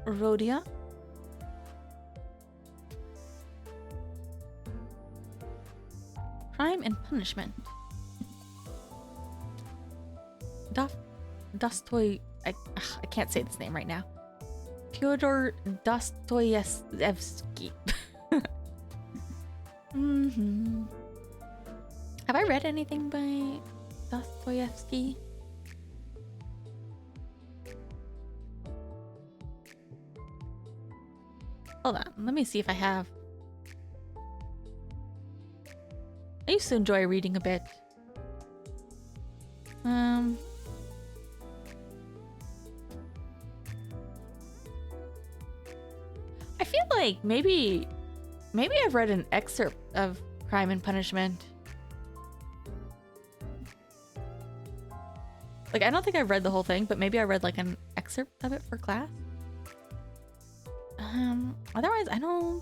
Rhodia. Crime and Punishment. I can't say this name right now. Fyodor Dostoevsky. Have I read anything by Dostoevsky? Hold on, let me see if I have. I used to enjoy reading a bit. I feel like maybe I've read an excerpt of Crime and Punishment. Like, I don't think I've read the whole thing, but maybe I read like an excerpt of it for class. Otherwise I don't.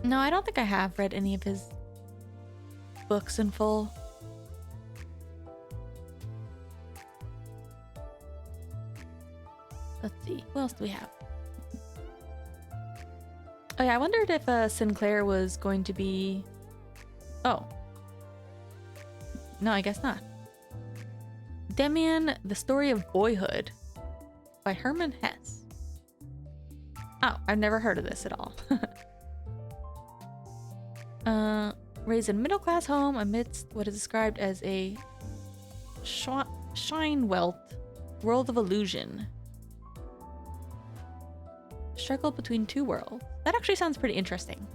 No, I don't think I have read any of his books in full. Let's see, what else do we have? Oh yeah, I wondered if Sinclair was going to be... Oh. No, I guess not. Demian, The Story of Boyhood by Hermann Hesse. Oh, I've never heard of this at all. Raised in a middle-class home amidst what is described as a Scheinwelt world of illusion. Struggle between two worlds. That actually sounds pretty interesting.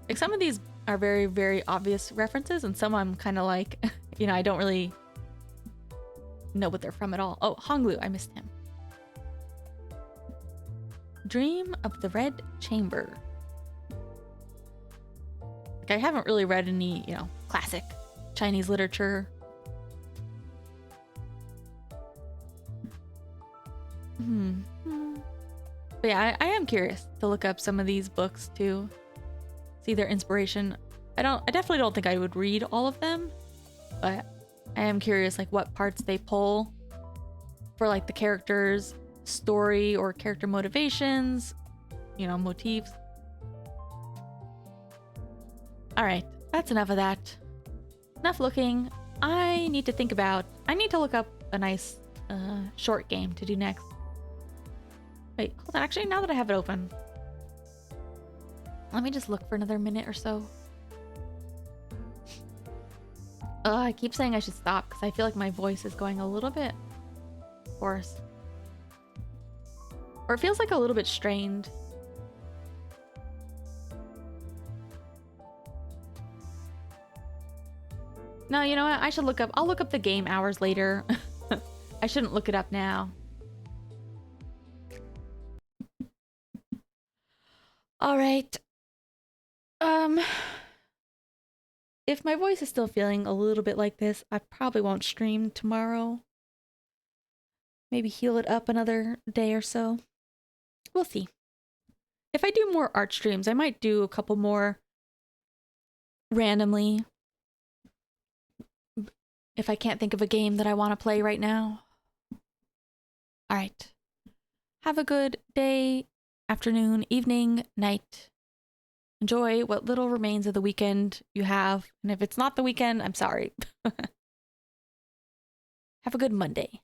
Like, some of these are very, very obvious references, and some I'm kind of like, you know, I don't really know what they're from at all. Oh, Honglu, I missed him. Dream of the Red Chamber. Like, I haven't really read any, you know, classic Chinese literature. But yeah, I am curious to look up some of these books to see their inspiration. I definitely don't think I would read all of them, but I am curious like what parts they pull for like the characters' story or character motivations, you know, motifs. All right, that's enough of that. Enough looking. I need to look up a nice short game to do next. Wait, hold on. Actually, now that I have it open, let me just look for another minute or so. I keep saying I should stop because I feel like my voice is going a little bit hoarse. Or it feels like a little bit strained. No, you know what? I'll look up the game hours later. I shouldn't look it up now. All right. If my voice is still feeling a little bit like this, I probably won't stream tomorrow. Maybe heal it up another day or so. We'll see. If I do more art streams, I might do a couple more randomly. If I can't think of a game that I want to play right now. All right. Have a good day, afternoon, evening, night. Enjoy what little remains of the weekend you have. And if it's not the weekend, I'm sorry. Have a good Monday.